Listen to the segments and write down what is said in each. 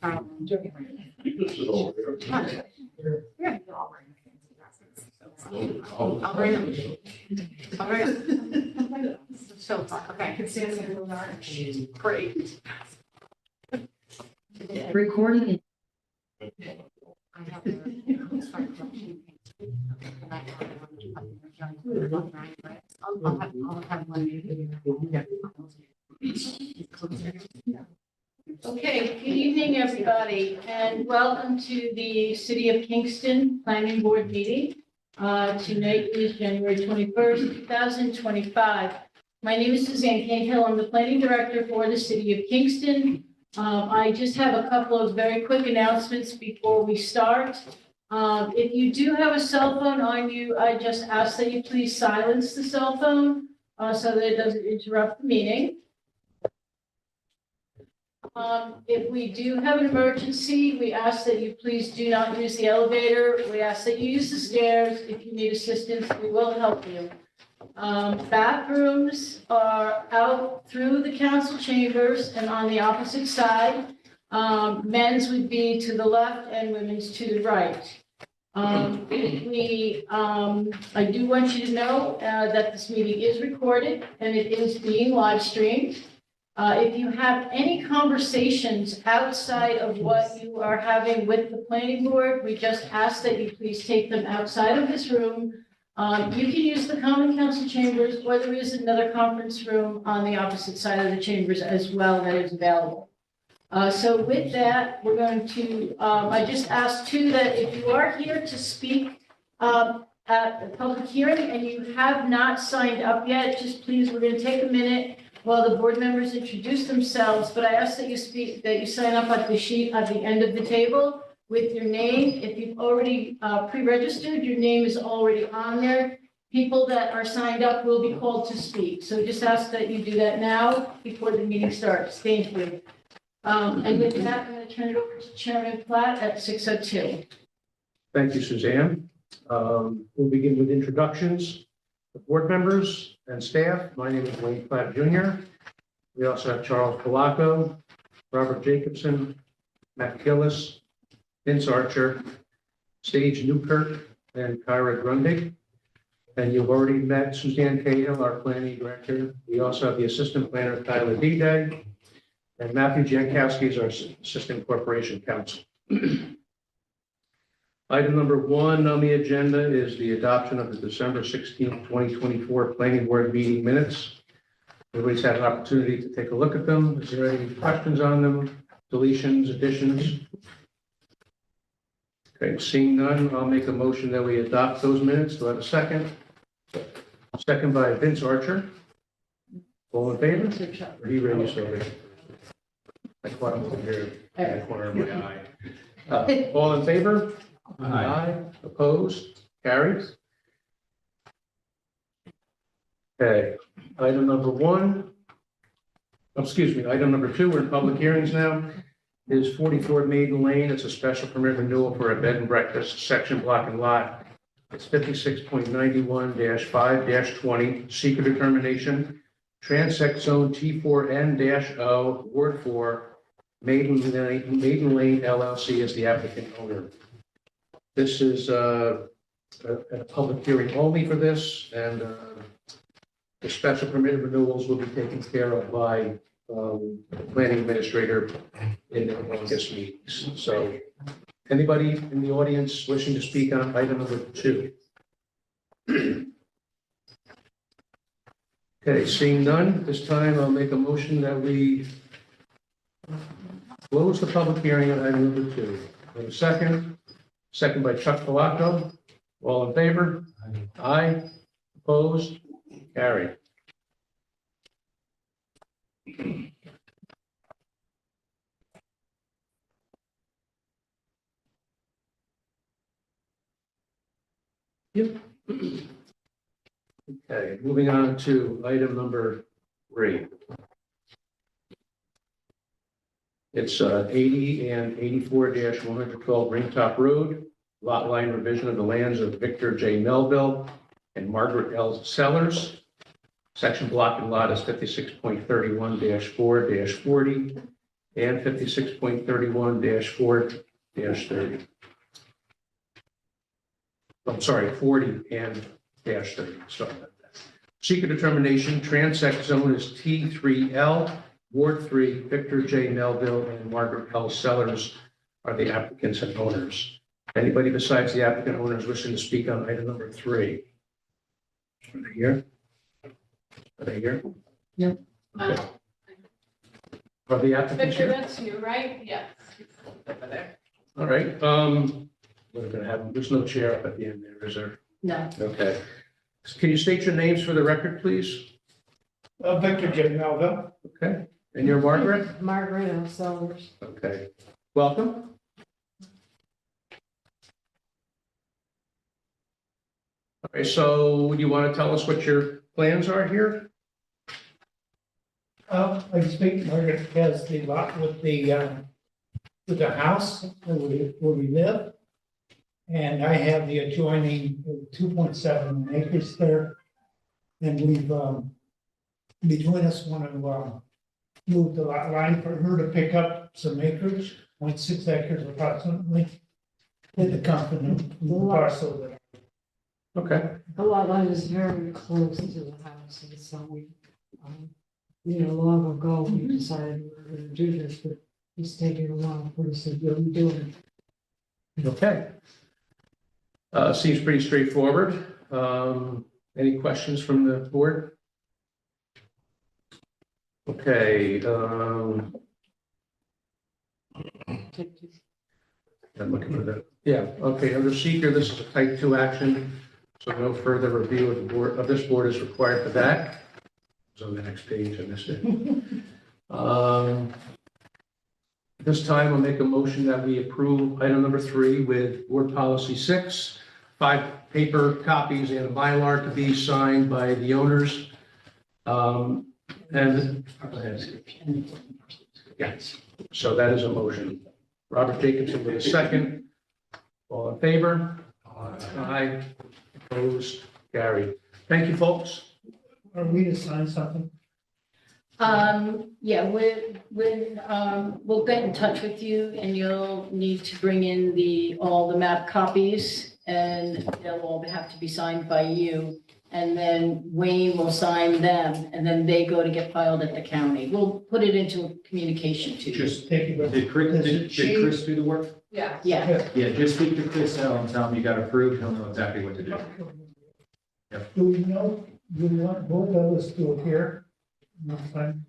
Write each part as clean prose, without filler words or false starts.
I'll bring them. All right. So, okay. Great. Recording. I have I'll have one. Okay, good evening, everybody, and welcome to the City of Kingston Planning Board meeting. Tonight is January 21st, 2025. My name is Suzanne Cahill. I'm the Planning Director for the City of Kingston. I just have a couple of very quick announcements before we start. If you do have a cell phone on you, I just ask that you please silence the cell phone so that it doesn't interrupt the meeting. If we do have an emergency, we ask that you please do not use the elevator. We ask that you use the stairs. If you need assistance, we will help you. Bathrooms are out through the council chambers and on the opposite side. Men's would be to the left and women's to the right. I do want you to know that this meeting is recorded and it is being live streamed. If you have any conversations outside of what you are having with the planning board, we just ask that you please take them outside of this room. You can use the common council chambers, or there is another conference room on the opposite side of the chambers as well that is available. So with that, we're going to, I just asked too that if you are here to speak at the public hearing and you have not signed up yet, just please, we're going to take a minute while the board members introduce themselves, but I ask that you sign up at the sheet at the end of the table with your name. If you've already pre-registered, your name is already on there. People that are signed up will be called to speak. So just ask that you do that now before the meeting starts. Thank you. And with that, I'm going to turn it over to Chairman Platt at 6:02. Thank you, Suzanne. We'll begin with introductions of board members and staff. My name is Wayne Platt Jr. We also have Charles Polacco, Robert Jacobson, Matt Gillis, Vince Archer, Sage Newkirk, and Kyra Grundig. And you've already met Suzanne Cahill, our planning director. We also have the assistant planner, Tyler D-Day, and Matthew Jankowski is our assistant corporation counsel. Item number 1 on the agenda is the adoption of the December 16th, 2024 planning board meeting minutes. Everybody's had an opportunity to take a look at them. Is there any questions on them? Deletions, additions? Okay, seeing none, I'll make a motion that we adopt those minutes. Do I have a second? Second by Vince Archer. All in favor? Are you ready, sir? I caught him over here in the corner of my eye. All in favor? Aye. Opposed? Carried. Okay, item number 1. Excuse me, item number 2, we're in public hearings now, is 44 Maiden Lane. It's a special permit renewal for a bed and breakfast, section block and lot. It's 56.91-5-20, seeker determination, transect zone T4N-0, Ward 4, Maiden Lane LLC is the applicant owner. This is a public hearing only for this, and the special permit renewals will be taken care of by the planning administrator in the August meetings. So anybody in the audience wishing to speak on item number 2? Okay, seeing none, this time I'll make a motion that we close the public hearing on item number 2. And a second. Second by Chuck Polacco. All in favor? Aye. Opposed? Carried. Yep. Okay, moving on to item number 3. It's 80 and 84-112 Ringtop Road, lot line revision of the lands of Victor J. Melville and Margaret L. Sellers. Section block and lot is 56.31-4-40. and 56.31-4-30. I'm sorry, 40 and -30, sorry about that. Seeker determination, transect zone is T3L, Ward 3, Victor J. Melville and Margaret L. Sellers are the applicants and owners. Anybody besides the applicant owners wishing to speak on item number 3? Are they here? Are they here? No. Okay. Are the applicants Victor, here? that's you, right? Yeah. Over there. All right, we're gonna have, there's no chair up at the end there, is there? No. Okay. Can you state your names for the record, please? Victor J. Melville. Okay, and you're Margaret? Margaret L. Sellers. Okay, welcome. Okay, so do you want to tell us what your plans are here? I speak, Margaret has the lot with the house where we live. And I have the adjoining 2.7 acres there. And we've, between us, want to move the lot line for her to pick up some acreage, 0.6 acres approximately. With the company, the parcel there. Okay, The lot line is very close to the house, and so long ago, we decided we were gonna do this, but it's taking a while for us to really do it. okay. Seems pretty straightforward. Any questions from the board? Okay, I'm looking for that. Yeah, okay, under seeker, this is a type 2 action, so no further review of the board, of this board is required for that. It's on the next page, I missed it. This time, I'll make a motion that we approve item number 3 with board policy 6, 5 paper copies and a Mylar to be signed by the owners. And, yes, so that is a motion. Robert Jacobson with a second. All in favor? Aye. Opposed? Carried. Thank you, folks. Are we to sign something? Yeah, we'll get in touch with you and you'll need to bring in all the map copies and they'll all have to be signed by you. And then Wayne will sign them and then they go to get filed at the county. We'll put it into communication to you. Just, Thank you. did Chris do the work? Yeah. Yeah, Yeah, just speak to Chris now and tell him you got approved, he'll know exactly what to do. Do we know, do we want both of us to appear? Next time?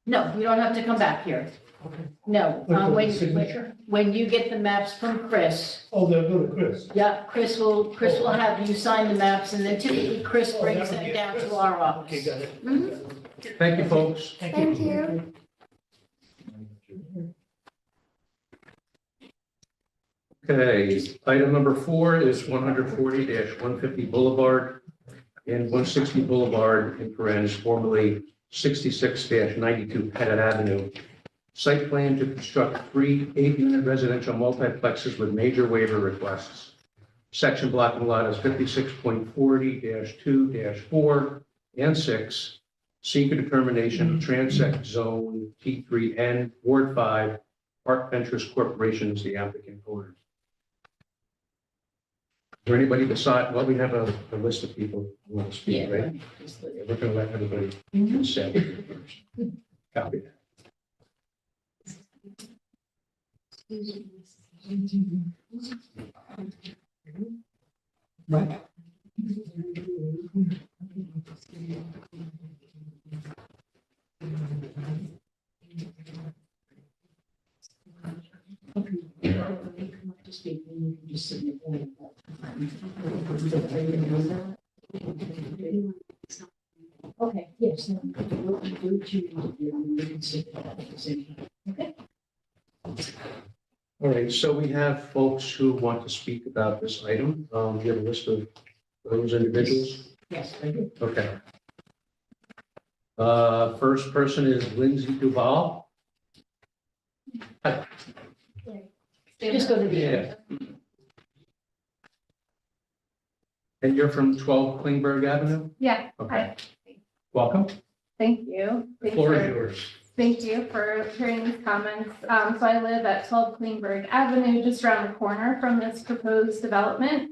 no, you don't have to come back here. Okay. No, With the when signature? you get the maps from Chris, Oh, they'll go to Chris. yeah, Chris will have you sign the maps and then typically Chris Oh, brings that would them be down Chris. to our office. Okay, got it. Mhm. Thank you, folks. Thank you. Okay, item number 4 is 140-150 Boulevard and 160 Boulevard in parentheses, formerly 66-92 Pettit Avenue. Site plan to construct 3 8-unit residential multiplexes with major waiver requests. Section block and lot is 56.40-2-4 and 6. Seeker determination, transect zone T3N, Ward 5, Park Ventures Corporation is the applicant owner. Is there anybody beside, well, we have a list of people who want to speak, Yeah. right? We're going to let everybody say first. Copy that. Okay, yes. All right, so we have folks who want to speak about this item. We have a list of those individuals. Yes. Okay. First person is Lindsay Duval. Just go to the end. And you're from 12 Klingberg Avenue? Yeah, Okay. Welcome. thank you. The floor is yours. Thank you for hearing these comments. So I live at 12 Klingberg Avenue, just around the corner from this proposed development.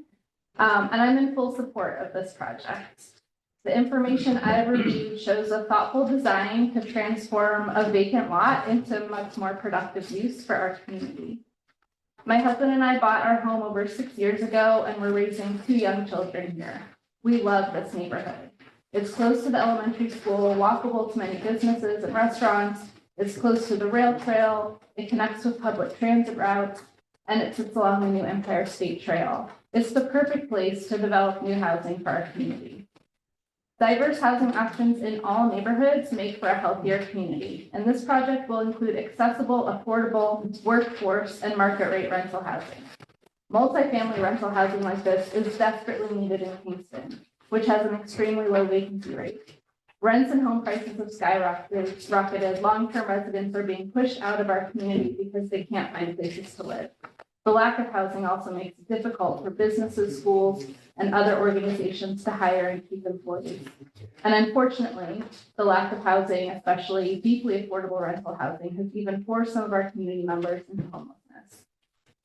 And I'm in full support of this project. The information I've reviewed shows a thoughtful design to transform a vacant lot into much more productive use for our community. My husband and I bought our home over 6 years ago, and we're raising 2 young children here. We love this neighborhood. It's close to the elementary school, walkable to many businesses and restaurants. It's close to the rail trail. It connects with public transit routes, and it sits along the New Empire State Trail. It's the perfect place to develop new housing for our community. Diverse housing options in all neighborhoods make for a healthier community, and this project will include accessible, affordable, workforce, and market rate rental housing. Multifamily rental housing like this is desperately needed in Kingston, which has an extremely low vacancy rate. Rents and home prices have skyrocketed. Long-term residents are being pushed out of our community because they can't find places to live. The lack of housing also makes it difficult for businesses, schools, and other organizations to hire and keep employees. And unfortunately, the lack of housing, especially deeply affordable rental housing, has even forced some of our community members into homelessness.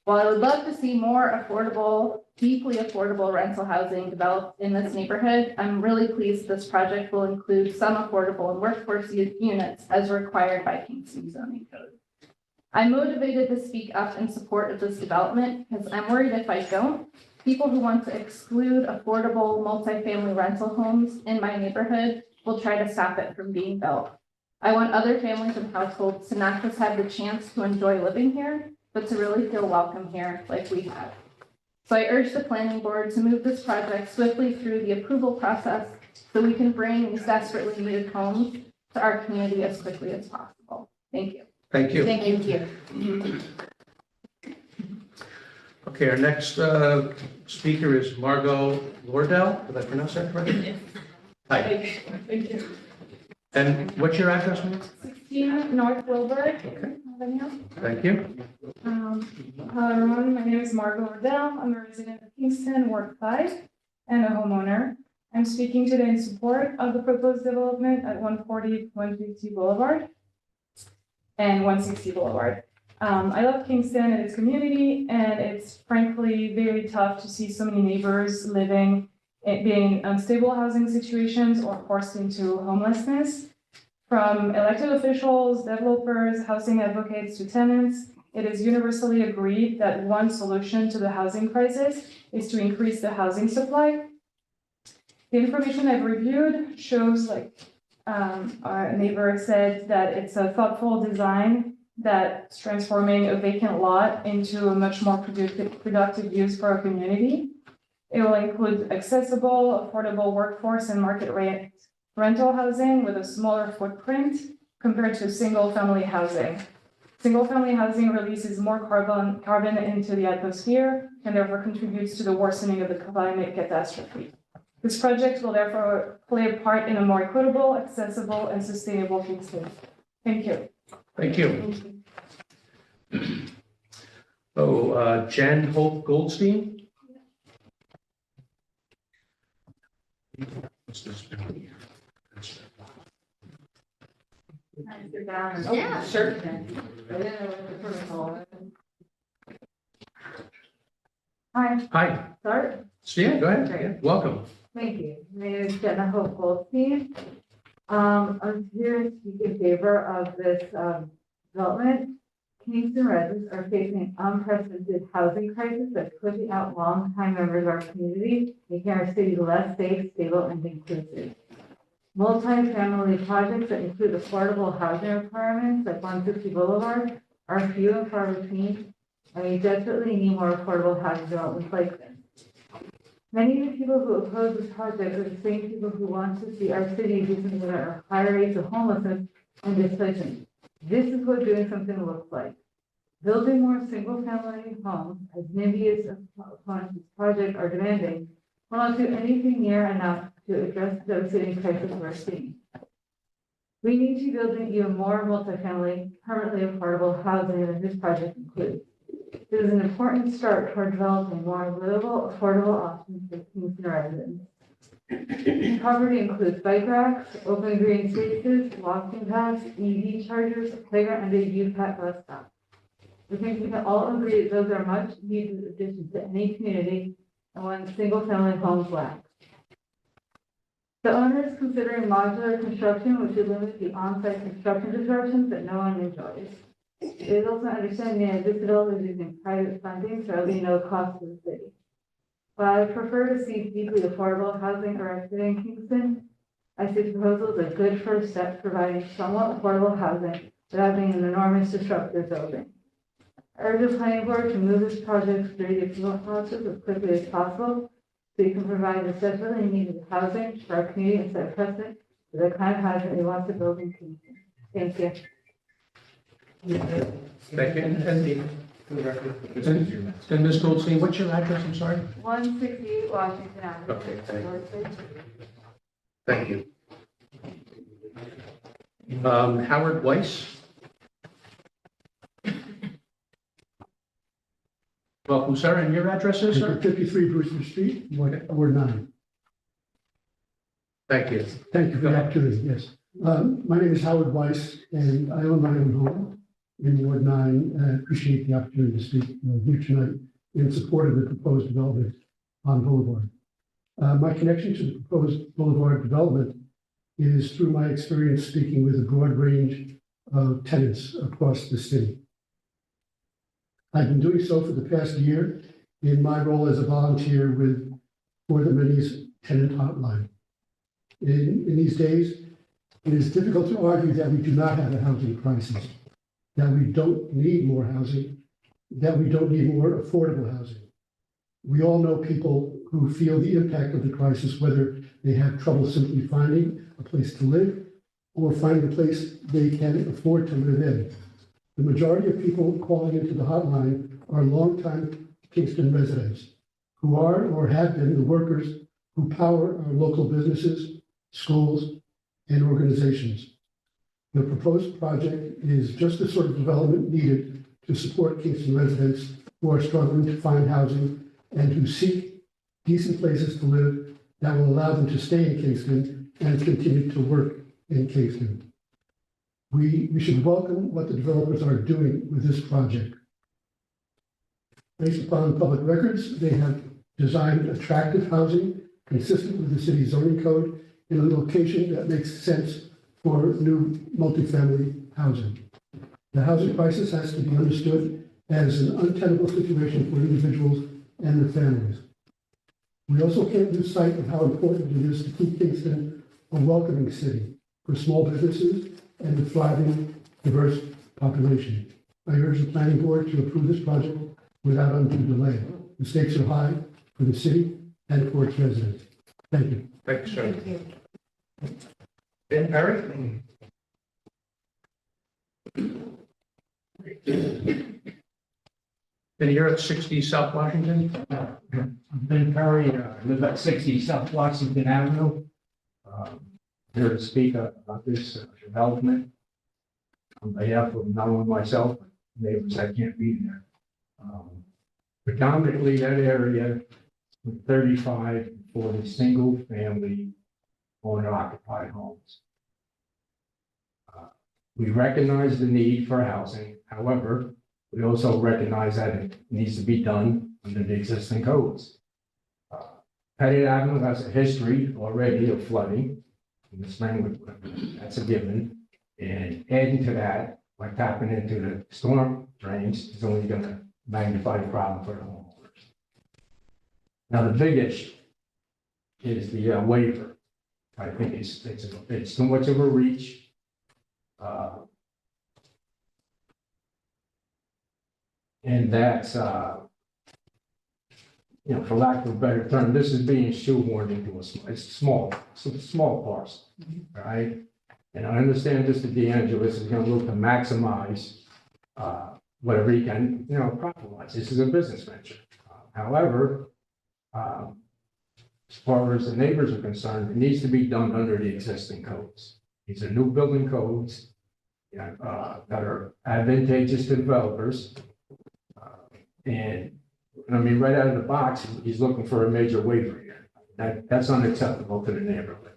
While I would love to see more affordable, deeply affordable rental housing developed in this neighborhood, I'm really pleased this project will include some affordable and workforce units as required by Kingston zoning code. I'm motivated to speak up in support of this development because I'm worried if I don't, people who want to exclude affordable multifamily rental homes in my neighborhood will try to stop it from being built. I want other families and households to not just have the chance to enjoy living here, but to really feel welcome here like we have. So I urge the planning board to move this project swiftly through the approval process so we can bring these desperately needed homes to our community as quickly as possible. Thank you. Thank you. Thank you. Okay, our next speaker is Margot Lordell. Did I pronounce that correctly? Hi. Thank you. And what's your address, ma'am? 16 North Wilbur Okay, Avenue. thank you. Hello everyone, my name is Margot Ordell. I'm a resident of Kingston, Ward 5, and a homeowner. I'm speaking today in support of the proposed development at 140, 150 Boulevard and 160 Boulevard. I love Kingston and its community, and it's frankly very tough to see so many neighbors living being in unstable housing situations or forced into homelessness. From elected officials, developers, housing advocates to tenants, it is universally agreed that one solution to the housing crisis is to increase the housing supply. The information I've reviewed shows, like our neighbor said, that it's a thoughtful design that's transforming a vacant lot into a much more productive use for our community. It will include accessible, affordable workforce and market rate rental housing with a smaller footprint compared to single-family housing. Single-family housing releases more carbon into the atmosphere and therefore contributes to the worsening of the climate catastrophe. This project will therefore play a part in a more equitable, accessible, and sustainable Kingston. Thank you. Thank you. So, Jen Hope Goldstein. Yeah. Sure. Hi, Hi. sorry, So, yeah, go ahead. Yeah, welcome. thank you. My name is Jenna Hope Goldstein. I'm here to speak in favor of this development. Kingston residents are facing unprecedented housing crisis that's pushing out longtime members of our community, making our city less safe, stable, and inclusive. Multi-family projects that include affordable housing requirements like 150 Boulevard are few and far between, and we desperately need more affordable housing developments like this. Many of the people who oppose this project are the same people who want to see our city do something about our high rates of homelessness and displacement. This is what doing something looks like. Building more single-family homes, as NIMBY as opponents of this project are demanding, will not do anything near enough to address the devastating crisis we're seeing. We need to build even more multifamily, permanently affordable housing than this project includes. This is an important start toward developing more livable, affordable options for Kingston residents. Property includes bike racks, open green spaces, walking paths, EV chargers, playground, and a U-Pack bus stop. We think we can all agree that those are much needed additions to any community and one single-family homes lack. The owner is considering modular construction, which would limit the on-site construction disruptions that no one enjoys. It is also understanding that this development is using private funding, so there'll be no cost to the city. While I prefer to see deeply affordable housing erected in Kingston, I see the proposal as a good first step, providing somewhat affordable housing without being an enormous disruptive building. I urge the planning board to move this project through the approval process as quickly as possible, so you can provide the desperately needed housing for our community and set a precedent for the kind of housing we want to build in Kingston. Thank you. Thank you. And Ms. Goldstein, what's your address? I'm sorry. 168 Washington Avenue. Okay, thank you. Howard Weiss. Welcome, sir. And your address is, sir? 53 Brewster Street, Ward 9. Thank you. Thank you for the opportunity, yes. My name is Howard Weiss, and I own my own home in Ward 9. I appreciate the opportunity to speak here tonight in support of the proposed development on Boulevard. My connection to the proposed Boulevard development is through my experience speaking with a broad range of tenants across the city. I've been doing so for the past year in my role as a volunteer with For the Many's tenant hotline. In these days, it is difficult to argue that we do not have a housing crisis, that we don't need more housing, that we don't need more affordable housing. We all know people who feel the impact of the crisis, whether they have trouble simply finding a place to live or finding a place they can afford to live in. The majority of people calling into the hotline are longtime Kingston residents who are or have been the workers who power our local businesses, schools, and organizations. The proposed project is just the sort of development needed to support Kingston residents who are struggling to find housing and who seek decent places to live that will allow them to stay in Kingston and continue to work in Kingston. We should welcome what the developers are doing with this project. Based upon public records, they have designed attractive housing consistent with the city's zoning code in a location that makes sense for new multifamily housing. The housing crisis has to be understood as an untenable situation for individuals and their families. We also can't lose sight of how important it is to keep Kingston a welcoming city for small businesses and a thriving, diverse population. I urge the planning board to approve this project without undue delay. The stakes are high for the city and for its residents. Thank you. Thank you, sir. Ben Perry? And you're at 60 South Washington? I'm Ben Perry, I live at 60 South Washington Avenue. Here to speak about this development on behalf of not only myself, but neighbors that can't be there. Predominantly that area, 35 to 40 single family owner occupied homes. We recognize the need for housing. However, we also recognize that it needs to be done under the existing codes. Pettit Avenue has a history already of flooding. In the spring, that's a given. And adding to that, by tapping into the storm drains, is only going to magnify the problem for the homeowners. Now, the big issue is the waiver. I think it's too much of a reach. And that's, for lack of a better term, this is being shoehorned into a small parcel, right? And I understand Mr. DeAngelis is going to look to maximize whatever he can, profit-wise. This is a business venture. However, as far as the neighbors are concerned, it needs to be done under the existing codes. These are new building codes that are advantageous to developers. And I mean, right out of the box, he's looking for a major waiver here. That's unacceptable to the neighborhood.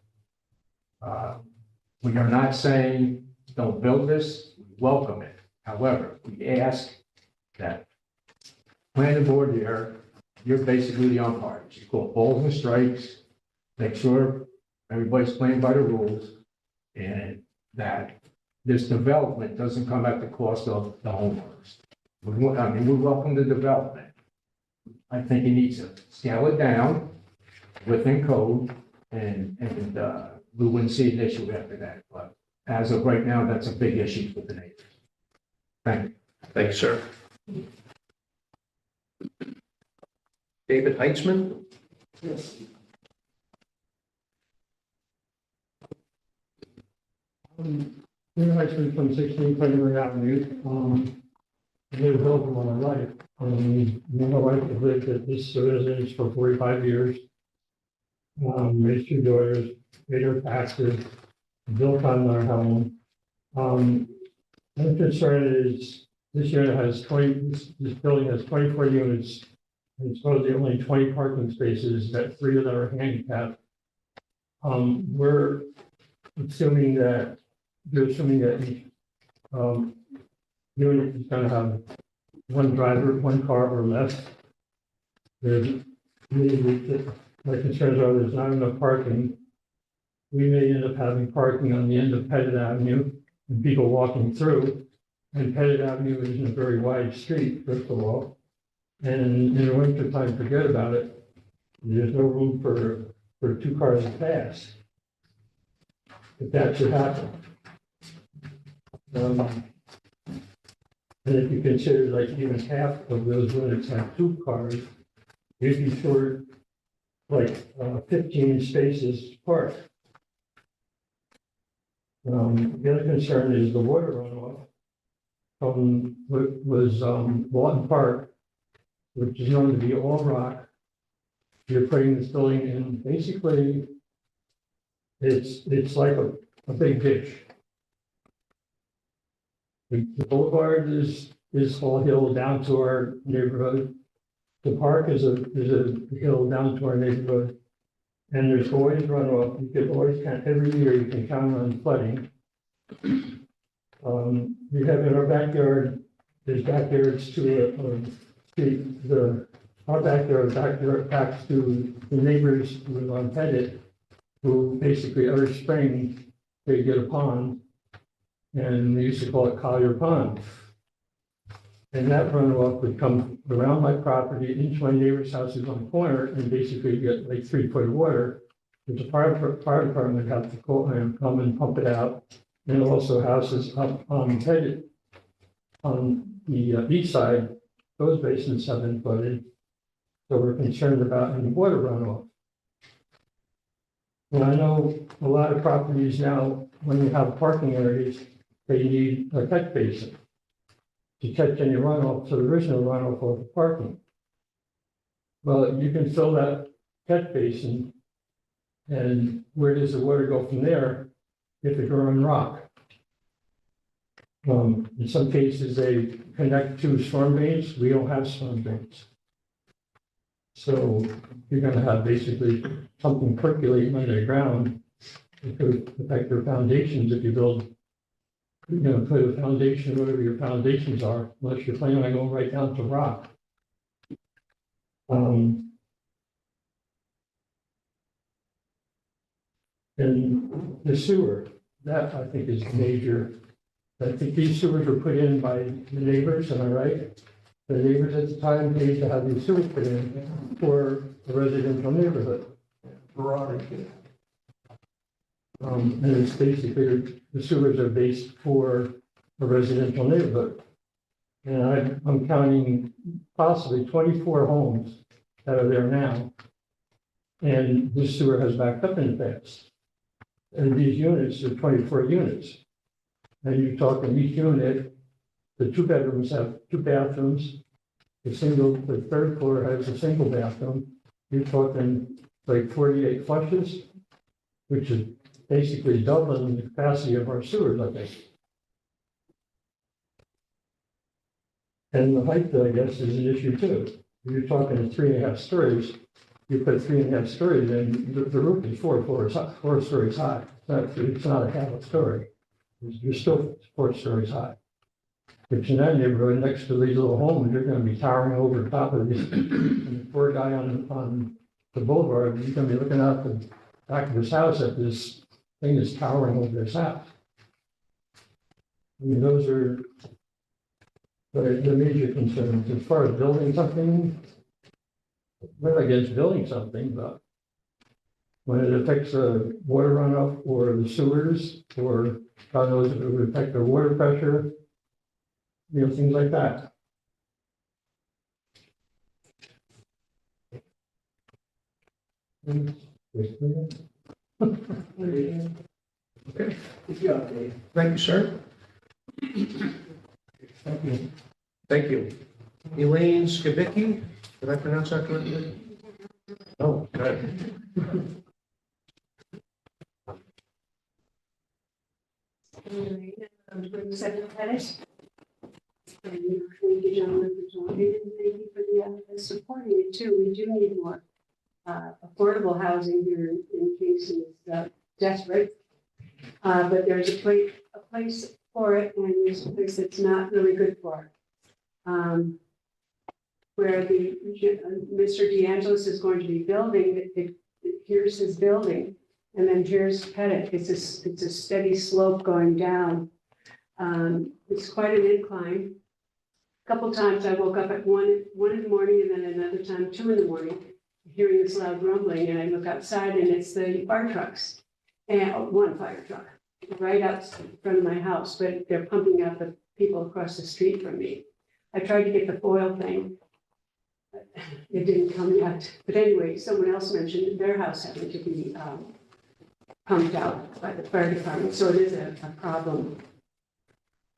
We are not saying don't build this, we welcome it. However, we ask that planning board here, you're basically the umpires. You call balls and strikes, make sure everybody's playing by the rules, and that this development doesn't come at the cost of the homeowners. We welcome the development. I think he needs to scale it down within code, and we wouldn't see an issue after that. But as of right now, that's a big issue with the neighbors. Thank you. Thanks, sir. David Heitzman? Yes. New Heightsman from 16 Claymore Avenue. I lived over my life. Me and my wife have lived at this residence for 45 years. Raised 2 daughters, paid our taxes, built on our home. My concern is this unit has 20, this building has 24 units. And supposedly only 20 parking spaces, that 3 of them are handicapped. We're assuming that, they're assuming that each unit is gonna have 1 driver, 1 car or less. My concerns are there's not enough parking. We may end up having parking on the end of Pettit Avenue and people walking through. And Pettit Avenue isn't a very wide street, first of all. And in the winter time, forget about it. There's no room for 2 cars to pass. If that should happen. And if you consider like even half of those units have 2 cars, you'd be short like 15 spaces apart. The other concern is the water runoff from what was Lawton Park, which is known to be all rock. You're putting this building in, basically, it's like a big ditch. The boulevard is Hall Hill down to our neighborhood. The park is a hill down to our neighborhood. And there's always runoff. You can always count, every year you can count on flooding. We have in our backyard, there's backyards to our backyard backs to the neighbors who live on Pettit, who basically every spring they get a pond, and we used to call it Collier Pond. And that runoff would come around my property into my neighbor's houses on the corner and basically get like 3 foot of water. Which the fire department would have to go and come and pump it out. And also houses up on Pettit, on the east side, those basins have been flooded. So we're concerned about any water runoff. And I know a lot of properties now, when you have parking areas, they need a catch basin to catch any runoff, so there is no runoff off the parking. Well, you can fill that catch basin, and where does the water go from there? If it's on rock. In some cases, they connect to storm drains. We don't have storm drains. So you're gonna have basically something percolating under the ground. It could affect your foundations if you build, put a foundation, whatever your foundations are, unless you're planning on going right down to rock. And the sewer, that I think is major. I think these sewers were put in by the neighbors, am I right? The neighbors at the time paid to have these sewers put in for a residential neighborhood. And it's basically, the sewers are based for a residential neighborhood. And I'm counting possibly 24 homes that are there now. And this sewer has backed up in the past. And these units are 24 units. And you're talking each unit, the 2 bedrooms have 2 bathrooms. The 3rd floor has a single bathroom. You're talking like 48 flushes, which is basically doubling the capacity of our sewers, I think. And the height, I guess, is an issue too. You're talking 3.5 stories. you put 3.5 stories in, the roof is 4 stories high. It's not a half a story. You're still 4 stories high. If in that neighborhood next to these little homes, you're gonna be towering over the top of these. And the poor guy on the boulevard, he's gonna be looking out the back of his house at this thing that's towering over his house. I mean, those are the major concerns. As far as building something, we're not against building something, but when it affects the water runoff or the sewers, or God knows if it would affect the water pressure, things like that. Okay. Thank you, sir. Thank you. Thank you. Elaine Skibicki, did I pronounce that correctly? Oh, good. I'm 27 Pettis. And thank you, gentlemen, for joining, and thank you for the supporting it too. We do need more affordable housing here in Kingston. It's desperate, but there's a place for it, and there's a place that's not really good for it. Where the Mr. DeAngelis is going to be building, here's his building, and then here's Pettit. It's a steady slope going down. It's quite an incline. A couple times I woke up at one in the morning, and then another time 2 in the morning, hearing this loud rumbling, and I look outside, and it's the fire trucks, and one fire truck right out in front of my house, but they're pumping out the people across the street from me. I tried to get the foil thing. It didn't come yet. But anyway, someone else mentioned their house having to be pumped out by the fire department. So it is a problem.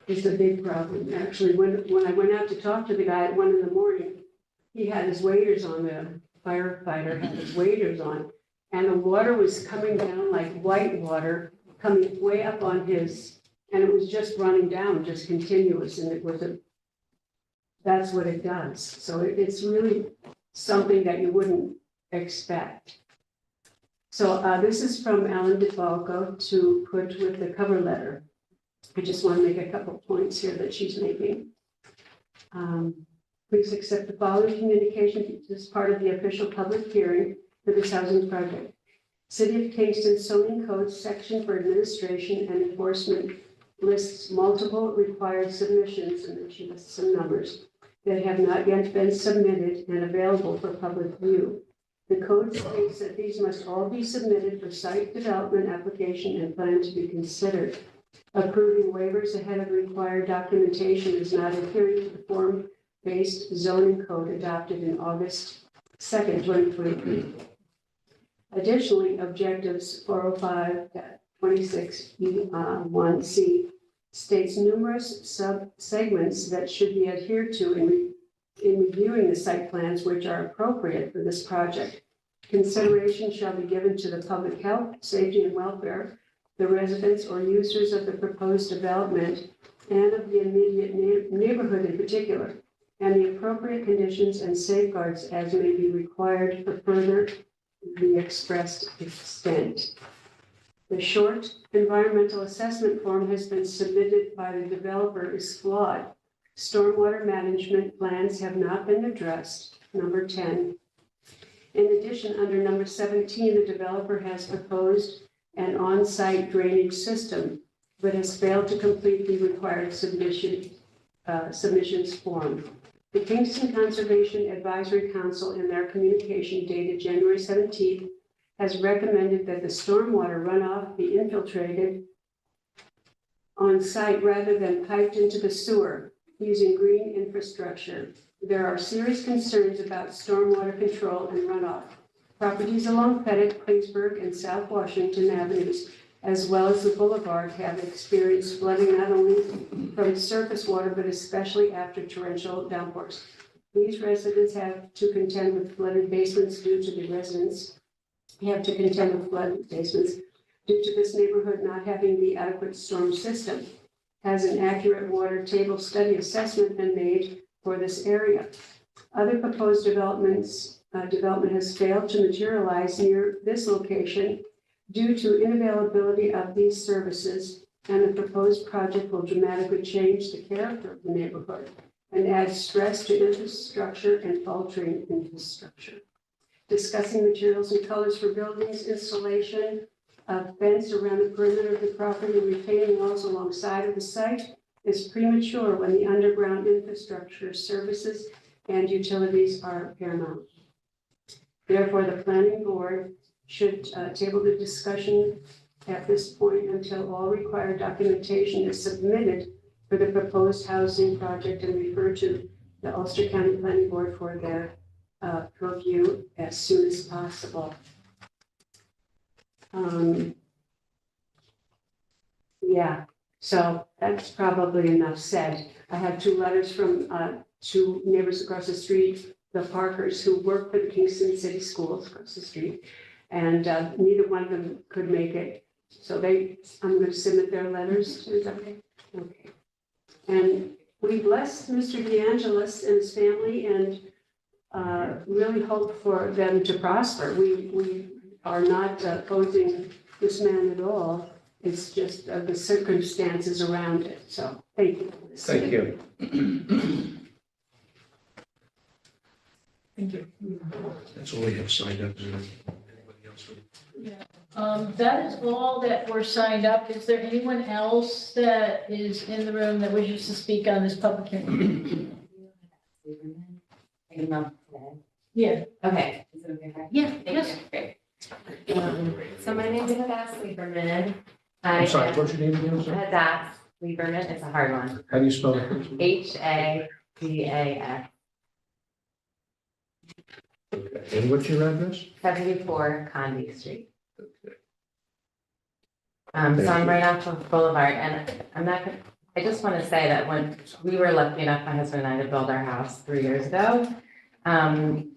It's a big problem. Actually, when I went out to talk to the guy at 1 in the morning, he had his waders on, the firefighter had his waders on, and the water was coming down like white water, coming way up on his, and it was just running down, just continuous, and it was that's what it does. So it's really something that you wouldn't expect. So this is from Alan DeFalco to put with the cover letter. I just want to make a couple points here that she's making. Please accept the following communication as part of the official public hearing for this housing project. City of Kingston zoning code section for administration and enforcement lists multiple required submissions, and then she lists some numbers that have not yet been submitted and available for public view. The code states that these must all be submitted for site development application and plan to be considered. Approving waivers ahead of required documentation is not adhering to the form-based zoning code adopted in August 2nd, 2023. Additionally, objectives 405.26E1C states numerous sub-segments that should be adhered to in reviewing the site plans which are appropriate for this project. Consideration shall be given to the public health, safety, and welfare, the residents or users of the proposed development, and of the immediate neighborhood in particular, and the appropriate conditions and safeguards as may be required for further the expressed extent. The short environmental assessment form has been submitted by the developer is flawed. Stormwater management plans have not been addressed, number 10. In addition, under number 17, the developer has proposed an on-site drainage system, but has failed to complete the required submissions form. The Kingston Conservation Advisory Council, in their communication dated January 17th, has recommended that the stormwater runoff be infiltrated on site rather than piped into the sewer using green infrastructure. There are serious concerns about stormwater control and runoff. Properties along Pettit, Kingsburg, and South Washington Avenues, as well as the boulevard, have experienced flooding not only from surface water, but especially after torrential downpours. These residents have to contend with flooded basements due to the residents have to contend with flood basements due to this neighborhood not having the adequate storm system. Has an accurate water table study assessment been made for this area? Other proposed developments development has failed to materialize near this location due to inavailability of these services, and the proposed project will dramatically change the character of the neighborhood and add stress to infrastructure and altering infrastructure. Discussing materials and colors for buildings, installation of fence around the perimeter of the property, and retaining walls alongside of the site is premature when the underground infrastructure, services, and utilities are paramount. Therefore, the planning board should table the discussion at this point until all required documentation is submitted for the proposed housing project and refer to the Ulster County Planning Board for their review as soon as possible. Yeah, so that's probably enough said. I have two letters from two neighbors across the street, the Parkers, who work for the Kingston City Schools across the street, and neither one of them could make it. So I'm going to submit their letters. Is that okay? Okay. And we bless Mr. DeAngelis and his family and really hope for them to prosper. We are not opposing this man at all. It's just the circumstances around it. So thank you. Thank you. Thank you. That's all we have signed up. Is there anybody else? That is all that were signed up. Is there anyone else that is in the room that wishes to speak on this public hearing? I can mount today. Yeah. Okay. Is it okay? Yeah, Thank yes. you. Great. So my name is Hadass Lieberman. I'm sorry, what's your name again, sir? Hadass Lieberman. It's a hard one. How do you spell it? Hadas. Okay, and what's your address? 74 Condy Street. Okay. So I'm right off of Boulevard, and I just want to say that when we were lucky enough, my husband and I, to build our house 3 years ago, and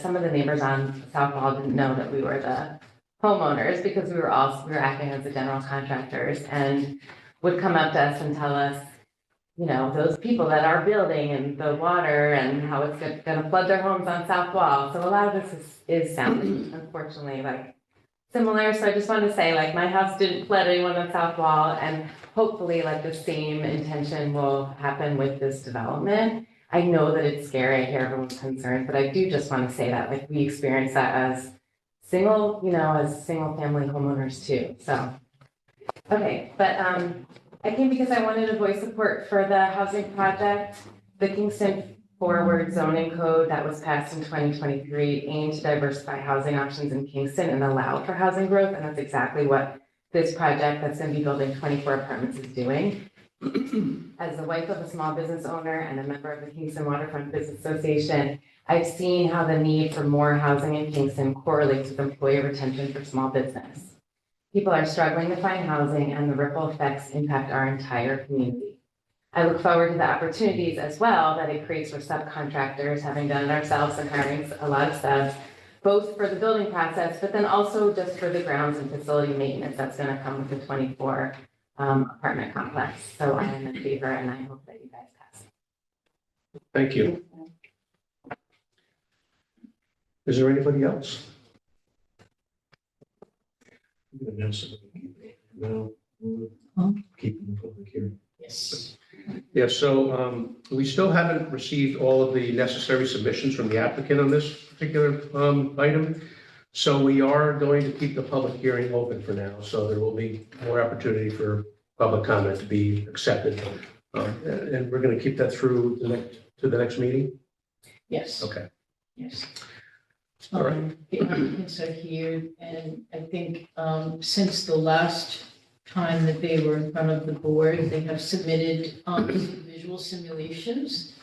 some of the neighbors on South Wall didn't know that we were the homeowners because we were acting as the general contractors, and would come up to us and tell us, you know, those people that are building and the water and how it's going to flood their homes on South Wall. So a lot of this is sounding, unfortunately, like similar. So I just want to say, like, my house didn't flood anyone on South Wall, and hopefully, like, the same intention will happen with this development. I know that it's scary. I hear everyone's concerned, but I do just want to say that, like, we experience that as single family homeowners too. So, okay, but I came because I wanted to voice support for the housing project. The Kingston Forward Zoning Code that was passed in 2023 aimed to diversify housing options in Kingston and allow for housing growth, and that's exactly what this project that's going to be building 24 apartments is doing. As the wife of a small business owner and a member of the Kingston Waterfront Business Association, I've seen how the need for more housing in Kingston correlates with employee retention for small business. People are struggling to find housing, and the ripple effects impact our entire community. I look forward to the opportunities as well that it creates for subcontractors, having done it ourselves and hiring a lot of subs, both for the building process, but then also just for the grounds and facility maintenance that's going to come with the 24 apartment complex. So I am in favor, and I hope that you guys pass. Thank you. Is there anybody else? No. Keep the public hearing. Yes. Yeah, so we still haven't received all of the necessary submissions from the applicant on this particular item. So we are going to keep the public hearing open for now. So there will be more opportunity for public comment to be accepted. And we're going to keep that through the next meeting? Yes. Okay. Yes. All right. The applicants are here, and I think since the last time that they were in front of the board, they have submitted some visual simulations.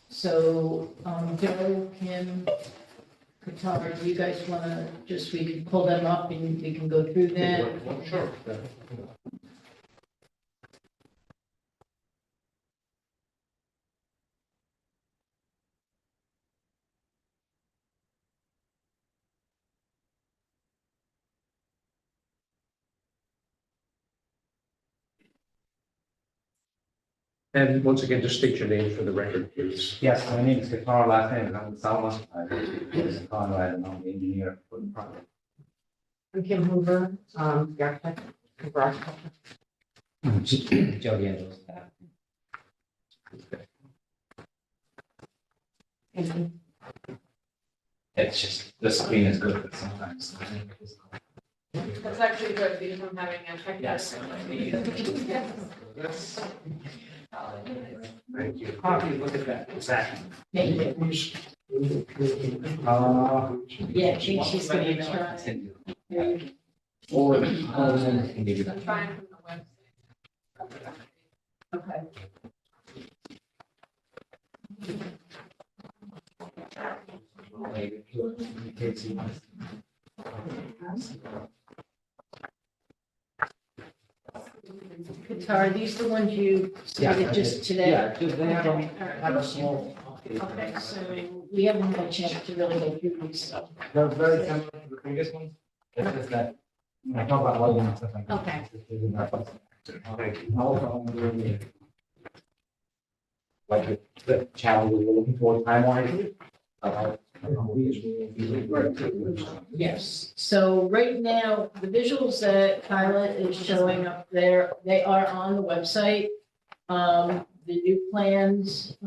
So Joe, Kim, Qatar, do you guys want to we can pull them up and we can go through them? Sure. And once again, just state your name for the record, please. Yes, my name is Qatar, last name is Ahmed Salma. I live in Conrad, and I'm the engineer for the project. I'm Kim Hoover, the architect, Hoover Architecture. Joe D'Angelo's staff. Thank you. It's just, the screen is good, but sometimes. That's actually good because I'm having a tech. Yes. Thank you. Copy, look at that, exactly. Thank you. Yeah, she's gonna email it. Or, can you do that? Trying from the website. Okay. Qatar, are these the ones you submitted just today? Yeah, just they have Okay, all a, right. have a small. Okay, so we haven't had a chance to really go through these stuff. They're very similar to the previous ones. It's just that, I talk about lighting and stuff like that. Okay. Thank you. Also, I'm doing like the challenges we're looking for time-wise. Yes, so right now, the visuals that Kyla is showing up there, they are on the website. The new plans,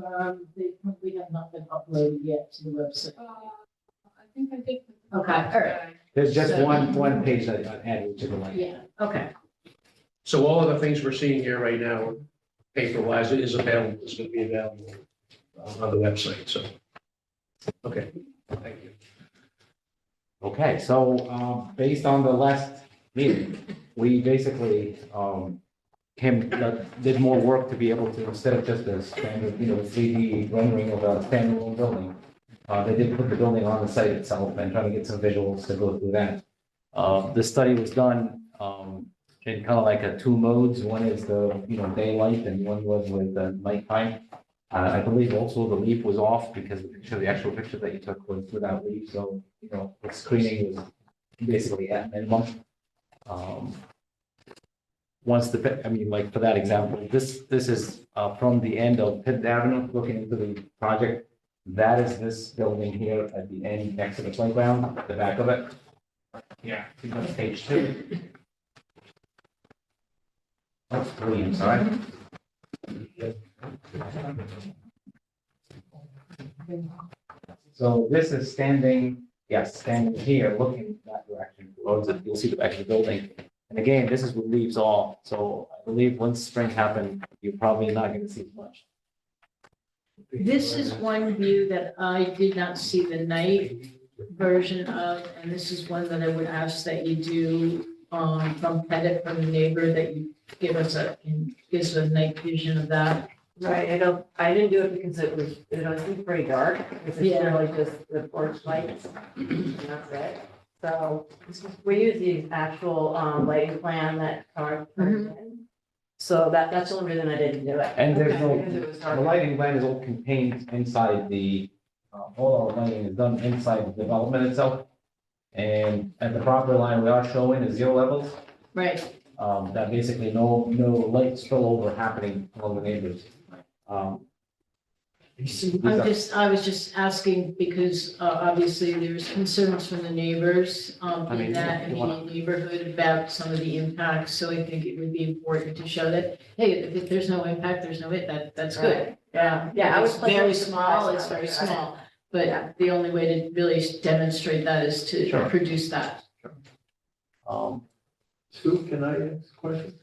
they probably have not been uploaded yet to the website. I think I did. Okay, all right. There's just one page that I added to the light. Yeah, okay. So all of the things we're seeing here right now, paper-wise, it is available, it's going to be available on the website, so. Okay, thank you. Okay, so, based on the last meeting, we basically, did more work to be able to, instead of just a standard, 3D rendering of a standalone building. They did put the building on the site itself and try to get some visuals to go through that. The study was done, in kind of like a two modes. One is the, daylight, and one was with the nighttime. I believe also the leaf was off because the actual picture that you took was without leaf, so, the screening was basically at minimum. Once like for that example, this is from the end of Fifth Avenue, looking into the project. That is this building here at the end next to the playground, the back of it. Yeah, page 2. That's 3, I'm sorry. So this is standing here, looking that direction towards it. You'll see the back of the building. And again, this is with leaves off. So I believe once spring happens, you're probably not going to see much. This is one view that I did not see the night version of, and this is one that I would ask that you do from Pettit, from the neighbor, that you give us a night vision of that. Right, I didn't do it because it was pretty dark, it's Yeah. really just the porch lights, and that's it. So we use the actual lighting plan that Carr turned in. So that's the only reason I didn't do it. And there's Because it was the dark. lighting plan is all contained inside the, all our lighting is done inside the development itself. And at the property line, we are showing is 0 levels. Right. That basically no light spillover happening among the neighbors. I was just asking because obviously there's concerns from the neighbors in that immediate neighborhood about some of the impacts. So I think it would be important to show that, hey, if there's no impact, there's no it, that's good. Yeah, Yeah, I was it's very pleasantly small, surprised it's by very that. small, Yeah. but the only way to really demonstrate that is to Sure. produce that. Sue, can I ask a question?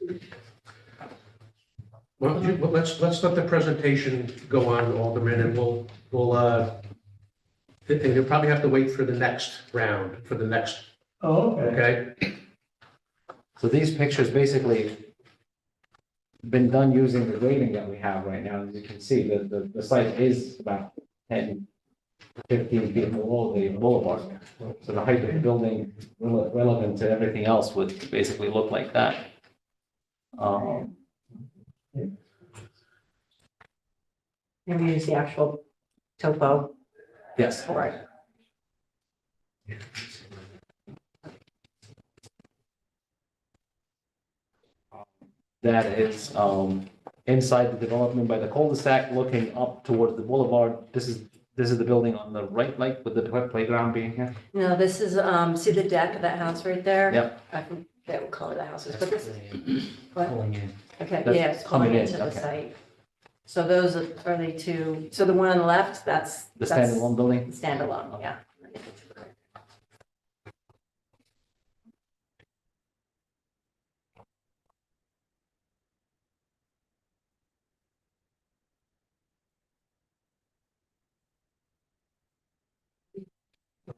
Well, let's let the presentation go on, Alderman, and we'll, and you'll probably have to wait for the next round, for the next, Oh, okay. okay? So these pictures basically been done using the grading that we have right now. As you can see, the site is about 10, 15 feet below the boulevard. So the height of the building relevant to everything else would basically look like that. And we use the actual topo Yes. for it. That is, inside the development by the cul-de-sac, looking up towards the boulevard. This is the building on the right, like with the playground being here. No, this is, see the deck of that house right there? Yep. I forget what color the house is, but this is, what? Pulling in. Okay, That's yeah, it's coming coming in, into the okay. site. So those are the two, so the one on the left, that's. The that's standalone building? Standalone, yeah.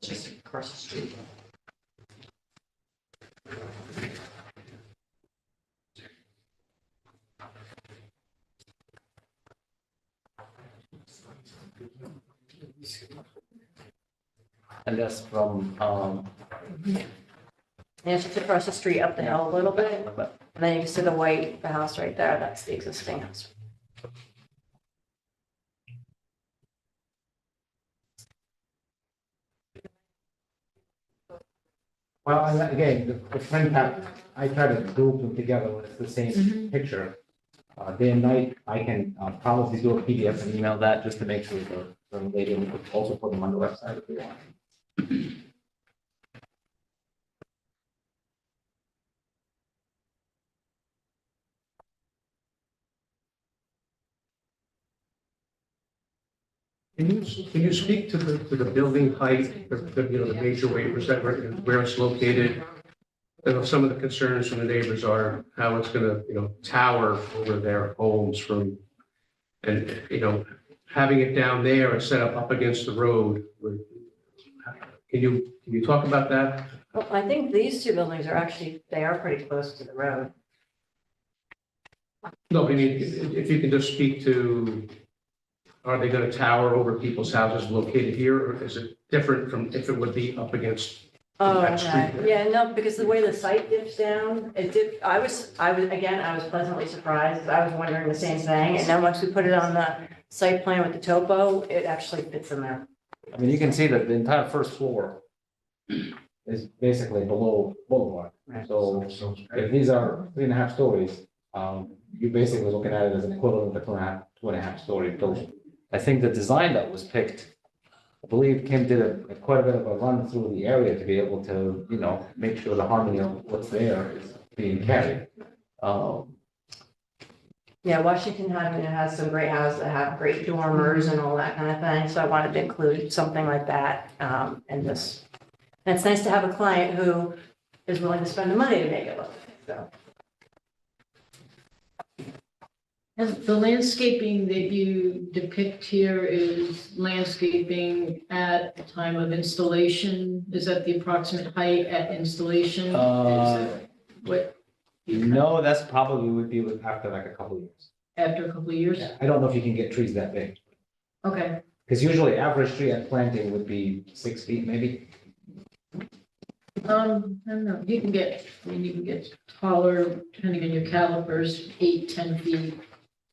Just across the street. And that's from, And it's just across the street up the hill a little bit, and then you can see the house right there, that's the existing house. Well, and again, the print out, I try to group them together when it's the same picture. Day and night, I can probably do a PDF and email that just to make sure they're related. We could also put them on the website if you want. Can you speak to the building height, the major waivers that where it's located? Some of the concerns from the neighbors are how it's gonna, tower over their homes from, and, having it down there and set up against the road. Can you talk about that? Well, I think these two buildings are actually, they are pretty close to the road. No, I mean, if you can just speak to, are they gonna tower over people's houses located here, or is it different from if it would be up against? Oh, That street okay. there. Yeah, no, because the way the site dips down, I was pleasantly surprised. I was wondering the same thing. And then once we put it on the site plan with the topo, it actually fits in there. I mean, you can see that the entire first floor is basically below boulevard. So if these are 3.5 stories, you're basically looking at it as an equivalent of 2.5 story building. I think the design that was picked, I believe Kim did quite a bit of a run through the area to be able to, make sure the harmony of what's there is being carried. Yeah, Washington Avenue has some great houses that have great dormers and all that kind of thing. So I wanted to include something like that in this. And it's nice to have a client who is willing to spend the money to make it look, so. And the landscaping that you depict here is landscaping at the time of installation? Is that the approximate height at installation? Is that what? No, that's probably would be after like a couple of years. After a couple of years? I don't know if you can get trees that big, Okay, because usually average tree at planting would be 6 feet maybe. I don't know, you can get taller, depending on your calipers, 8, 10 feet,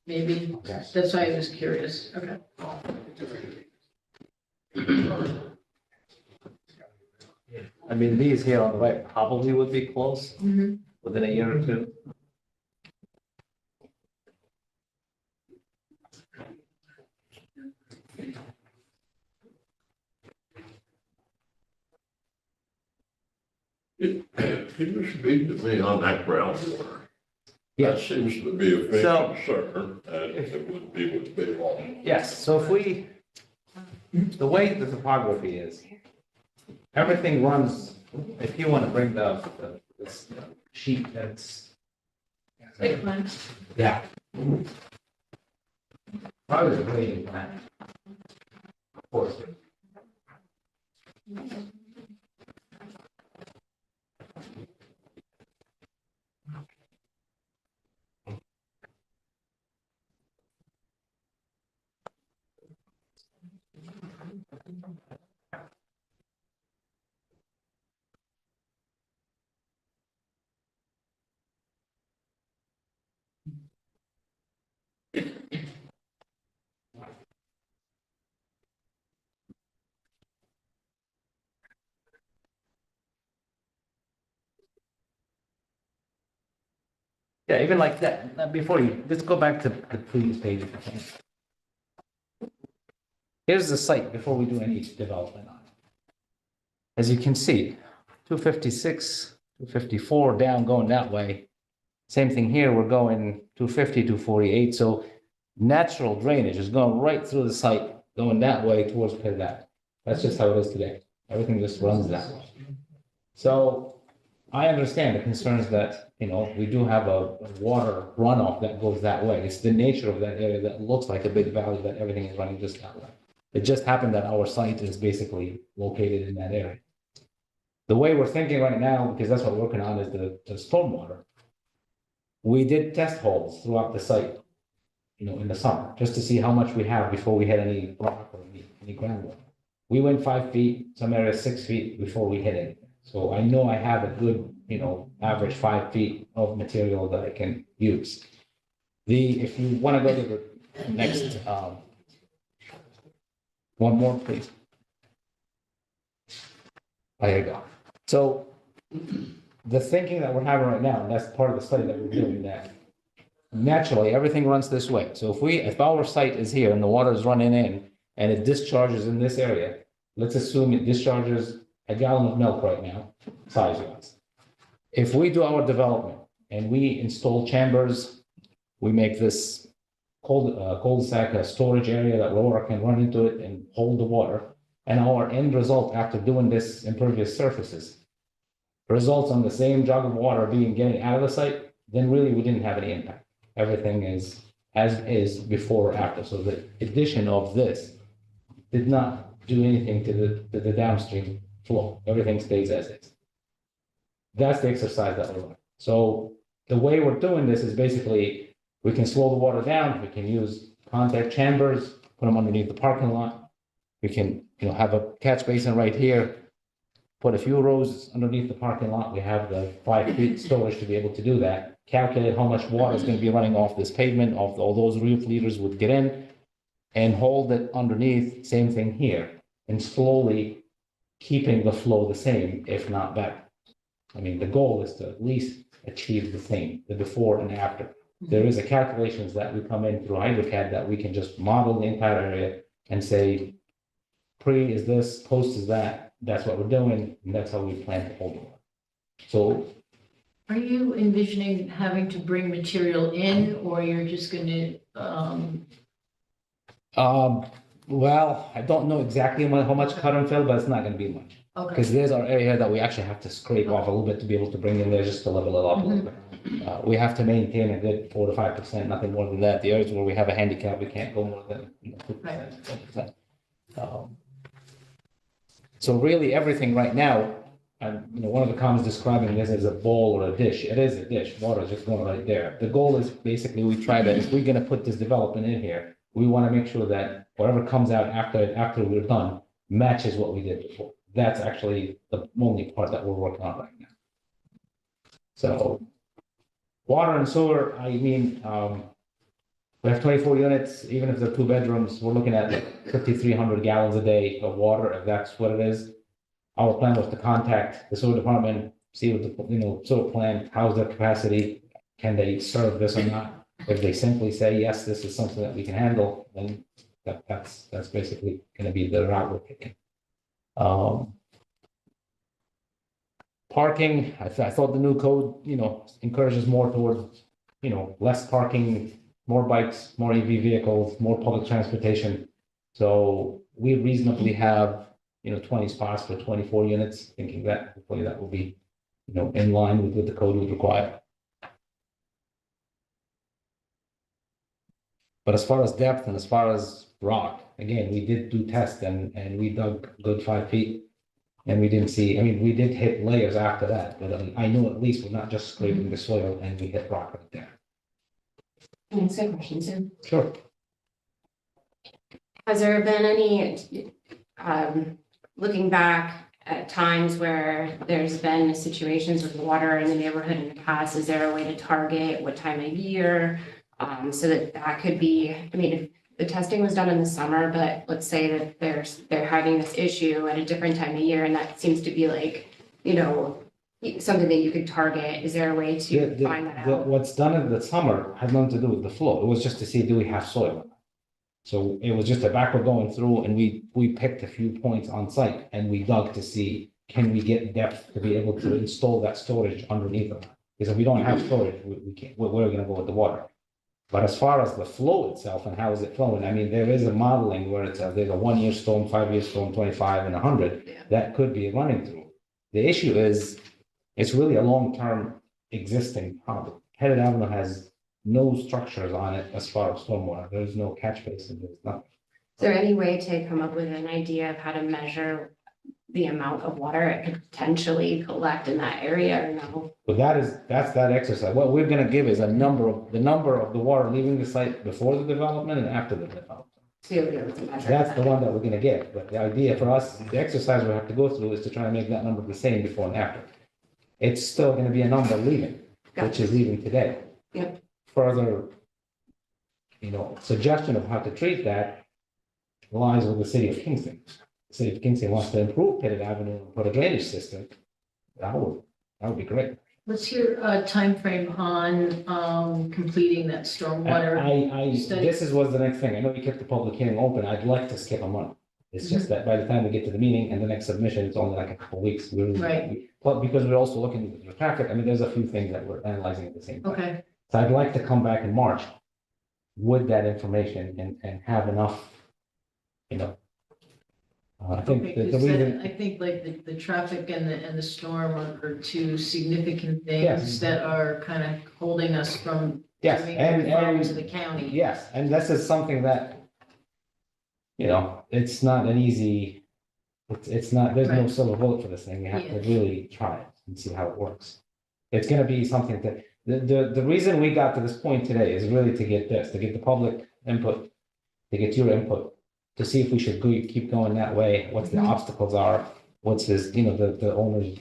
maybe. Okay. That's why I was curious, okay. I mean, these here on the right probably would be close within a year or two. Can you speak to me on that groundwater? Yeah. That seems to be a big So- concern, and it would be with big law. Yes, so the way the topography is, everything runs, if you want to bring this sheet that's. Big one. Yeah. Probably the grading plan. Of course. Yeah, even like that, before you, let's go back to the previous page. if you can. Here's the site before we do any development on it. As you can see, 256, 254 down, going that way. Same thing here, we're going 250, 248, so natural drainage is going right through the site, going that way towards Pitt Ave. That's just how it is today. Everything just runs that way. So I understand the concerns that, we do have a water runoff that goes that way. It's the nature of that area that looks like a big valley, that everything is running just that way. It just happened that our site is basically located in that area. The way we're thinking right now, because that's what we're working on, is the stormwater. We did test holes throughout the site, in the summer, just to see how much we have before we hit any rock or any groundwater. We went 5 feet, some areas 6 feet before we hit it. So I know I have a good, average 5 feet of material that I can use. If you want to go to the next, one more, please. There you go. So the thinking that we're having right now, and that's part of the study that we're doing, that naturally everything runs this way. So if our site is here and the water is running in and it discharges in this area, let's assume it discharges a gallon of milk right now, size-wise. If we do our development and we install chambers, we make this cul-de-sac storage area that water can run into it and hold the water. And our end result after doing this impervious surfaces results on the same jug of water getting out of the site, then really we didn't have any impact. Everything is as is before or after. So the addition of this did not do anything to the downstream flow. Everything stays as is. That's the exercise that we're doing. So the way we're doing this is basically we can slow the water down. We can use contact chambers, put them underneath the parking lot. We can, have a catch basin right here, put a few rows underneath the parking lot. We have the 5 feet storage to be able to do that. Calculate how much water is going to be running off this pavement, all those roof leaders would get in and hold it underneath. Same thing here, and slowly keeping the flow the same, if not better. I mean, the goal is to at least achieve the same, the before and after. There is a calculations that we come in through HydroCAD that we can just model the entire area and say, pre is this, post is that. That's what we're doing, and that's how we plan to hold it. So, Are you envisioning having to bring material in, or you're just gonna, well, I don't know exactly how much cut and fill, but it's not gonna be much. okay, Because there's our area that we actually have to scrape off a little bit to be able to bring in there just to level it up a little bit. We have to maintain a good 4 to 5%, nothing more than that. The areas where we have a handicap, we can't go more than 2%, 4%. So really, everything right now, and one of the comments describing this as a bowl or a dish. It is a dish. Water is just going right there. The goal is basically we try that if we're going to put this development in here, we want to make sure that whatever comes out after we're done matches what we did before. That's actually the only part that we're working on right now. So water and sewer, I mean, we have 24 units, even if they're 2 bedrooms, we're looking at like 5,300 gallons a day of water, if that's what it is. Our plan was to contact the sewer department, see what the, sewer plant, how's their capacity, can they serve this or not? If they simply say, yes, this is something that we can handle, then that's basically gonna be the route we're taking. Parking, I thought the new code, encourages more towards, less parking, more bikes, more EV vehicles, more public transportation. So we reasonably have, 20 spots for 24 units, thinking that hopefully that will be, in line with what the code would require. But as far as depth and as far as rock, again, we did do tests and we dug a good 5 feet. And we didn't see, we did hit layers after that, but I know at least we're not just scraping the soil and we hit rock right there. Same question, Sue. Sure. Has there been any, looking back at times where there's been situations with water in the neighborhood in the past, is there a way to target what time of year? So that could be, if the testing was done in the summer, but let's say that they're having this issue at a different time of year, and that seems to be like, something that you could target? Is there a way to find that out? What's done in the summer had nothing to do with the flow. It was just to see, do we have soil? So it was just a backward going through and we picked a few points on site and we dug to see, can we get depth to be able to install that storage underneath them? Because if we don't have storage, we can't, where are we gonna go with the water? But as far as the flow itself and how is it flowing, I mean, there is a modeling where it's there's a 1-year storm, 5-year storm, 25 and 100, that could be running through. The issue is, it's really a long-term existing problem. Pettit Avenue has no structures on it as far as stormwater. There's no catch basin, there's nothing. Is there any way to come up with an idea of how to measure the amount of water it could potentially collect in that area or no? But that's that exercise. What we're gonna give is the number of the water leaving the site before the development and after the development. So you'll be able to measure That's that. the one that we're gonna get. But the idea for us, the exercise we have to go through is to try and make that number the same before and after. It's still gonna be a number leaving, which is leaving today. Yep. Further, suggestion of how to treat that lies with the city of Kingston. The city of Kingston wants to improve Pettit Avenue and put a drainage system. That would be great. What's your timeframe on completing that stormwater? study? This was the next thing. I know we kept the public hearing open. I'd like to skip a month. It's just that by the time we get to the meeting and the next submission, it's only like a couple of weeks. Right. But because we're also looking at the traffic, I mean, there's a few things that we're analyzing at the same time. Okay, So I'd like to come back in March with that information and have enough, I think okay, that the 'cause reason. I think like the traffic and the storm are two significant things Yes. that are kind of holding us from Yes, doing and, reform to the and, county. yes, and this is something that, it's not an easy, it's not, there's no Right. silver bullet for this thing. You have to Yeah. really try it and see how it works. It's gonna be something that, the reason we got to this point today is really to get this, to get the public input, to get your input, to see if we should keep going that way, what the Mhm. obstacles are, what's this, the owners.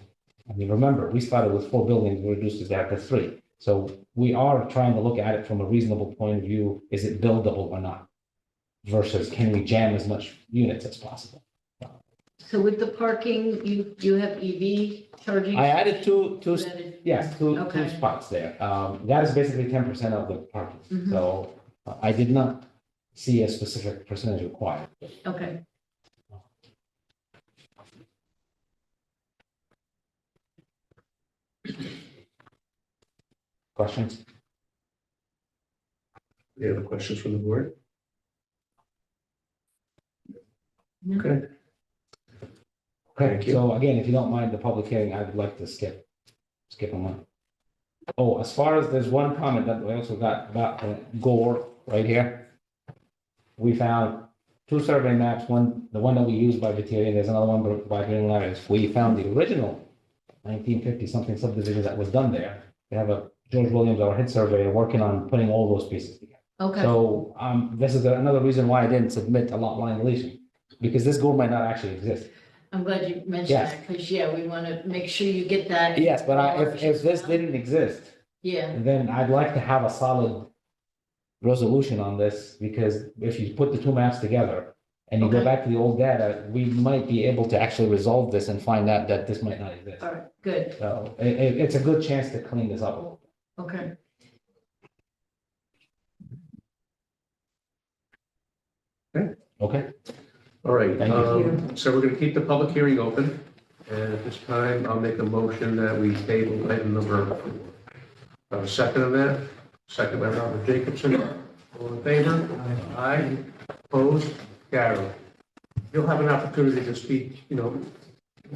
I mean, remember, we started with 4 buildings, we reduced it down to 3. So we are trying to look at it from a reasonable point of view. Is it buildable or not? Versus can we jam as much units as possible? So with the parking, you have EV charging? I added two You added- yes, two Okay. spots there. That is basically 10% of the parking. Mhm. So I did not see a specific percentage required. Okay, Questions? Any other questions from the board? No. Okay. Okay, Thank you. so again, if you don't mind the public hearing, I would like to skip a month. Oh, as far as there's one comment that we also got about Gore right here. We found 2 survey maps, the one that we used by Viteri, there's another one by Green Ladders. We found the original 1950 something subdivision that was done there. We have a George Williams, our head surveyor, working on putting all those pieces together. okay. So this is another reason why I didn't submit a lot line deletion, because this Gore might not actually exist. I'm glad you mentioned Yes. that, because, we want to make sure you get that. Yes, but if this didn't exist, Yeah, then I'd like to have a solid resolution on this, because if you put the 2 maps together and you go Okay. back to the old data, we might be able to actually resolve this and find out that this might not exist. all right, good, So it's a good chance to clean this up a little. okay. Okay? All right, Thank you. so we're gonna keep the public hearing open, and at this time, I'll make a motion that we table item number 4. Second on that, second by Robert Jacobson, all in favor? Aye. Opposed? Carried. You'll have an opportunity to speak,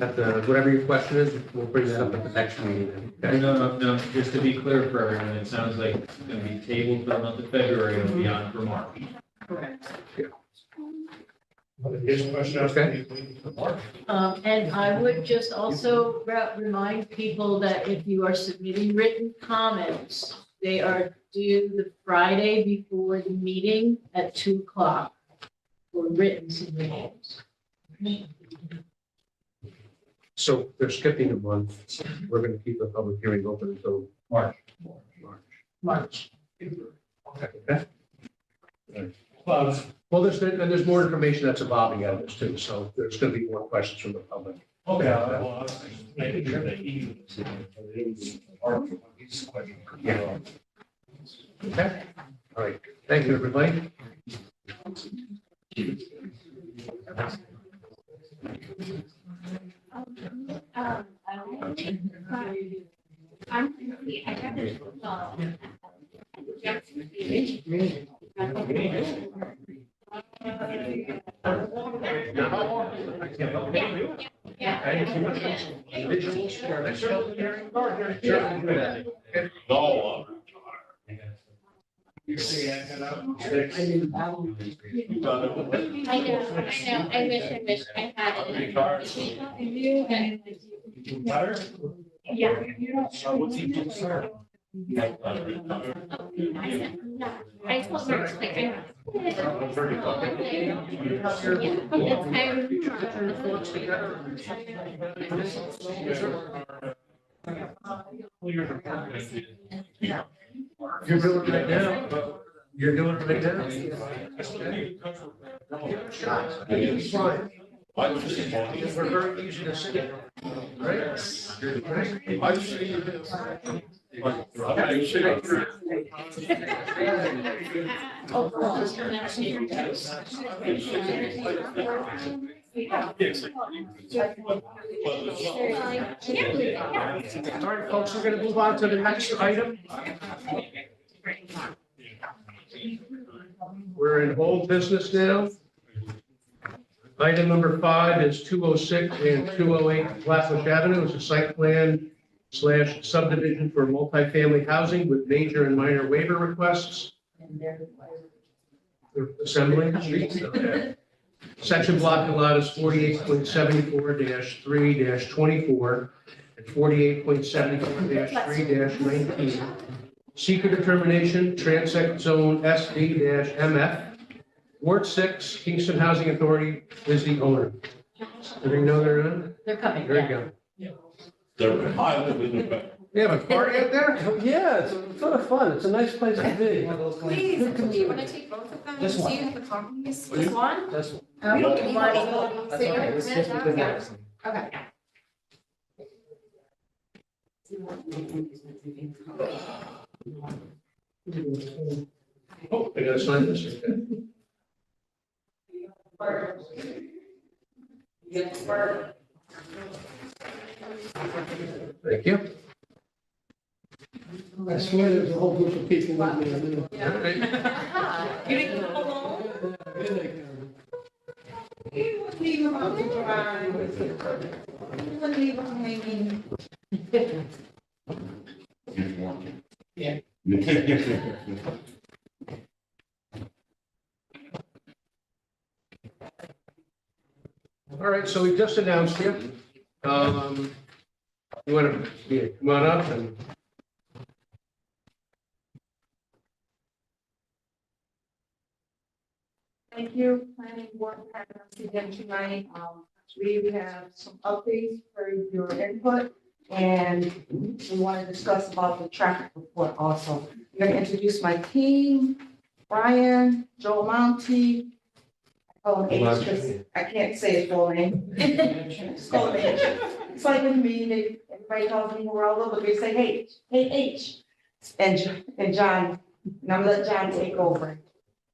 at whatever your question is, we'll bring that up at the next meeting. Okay? No, just to be clear for everyone, it sounds like it's gonna be tabled for the month of February and be on for March. Correct. Okay. And I would just also remind people that if you are submitting written comments, they are due the Friday before the meeting at 2:00 for written submissions. So they're skipping a month. We're gonna keep the public hearing open until March. March. Okay. Well, there's more information that's evolving out of this too, so there's gonna be more questions from the public. Okay, well, making sure that he. Yeah. Okay, all right, thank you, everybody. I wish I had it. Yeah. I told her, like, You're doing right now. You're doing right now. We're very easy to see. Right? I see All right, folks, we're gonna move on to the next item. We're in old business now. Item number 5 is 206 and 208 Flatbush Avenue. It's a site plan / subdivision for multifamily housing with major and minor waiver requests. Assembly. Okay. Section block and lot is 48.74-3-24 and 48.74-3-19. Seeker determination, transect zone SD-MF. Ward 6, Kingston Housing Authority is the owner. Do they know they're in? They're coming. There you go. they're high in the back. You have a party out there? Yeah, it's sort of fun. It's a nice place to be. please, do you want to take both of them? This Do one. you have the copies? This one? That's one. Okay. That's okay. This is the next one. Okay. Oh, I gotta sign this. Okay. Thank you. I swear there's a whole group of people with me. All right. You didn't come alone? You wouldn't leave them out to dry. You wouldn't leave them hanging. Yeah. All right, so we just announced you. You want to come on up and. Thank you, planning board, for having us again tonight. We have some updates for your input, and we want to discuss about the traffic report also. I'm going to introduce my team, Brian, Joel Monty. I call him H because I can't say his full name. Just call him H. It's like with me, everybody calls me we're all over, they say, hey, H. And John, and I'm gonna let John take over.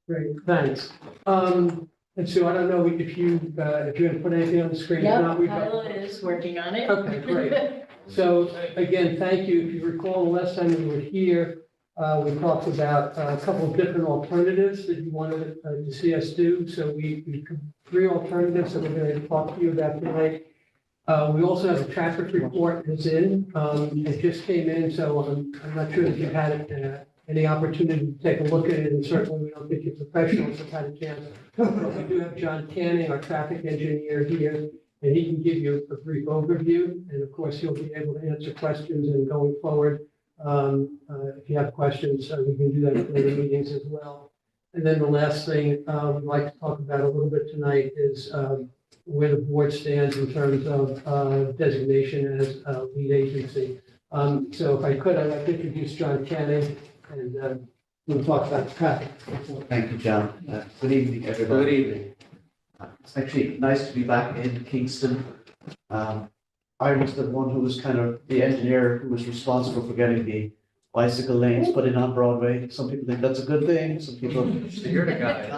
Great, thanks. And Sue, I don't know if you're gonna put anything on the screen. If not, Yep, we've got- Kyla is working on it. Okay, great. So again, thank you. If you recall, the last time we were here, we talked about a couple of different alternatives that you wanted to see us do. So we 3 alternatives that we're going to talk to you about tonight. We also have a traffic report that's in. It just came in, so I'm not sure if you've had any opportunity to take a look at it, and certainly we don't think your professionals have had a chance. But we do have John Canning, our traffic engineer here, and he can give you a brief overview. And of course, he'll be able to answer questions, and going forward, if you have questions, we can do that at later meetings as well. And then the last thing we'd like to talk about a little bit tonight is where the board stands in terms of designation as lead agency. So if I could, I'd like to introduce John Canning, and we'll talk about the traffic. Thank you, John. Good evening, everybody. Good evening. It's actually nice to be back in Kingston. I was the one who was kind of the engineer who was responsible for getting the bicycle lanes put in on Broadway. Some people think that's a good thing, some people. So you're the guy.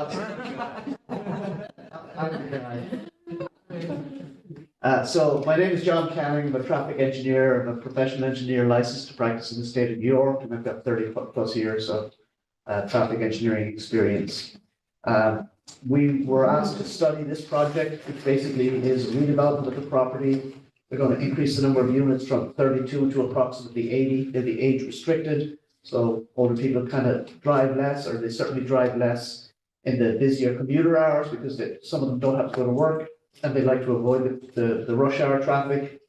So my name is John Canning. I'm a traffic engineer. I'm a professional engineer licensed to practice in the state of New York, and I've got 30 plus years of traffic engineering experience. We were asked to study this project, which basically is redevelopment of the property. They're going to increase the number of units from 32 to approximately 80. They'll be age restricted, so older people kind of drive less, or they certainly drive less in the busier commuter hours because some of them don't have to go to work and they like to avoid the rush hour traffic.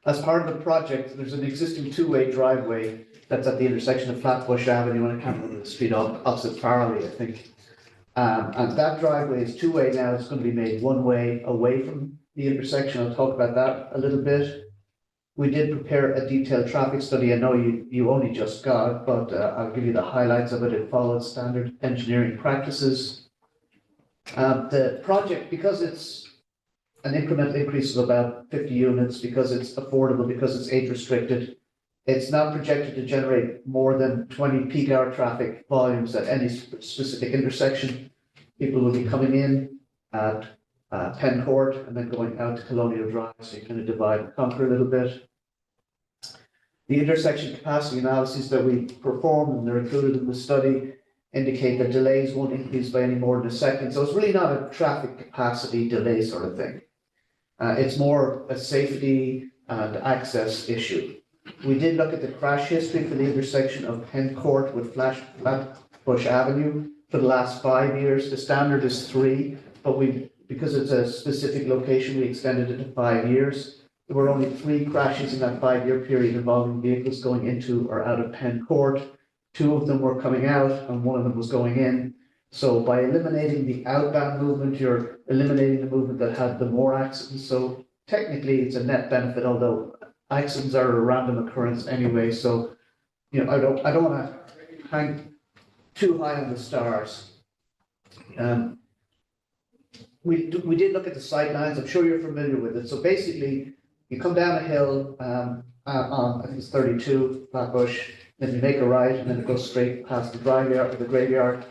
As part of the project, there's an existing two-way driveway that's at the intersection of Flatbush Avenue, and I can't remember the street opposite Farley, I think. And that driveway is two-way now. It's going to be made one-way away from the intersection. I'll talk about that a little bit. We did prepare a detailed traffic study. I know you only just got it, but I'll give you the highlights of it. It follows standard engineering practices. The project, because it's an incremental increase of about 50 units, because it's affordable, because it's age restricted, it's not projected to generate more than 20 peak hour traffic volumes at any specific intersection. People will be coming in at Penn Court and then going out to Colonial Drive, so you kind of divide and conquer a little bit. The intersection capacity analyses that we performed, and they're included in the study, indicate that delays won't increase by any more than a second. So it's really not a traffic capacity delay sort of thing. It's more a safety and access issue. We did look at the crash history for the intersection of Penn Court with Flatbush Avenue for the last 5 years. The standard is 3, but because it's a specific location, we extended it to 5 years. There were only 3 crashes in that 5-year period involving vehicles going into or out of Penn Court. 2 of them were coming out and 1 of them was going in. So by eliminating the outbound movement, you're eliminating the movement that had the more accidents. So technically it's a net benefit, although accidents are a random occurrence anyway. So, you know, I don't want to hang too high on the stars. We did look at the sight lines. I'm sure you're familiar with it. So basically, you come down a hill on, I think it's 32, Flatbush, then you make a right, and then it goes straight past the graveyard,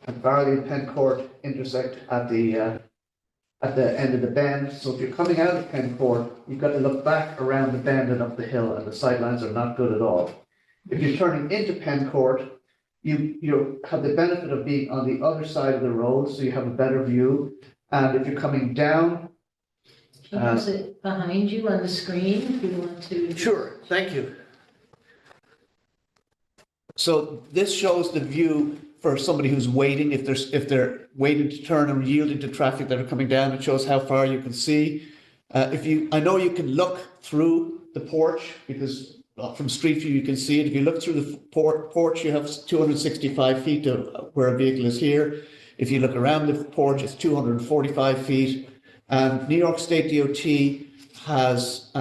and Farley and Penn Court intersect at the end of the bend. So if you're coming out of Penn Court, you've got to look back around the bend and up the hill, and the sight lines are not good at all. If you're turning into Penn Court, you have the benefit of being on the other side of the road, so you have a better view. And if you're coming down, Can you put it behind you on the screen if you want to? Sure, thank you. So this shows the view for somebody who's waiting, if they're waiting to turn and yielding to traffic that are coming down. It shows how far you can see. I know you can look through the porch because from street view you can see it. If you look through the porch, you have 265 feet to where a vehicle is here. If you look around the porch, it's 245 feet. And New York State DOT has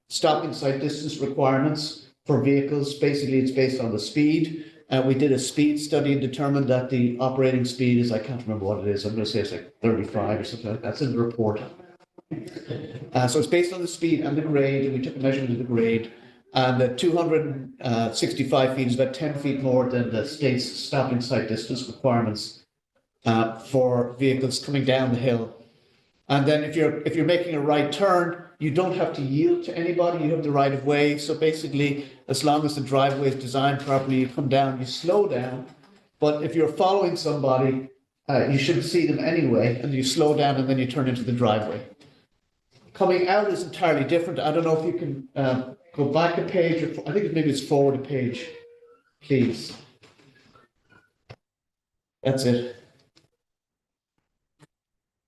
stopping sight distance requirements for vehicles. Basically, it's based on the speed. We did a speed study and determined that the operating speed is, I can't remember what it is. I'm going to say it's like 35 or something like that. That's in the report. So it's based on the speed and the grade, and we took a measurement of the grade. And the 265 feet is about 10 feet more than the state's stopping sight distance requirements for vehicles coming down the hill. And then if you're making a right turn, you don't have to yield to anybody. You have the right of way. So basically, as long as the driveway is designed properly, you come down, you slow down. But if you're following somebody, you shouldn't see them anyway, and you slow down and then you turn into the driveway. Coming out is entirely different. I don't know if you can go back a page, or I think maybe it's forward a page, please. That's it.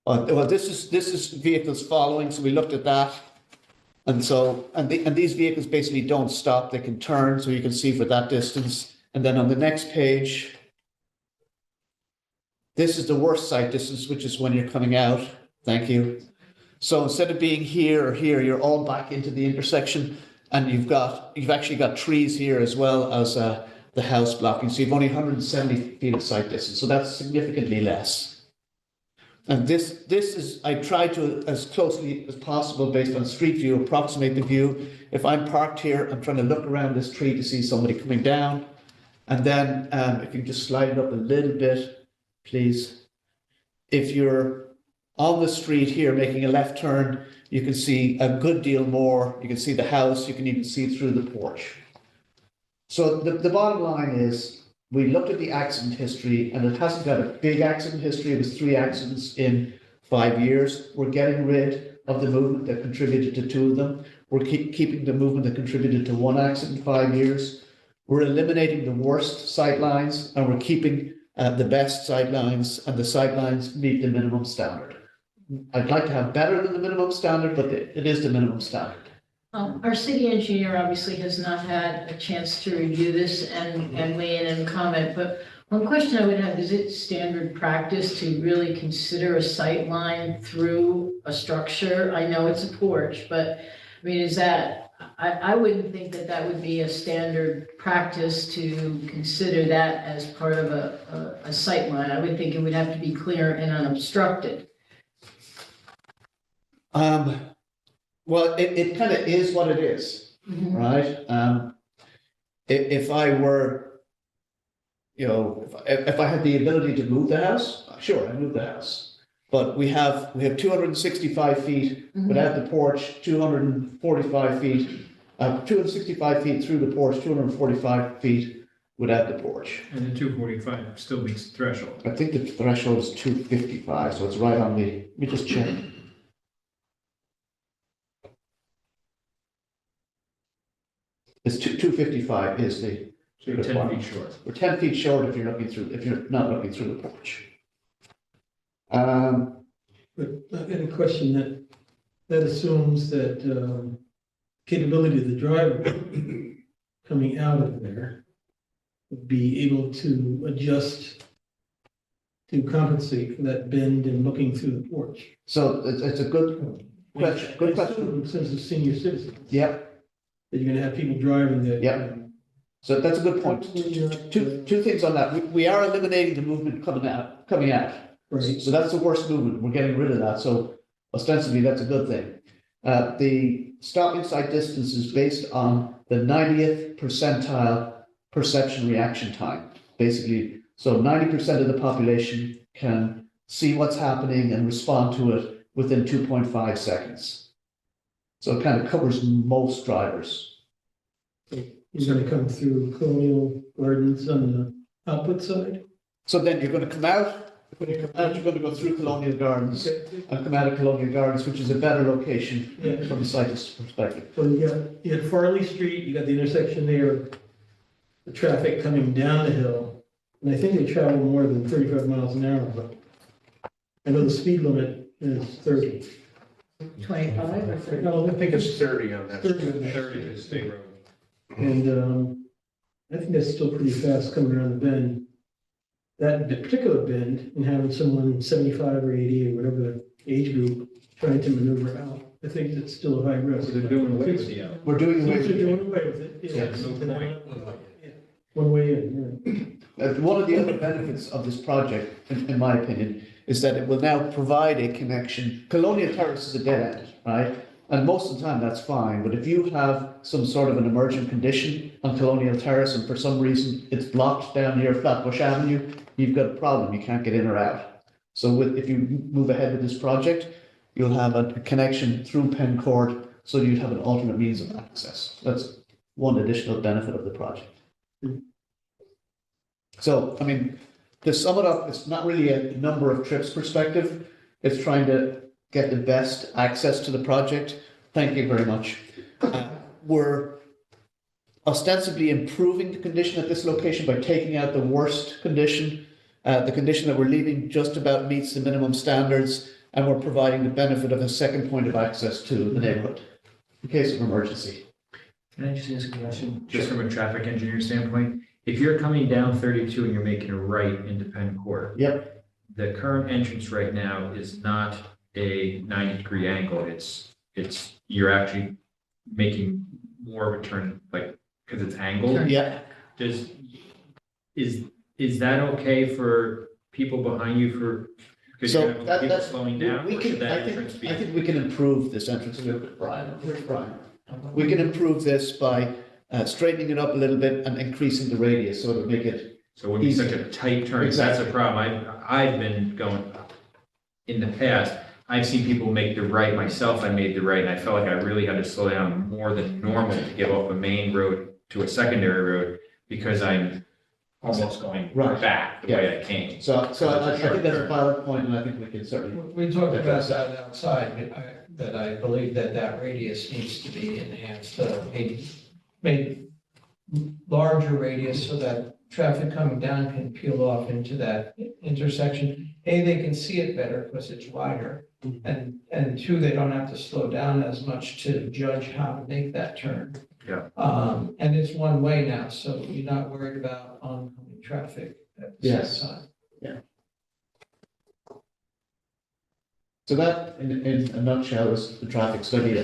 Well, this is vehicles following, so we looked at that. And so, and these vehicles basically don't stop, they can turn, so you can see for that distance. And then on the next page, this is the worst sight distance, which is when you're coming out. Thank you. So instead of being here or here, you're all back into the intersection, and you've actually got trees here as well as the house blocking. So you've only 170 feet of sight distance, so that's significantly less. And this is, I try to, as closely as possible, based on street view, approximate the view. If I'm parked here, I'm trying to look around this tree to see somebody coming down. And then, if you just slide it up a little bit, please. If you're on the street here making a left turn, you can see a good deal more. You can see the house, you can even see through the porch. So the bottom line is, we looked at the accident history, and it hasn't got a big accident history. It was 3 accidents in 5 years. We're getting rid of the movement that contributed to 2 of them. We're keeping the movement that contributed to 1 accident in 5 years. We're eliminating the worst sight lines, and we're keeping the best sight lines, and the sight lines meet the minimum standard. I'd like to have better than the minimum standard, but it is the minimum standard. Our city engineer obviously has not had a chance to review this and weigh in and comment, but one question I would have, is it standard practice to really consider a sight line through a structure? I know it's a porch, but I mean, is that, I wouldn't think that that would be a standard practice to consider that as part of a sight line. I would think it would have to be clear and unobstructed. Well, it kind of is what it is, right? If I were, you know, if I had the ability to move the house, sure, I'd move the house. But we have 265 feet without the porch, 245 feet, 265 feet through the porch, 245 feet without the porch. And the 245 still meets the threshold. I think the threshold is 255, so it's right on the, let me just check. It's 255 is the. So you're 10 feet short. We're 10 feet short if you're not looking through the porch. But I've got a question that assumes that capability of the driver coming out of there would be able to adjust to compensate for that bend and looking through the porch. So it's a good question. Good question. Since the senior citizen. Yep. That you're gonna have people driving that. Yep. So that's a good point. Two things on that. We are eliminating the movement coming out. Right. So that's the worst movement. We're getting rid of that. So ostensibly, that's a good thing. The stopping sight distance is based on the 90th percentile perception reaction time. Basically, so 90% of the population can see what's happening and respond to it within 2.5 seconds. So it kind of covers most drivers. You're gonna come through Colonial Gardens on the output side? So then you're going to come out. When you come out, you're going to go through Colonial Gardens and come out of Colonial Gardens, which is a better location from a cyclist perspective. So you got Farley Street, you got the intersection there, the traffic coming down the hill. And I think they travel more than 35 miles an hour, but I know the speed limit is 30. 25 or 30? No, I think it's 30 on that. 30 is state road. And I think that's still pretty fast coming around the bend. That particular bend and having someone 75 or 80 or whatever the age group trying to maneuver out, I think it's still a high risk. They're doing away with the out. We're doing away with They're it. doing away with it. Yeah. No point. One way in, right. One of the other benefits of this project, in my opinion, is that it will now provide a connection. Colonial Terrace is a dead end, right? And most of the time that's fine, but if you have some sort of an emergent condition on Colonial Terrace and for some reason it's blocked down near Flatbush Avenue, you've got a problem, you can't get in or out. So if you move ahead with this project, you'll have a connection through Penn Court, so you'd have an alternate means of access. That's one additional benefit of the project. So, I mean, to sum it up, it's not really a number of trips perspective. It's trying to get the best access to the project. Thank you very much. We're ostensibly improving the condition at this location by taking out the worst condition. The condition that we're leaving just about meets the minimum standards, and we're providing the benefit of a second point of access to the neighborhood in case of emergency. Can I just ask a question? Just from a traffic engineer standpoint, if you're coming down 32 and you're making a right into Penn Court. Yep. The current entrance right now is not a 90-degree angle. You're actually making more of a turn, like, because it's angled. Yeah. Is that okay for people behind you Because So you're gonna have people that's, slowing down, we or should can, that I entrance think, be? I think we can improve this entrance. Brian. We can improve this by straightening it up a little bit and increasing the radius, so it'll make it. So it wouldn't be such a tight turn, that's a Exactly. problem, I've been going, in the past, I've seen people make the right, myself, I made the right, and I felt like I really had to slow down more than normal to get off a main road to a secondary road, because I'm almost going back the way I came. So I It's a think that's a turn. valid point, and I think we can certainly. We talked about that outside, that I believe that radius needs to be enhanced, made larger radius so that traffic coming down can peel off into that intersection. A, they can see it better because it's wider. And two, they don't have to slow down as much to judge how to make that turn. Yeah. And it's one way now, so you're not worried about oncoming traffic at the Yes. same time. Yeah. So that, in a nutshell, is the traffic study.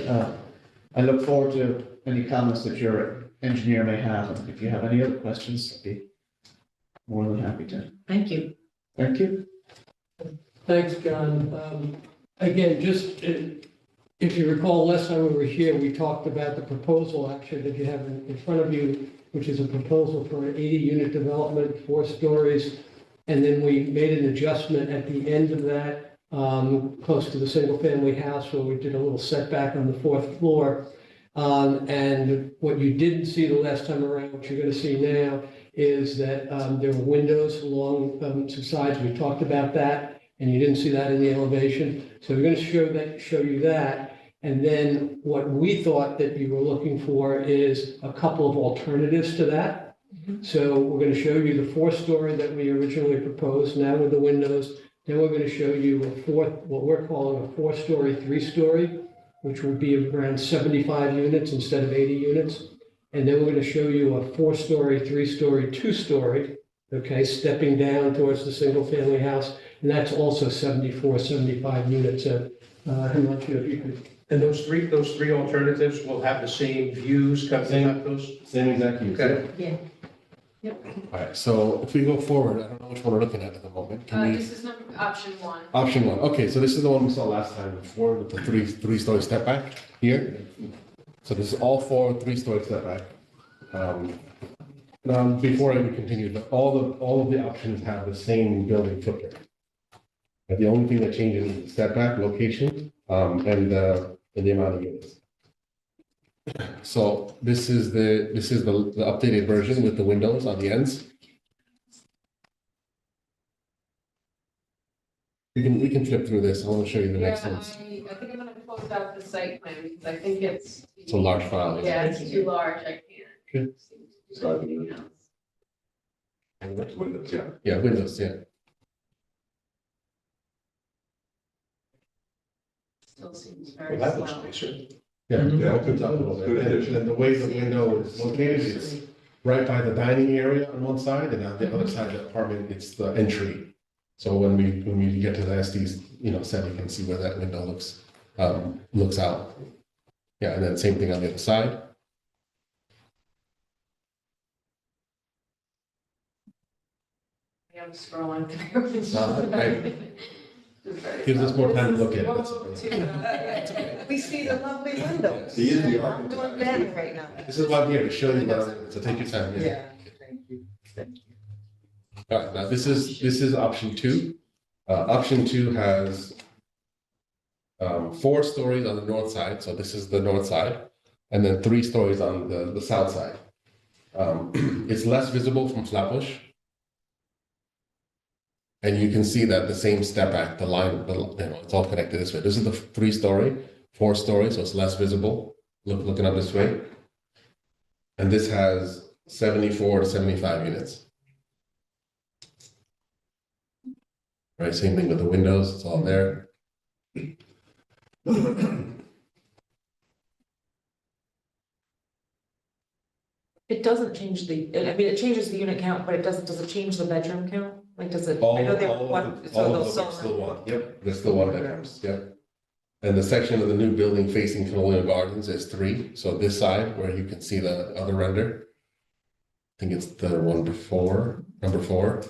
I look forward to any comments that your engineer may have, and if you have any other questions, I'd be more than happy to. Thank you. Thank you. Thanks, John. Again, just if you recall, last time we were here, we talked about the proposal actually that you have in front of you, which is a proposal for an 80-unit development, 4 stories. And then we made an adjustment at the end of that, close to the single-family house, where we did a little setback on the 4th floor. And what you didn't see the last time around, what you're going to see now, is that there were windows along some sides. We talked about that, and you didn't see that in the elevation. So we're going to show you that. And then what we thought that you were looking for is a couple of alternatives to that. So we're going to show you the 4-story that we originally proposed, now with the windows. Then we're going to show you what we're calling a 4-story, 3-story, which will be around 75 units instead of 80 units. And then we're going to show you a 4-story, 3-story, 2-story, okay, stepping down towards the single-family house. And that's also 74, 75 units. I'm not sure if you could. And those three alternatives will have the same views, coming up those? Same exact use. Okay. Yeah. All right, so if we go forward, I don't know which one we're looking at the moment. Can we? This is option 1. Option 1, okay, so this is the one we saw last time before with the three-story step back here. So this is all 4 3-story step back. Now, before I continue, all of the options have the same building footprint. But the only thing that changes is the step back location, and the amount of units. So this is the updated version with the windows on the ends. We can flip through this. I want to show you the next ones. I think I'm gonna close out the site plan because I think it's. It's a large file. Yeah, it's too large, I can't. Okay. So everything else. Windows, yeah. Yeah, windows, yeah. Still seems very Well, that looks slow. nicer. Yeah, it opens up a little bit. And the way the window is located, it's right by the dining area on one side, and on the other side of the apartment, it's the entry. So when we get to the SD, set, you can see where that window looks out. Yeah, and then same thing on the other side. I'm scrolling through. Gives us more time to look at it. We see the lovely windows. He is the I'm doing better right now. This is why I'm here to show you, so take your time. Yeah, thank you. All right, now this is option 2. Option 2 has 4 stories on the north side, so this is the north side, and then 3 stories on the south side. It's less visible from Flatbush. And you can see that the same step back, the line, it's all connected this way. This is the 3-story, 4-story, so it's less visible, looking up this way. And this has 74 to 75 units. Right, same thing with the windows, it's all there. It doesn't change it changes the unit count, but does it change the bedroom count? Like, does it? All I know of they were them are still 1, yep, there's still 1 bedrooms, yep. And the section of the new building facing Colonial Gardens is 3, so this side where you can see the other render. I think it's the one before, number 4.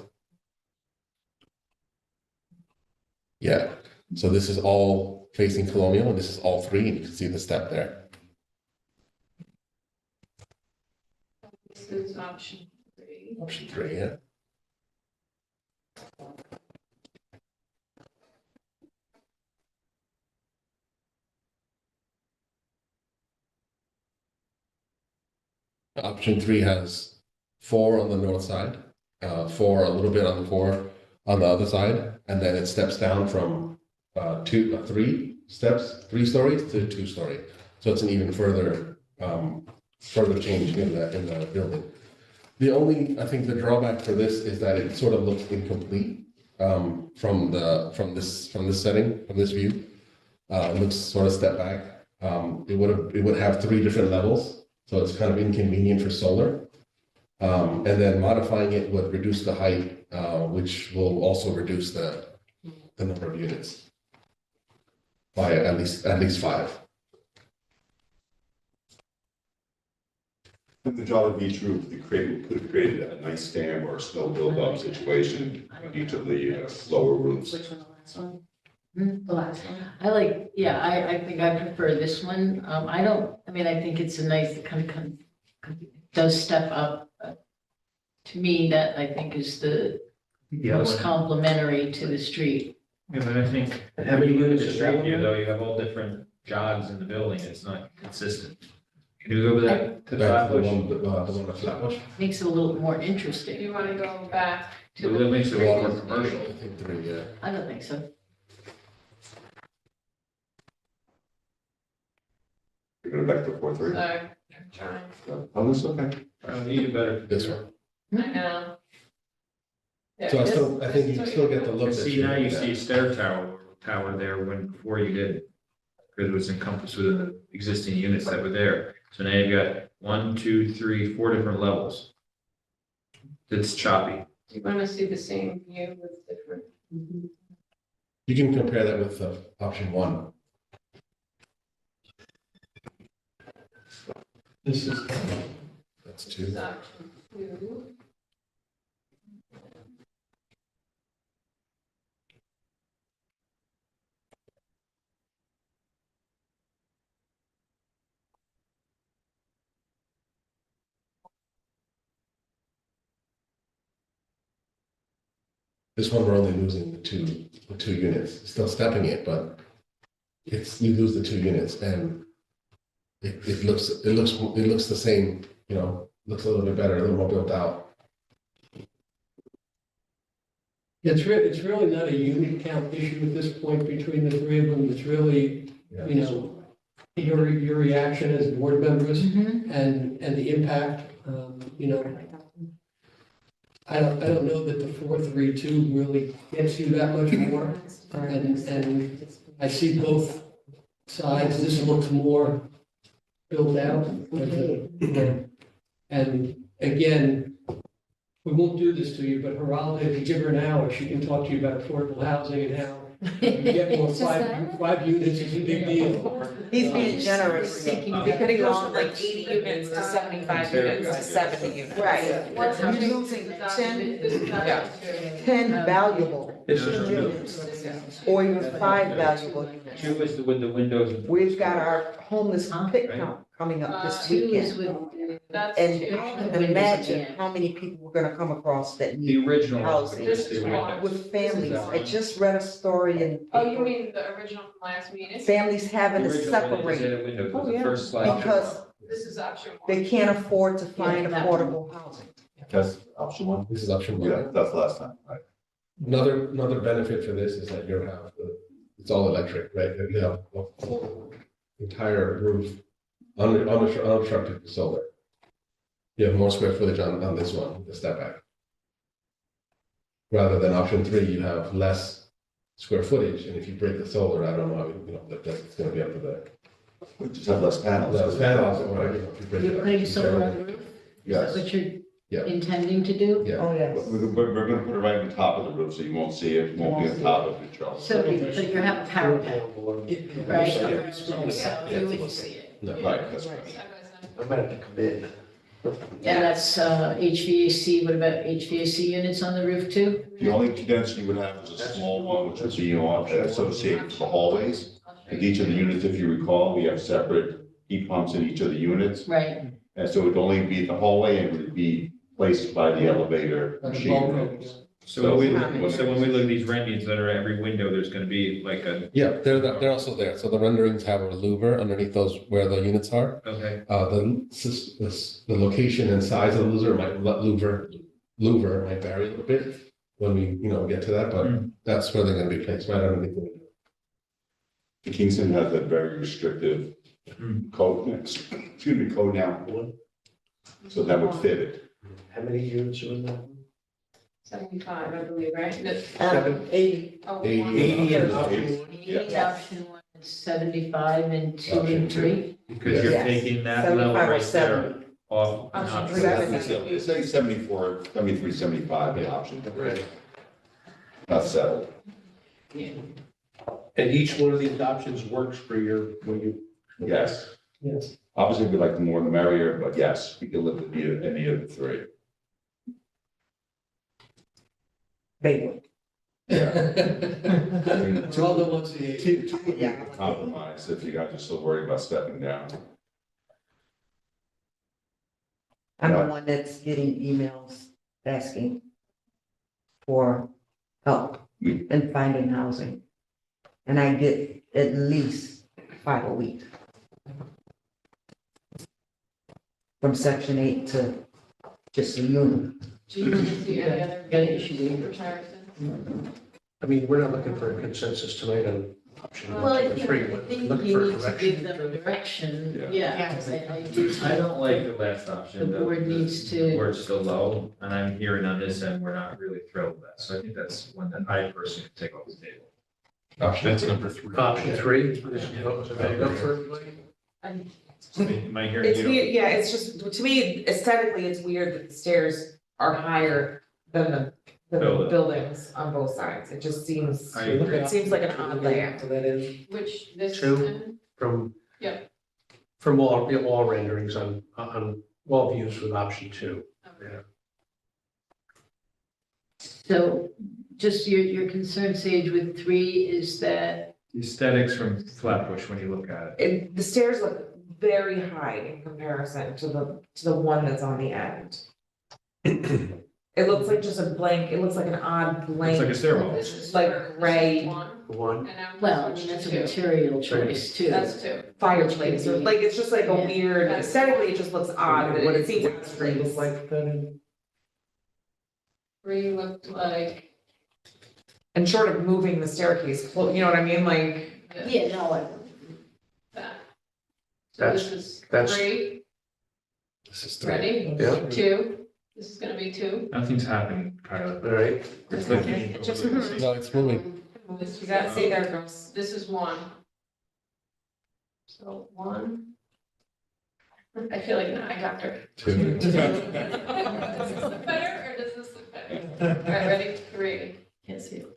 Yeah, so this is all facing Colonial, and this is all three, and you can see the step there. This is option 3. Option 3, yeah. Option 3 has 4 on the north side, 4 a little bit on the 4 on the other side, and then it steps down from 3 stories to 2 story. So it's an even further change in the building. The only, I think the drawback for this is that it sort of looks incomplete from this setting, from this view. It looks sort of step back. It would have 3 different levels. So it's kind of inconvenient for solar. And then modifying it would reduce the height, which will also reduce the number of units by at least 5. With the job of each roof, could have created a nice dam or a snow buildup situation on each of the lower roofs. Which one, the last one? The last one? I think I prefer this one. I think it's a nice, it kind of does step up. To me, that I think is the most complimentary to the street. Yeah, but I think, when you look at the street view, though, you have all different jogs in the building, it's not consistent. Can you go over that to the Flatbush? The one at Flatbush. Makes it a little more interesting. Do you want to go back to? So that makes it more commercial. I don't think so. You're going back to 4-3? Sorry, I'm trying. Oh, that's okay. You do better. This one. I know. So I think you still get the look. See, now you see a stair tower there when before you did. Because it was encompassed with the existing units that were there. So now you've got 1, 2, 3, 4 different levels. It's choppy. Do you want to see the same view with different? You can compare that with option 1. This is. That's 2. This is option 2. This one, we're only losing the two units, still stepping it, but you lose the 2 units, and it looks the same, looks a little bit better, a little more built out. It's really not a unit count issue at this point between the 3 of them. It's really, your reaction as board members and the impact, I don't know that the 4-3-2 really gets you that much more. And I see both sides. This looks more built out. And again, we won't do this to you, but Geralda, if you give her an hour, she can talk to you about affordable housing and how you get more 5 units is a big deal. He's being generous. Because it goes from like 80 units to 75 units to 70 units. Right. You're losing 10 valuable units, or even 5 valuable units. 2 is with the windows. We've got our homeless pick count coming up this weekend. And I can imagine how many people we're gonna come across that The need original. housing with families. I just read a story in. Oh, you mean the original from last meeting? Families having to The original separate windows was Oh, the yeah. first slide. because This is option 1. they can't afford to find affordable housing. That's option 1? This is option 1. Yeah, that's last time, right? Another benefit for this is that it's all electric, right? You have a full entire roof unobstructed with solar. You have more square footage on this one, the step back. Rather than option 3, you have less square footage, and if you break the solar, I don't know, that's gonna be up to the. We just have less panels. Less panels, or, if you break it You're up. putting solar on the roof? Yes. Is that what you're Yeah. intending to do? Yeah. Oh, yes. We're gonna put it right on top of the roof, so you won't see it, won't be on top of it, Charles. So you have a parapet, right? So you wouldn't see it. No. Right, that's right. Side by side. I'm gonna have to come in. And that's HVAC, what about HVAC units on the roof too? The only condenser you would have is a small one, which would be associated with the hallways. And each of the units, if you recall, we have separate heat pumps in each of the units. Right. And so it would only be the hallway and would be placed by the elevator machine rooms. So when we look at these renderings that are at every window, there's gonna be like a, Yeah, they're also there. So the renderings have a louver underneath those where the units are. okay, The location and size of the louver might vary a little bit when we, get to that, but that's where they're gonna be placed, right underneath the window. Kingston has a very restrictive code, code now. So that would fit it. How many units are in that? 75, I believe, right? 80. Oh, 80 and Option one is 75 and 2 and 3. because you're Yes. taking that 75 level or right 70. there off. Option not- three. It's like 74, 73, 75, the option. Not settled. And each one of these options works for Yes. Yes. Obviously, we'd like the more the merrier, but yes, we can live with any of the three. Big It's all the ones that Yeah. Compromise if you guys are still worried about stepping down. I'm the one that's getting emails asking for help in finding housing. And I get at least 5 a week. From section 8 to just a unit. Do you see any other Got an issue with retired? I mean, we're not looking for a consensus tonight on option Well, one, I two, or think, three. I We're think looking you for need to give direction. them direction, Yeah. yeah. I don't like the last option. The board needs to- Where it's still low, and I'm hearing on this end, we're not really thrilled with that, so I think that's one that I personally could take off the table. That's number 3. Option 3, is that go for everybody? Am I hearing It's you? weird, yeah, it's just, to me, aesthetically, it's weird that the stairs are higher than the buildings on both sides. It just seems, I agree. it seems like an odd layout. To that end, Which, this? Two. from. Yep. From all renderings on all views with option 2. Yeah. So just your concern, Sage, with 3 is that, Aesthetics from Flatbush when you look at it. The stairs look very high in comparison to the one that's on the end. It looks like just a blank, it looks like an odd blank. It's like a stairwell. This is Like for- gray. this is one, One. and now well, I this mean, is that's a two. material choice too. That's 2. Fireplace, or like, it's just like a Yeah. weird, aesthetically, it just looks odd, but it seems out of Three look place. like then? 3 looked like. And short of moving the staircase, you know what I mean, like. this, Yeah, no, That. So this is That's- 3, This is 3. ready? Yeah. 2, this is gonna be 2. Nothing's happening, Kyla. All right. We're clicking. It just- No, it's moving. This You gotta see there, girls. This is 1. So 1. I feel like an eye doctor. 2. Does this look better or does this look better? All right, ready? 3. can't see it.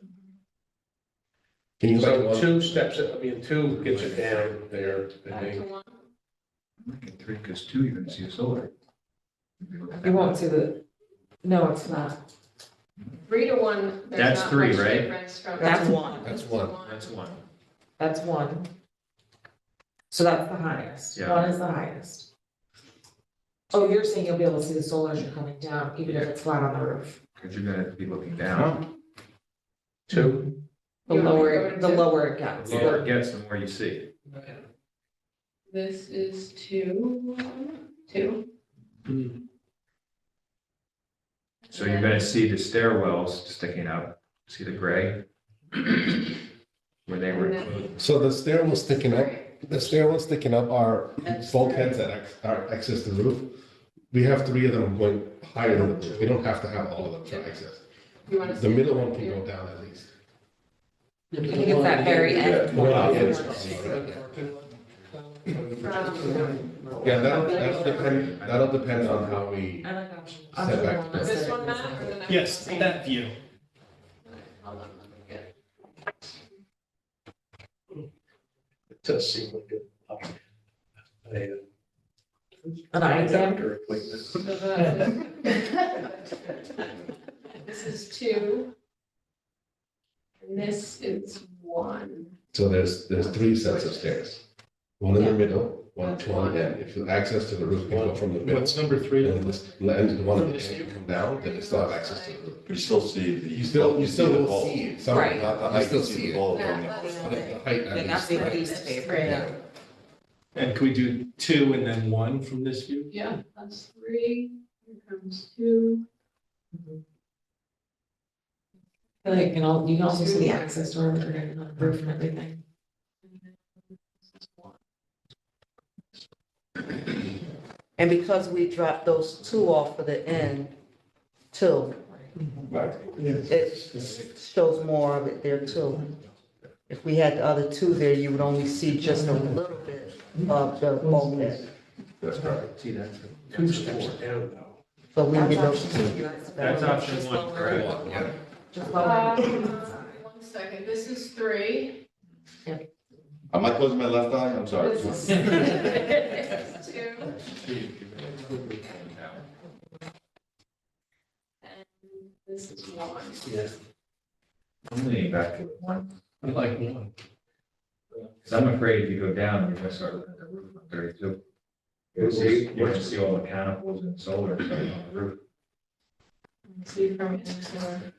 Can you So like 2 steps it, 2 gets it down there, I Back to think. 1. I'm looking 3, because 2, you're gonna see a solar. You won't see no, it's not. 3 to 1. There's That's not 3, much right? difference from- That's 1. That's 1. That's 1. That's 1. So that's the highest. Yeah. 1 is the highest. Oh, you're saying you'll be able to see the solar as you're coming down, even if it's flat on the roof. Because you're gonna be looking down. 2. The You want me to lower, go to the two? lower it gets. The lower it gets, the more you see. This is 2. 2. So you're gonna see the stairwells sticking up, see the gray? Where they were. So the stairwell sticking up, are bulkheads that are access the roof. We have 3 of them going higher than the roof. We don't have to have all of them for access. You want to The middle one can go down at least. I think it's that very end. Yeah, that'll depend on how we I like option. set back. Option 1 is This there. one, Matt, or the next? Yes, that view. Hold on, let me get. It does seem like a option. An eye exam? This is 2. And this is 1. So there's 3 sets of stairs. One in the middle, one at one end. If you access to the roof, you go from the middle. What's number 3? And the one at the end, you come down, then you still have access to the roof. You still see the. You still will see it. Some, Right. you still see it. All The height at That's least. the least favorite. And can we do 2 and then 1 from this view? Yeah, that's 3. Here comes 2. Like, you can also see the access door with the roof and everything. And because we dropped those 2 off for the end, too, it shows more of it there too. If we had the other 2 there, you would only see just a little bit of the bulkhead. That's correct. See, that's 2 steps down though. But we need those 2. That's option 1, correct? Yeah. Just lower. 1 second, this is 3. Am I closing my left eye? I'm sorry. This is 2. And this is 1. Yeah, I'm leaning back to 1. I like 1. Because I'm afraid if you go down, you're gonna start looking at the roof on 32. You're gonna see all mechanicals and solar stuff on the roof. See from inside.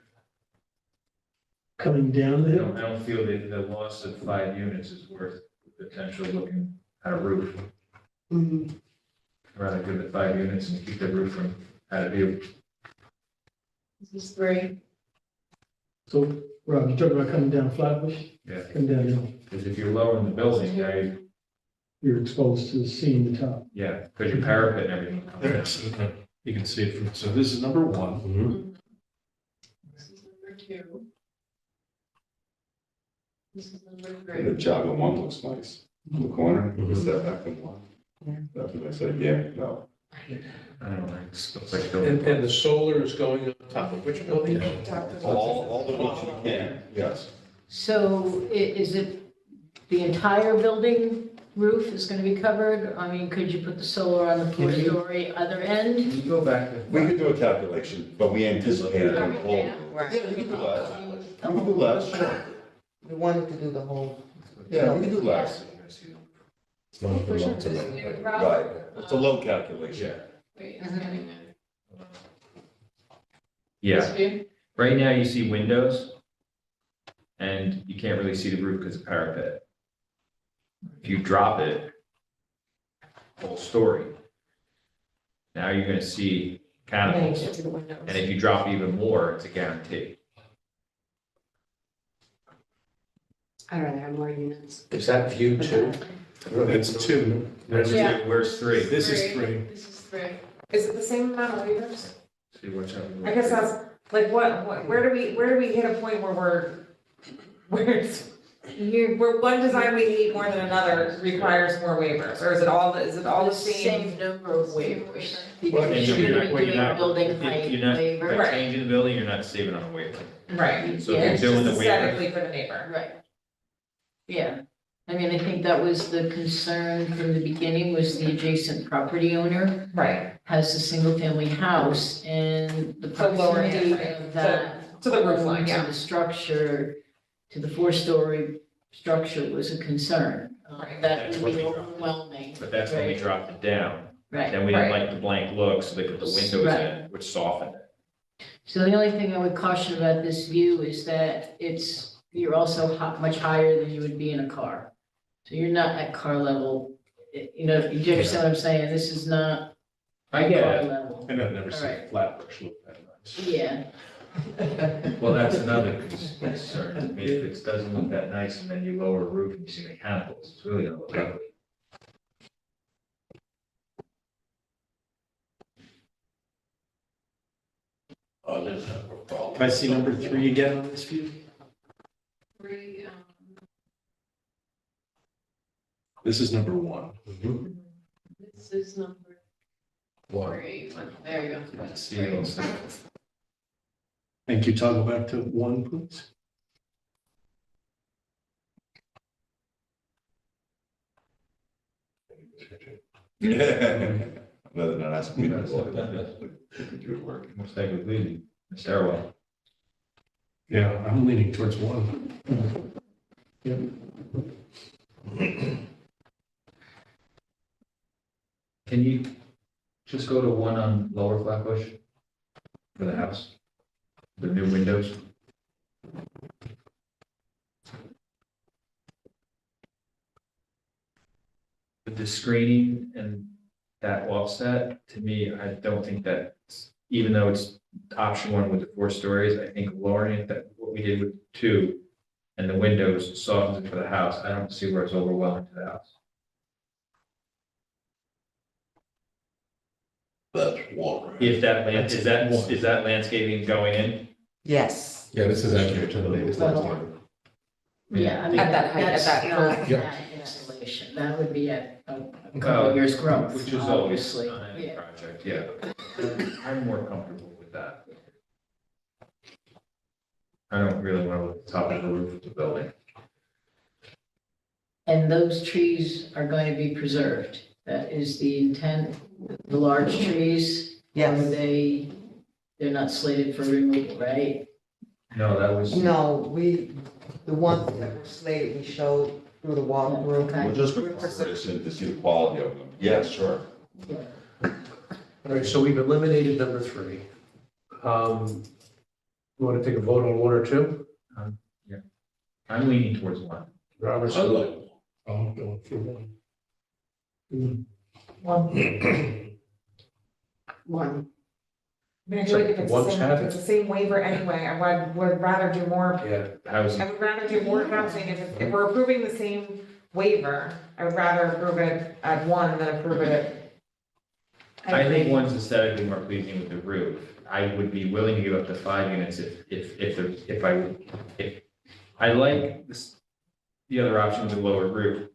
Coming down the hill. I don't feel that the loss of 5 units is worth the potential looking at a roof. Mhm. I'd rather give the 5 units and keep the roof from out of view. This is 3. So, Rob, you're talking about coming down Flatbush, Yeah, coming down hill, because if you're lower in the building, you're exposed to seeing the top. yeah, because your parapet and everything. comes There down. it is. You can see it from, so this is number 1. This is number 2. This is number The 3. jog on 1 looks nice. In the corner, step back from 1. Yeah. That's what I said, yeah, no. I don't know, it looks like. And the solar is going on top of which building? All the roofs you can, yes. So is it the entire building roof is going to be covered? I mean, could you put the solar on the 4-story other end? You go back to. We could do a calculation, but we anticipated going forward. Right. Yeah, we can do less. We can do less, sure. We wanted to do the whole. Yeah, we can do less. It's not from up to Just the- do Rob. Right, it's a low calculation. Wait, it's getting there. Yeah, This view? right now you see windows. And you can't really see the roof because of parapet. If you drop it, whole story. Now you're gonna see canopies, To the windows. and if you drop even more, it's a guarantee. I'd rather have more units. Is that view 2? It's 2. Where's Yeah. three? Where's 3? This is 3. This is 3. Is it the same amount of waivers? See what's up. I guess that's, like, where do we hit a point where where one design we hate more than another requires more waivers, or is it all the same? Number of waivers. Well, Because and you're you're going not, to well, be you're doing not, building height you're not, waiver. by changing the building, you're not saving on a waiver. Right, So Yeah. if it's you're doing just the waiver, aesthetically for the neighbor. Right. Yeah, I mean, I think that was the concern from the beginning, was the adjacent property owner Right. has a single-family house, and the The lower end, proximity right, of that to the roof line, home yeah. to the structure, to the 4-story structure was a concern. Right. That That's would be what we dropped. overwhelming. but that's when we Right. dropped it down. Right. Then we didn't Right. like the blank look, so they put the windows Right. in, which softened it. So the only thing I would caution about this view is that you're also much higher than you would be in a car. So you're not at car level, you know, you understand what I'm saying? This is not I get car it. level. And I've never All seen right. Flatbush look that nice. Yeah, Well, that's another concern. I mean, if it doesn't look that nice and then you lower a roof and you see mechanicals, it's really gonna look ugly. Oh, there's no problem. Can I see number 3 again on this view? 3, This is number 1. this is number 3. There you go. See those things. And can you toggle back to 1, please? Rather than asking me to look at it, we do it work. Most likely leading, Ms. Arwell. Yeah, I'm leaning towards one. Can you just go to one on Lower Flatbush for the house? The new windows? With the screening and that offset, to me, I don't think that, even though it's option one with the 4 stories, I think lowering it, that what we did with 2 and the windows softens it for the house, I don't see where it's overwhelming to the house. That's one. If that, is that landscaping going in? Yes. Yeah, this is accurate to the latest. Yeah, I mean, At that height, at that's that not curve. Yeah. installation, that would be a couple of years growth, Which is always obviously. on any Yeah. project, yeah. I'm more comfortable with that. I don't really want to look at the top of the roof of the building. And those trees are going to be preserved. That is the intent, the large trees. Yes. Or they're not slated for removal, right? No, that was. No, the ones that were slated, we showed through the walkthrough. Okay. We'll just record this in to see the quality of them. Yes, sure. All right, so we've eliminated number 3. You want to take a vote on 1 or 2? Yeah. I'm leaning towards 1. Robert? I like, I'm going for one. One. I mean, I feel like if it's the One's same, half if it's the same waiver anyway, would rather do more, Yeah, Housing. I would rather do more housing. If we're approving the same waiver, I would rather approve it at 1 than approve it at. I think one's aesthetically more pleasing with the roof. I would be willing to give up to 5 units if I like this, the other option with the lower roof.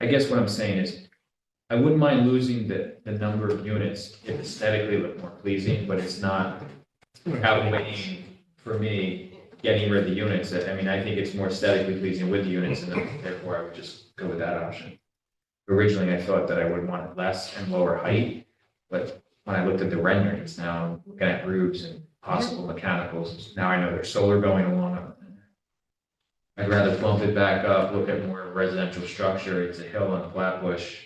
I guess what I'm saying is, I wouldn't mind losing the number of units if aesthetically look more pleasing, but it's not outweighing for me getting rid of the units. I mean, I think it's more aesthetically pleasing with the units, and therefore I would just go with that option. Originally, I thought that I would want less and lower height, but when I looked at the renderings, now I'm looking at roofs and possible mechanicals, now I know there's solar going along. I'd rather bump it back up, look at more residential structure. It's a hill on Flatbush.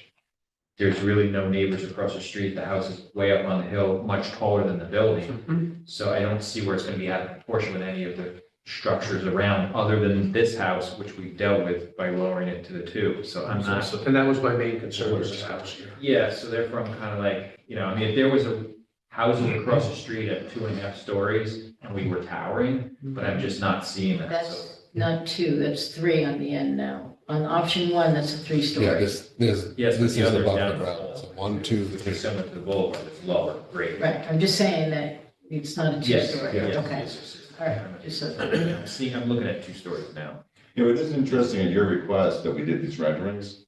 There's really no neighbors across the street. The house is way up on the hill, much taller than the building. So I don't see where it's gonna be out of proportion with any of the structures around, other than this house, which we've dealt with by lowering it to the 2. So I'm not. And that was my main concern, was this house here. Yeah, so therefore I'm kind of like, I mean, if there was a housing across the street at 2.5 stories and we were towering, but I'm just not seeing that. So That's not 2, that's 3 on the end now. On option 1, that's a 3-story. Yeah, this yes, but is the other above down the ground, so 1, 2, which 3. is similar to the boulevard, it's lower, great. Right, I'm just saying that it's not a Yes, 2-story. yes, Okay, yes. all right, just so. I'm looking at 2 stories now. It is interesting at your request that we did these renderings,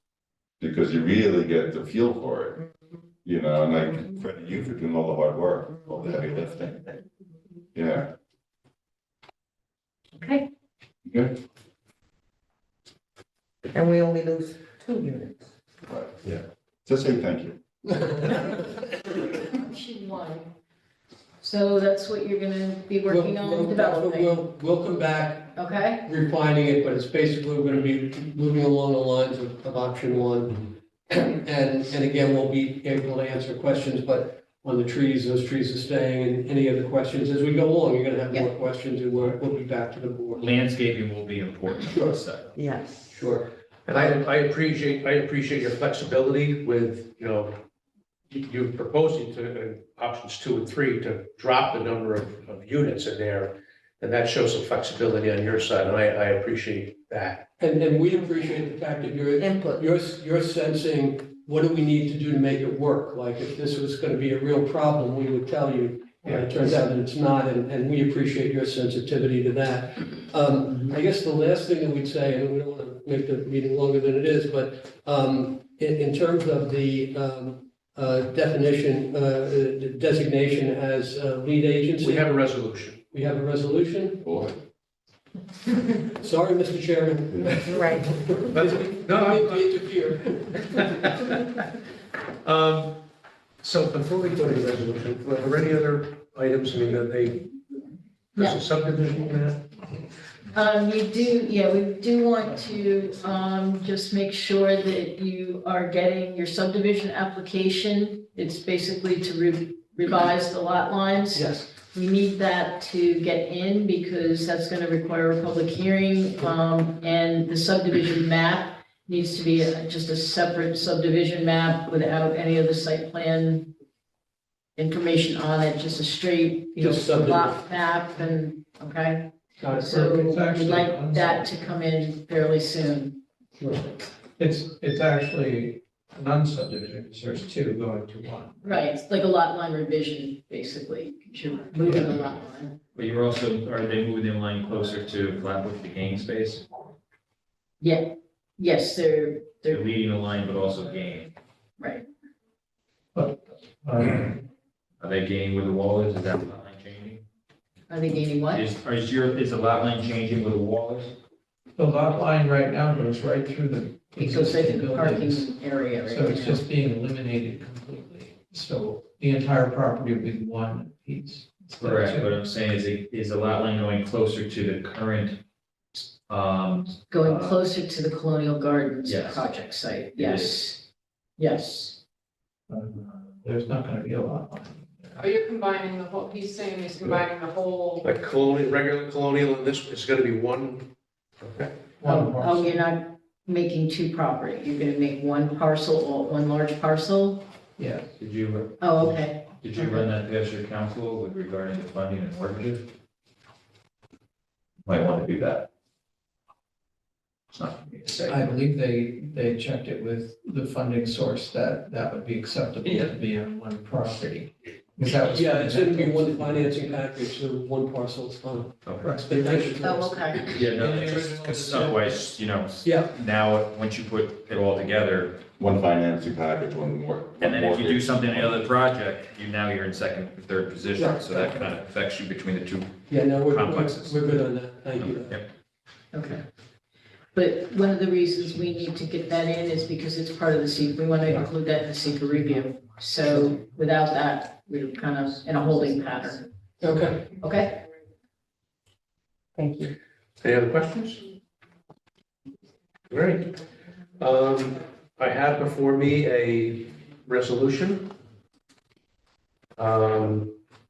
because you really get the feel for it. And like credit you for doing all the hard work, all the heavy lifting. Yeah. Okay. Good. And we only lose 2 units. Right. Yeah. Just say thank you. Option 1. So that's what you're gonna be working on developing, We'll come back okay? refining it, but it's basically, we're gonna be moving along the lines of option 1. And again, we'll be able to answer questions, but on the trees, those trees are staying, and any other questions, as we go along, you're gonna have more questions, and we'll be back to the board. Landscaping will be important for us. Yes. Sure. And I appreciate your flexibility with, you're proposing to, options 2 and 3, to drop the number of units in there. And that shows some flexibility on your side, and I appreciate that. And we appreciate the fact that you're sensing, what do we need to do to make it work? Like, if this was gonna be a real problem, we would tell you. It turns out that it's not, and we appreciate your sensitivity to that. I guess the last thing that we'd say, and we don't want to make the meeting longer than it is, but in terms of the definition, the designation as lead agency. We have a resolution. We have a resolution? Sorry, Mr. Chairman. Right. No, Interfere. So before we go to the resolution, were there any other items, I mean, that there's a subdivision in that? We do want to, just make sure that you are getting your subdivision application. It's basically to revise the lot lines. Yes. We need that to get in because that's gonna require a public hearing, and the subdivision map needs to be just a separate subdivision map without any of the site plan information on it, just a straight, Just subdivision. lot map and, okay? Got it. So It's we'd actually like that to come in fairly soon. It's actually an unsubdivision, because there's two going to one. Right, it's like a lot line revision, basically, 'cause you're moving a lot line. But you're also, are they moving the line closer to Flatbush, the gain space? Yeah, yes, they're, They're leading the line, but also gain. right. Are they gaining where the wall is? Is that lot line changing? Are they gaining what? Is the lot line changing where the wall is? The lot line right now goes right through the. It goes right through the buildings. parking area right So it's now. just being eliminated completely. So the entire property will be one piece. instead of Correct, two. but I'm saying is the lot line going closer to the current, Going closer to the Colonial Gardens yes. project site, It yes. Yes, There's not gonna be a lot line. Are you combining the whole, he's saying he's combining the whole, Like colonial, regular colonial, and this is gonna be one? Okay. oh, you're not making two property, you're gonna make one parcel, or one large parcel? Yeah. did you Oh, okay. run that past your council with regarding the funding and mortgages? Might want to do that. It's not for me to say. I believe they checked it with the funding source that would be acceptable to be on one property. Because that was. Yeah, it's gonna be one financing package, so one parcel is fine. Okay. Oh, okay. Yeah, no, because otherwise, Yeah. now, once you put it all together, One financing package, one more. and then if you do something in the other project, you're in second or third position, Right. so that kind of affects you between the two. Yeah, no, we're Complexes. good on that, thank you. Yep. Okay. But one of the reasons we need to get that in is because it's part of the secret, we want to include that in the secret review. So without that, we're kind of in a holding pattern. Okay. Okay? Thank you. Any other questions? Great. I have before me a resolution.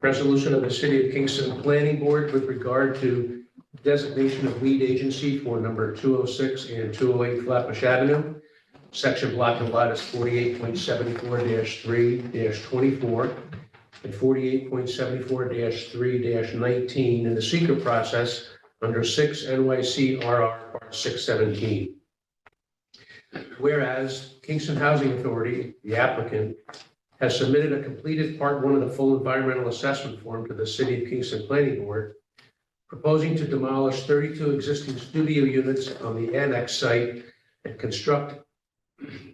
Resolution of the City of Kingston Planning Board with regard to designation of lead agency for number 206 and 208 Flatbush Avenue. Section block and lot is 48.74-3-24 and 48.74-3-19 in the secret process under 6 NYC RR Part 617. Whereas Kingston Housing Authority, the applicant, has submitted a completed Part 1 of the full environmental assessment form to the City of Kingston Planning Board, proposing to demolish 32 existing studio units on the annex site and construct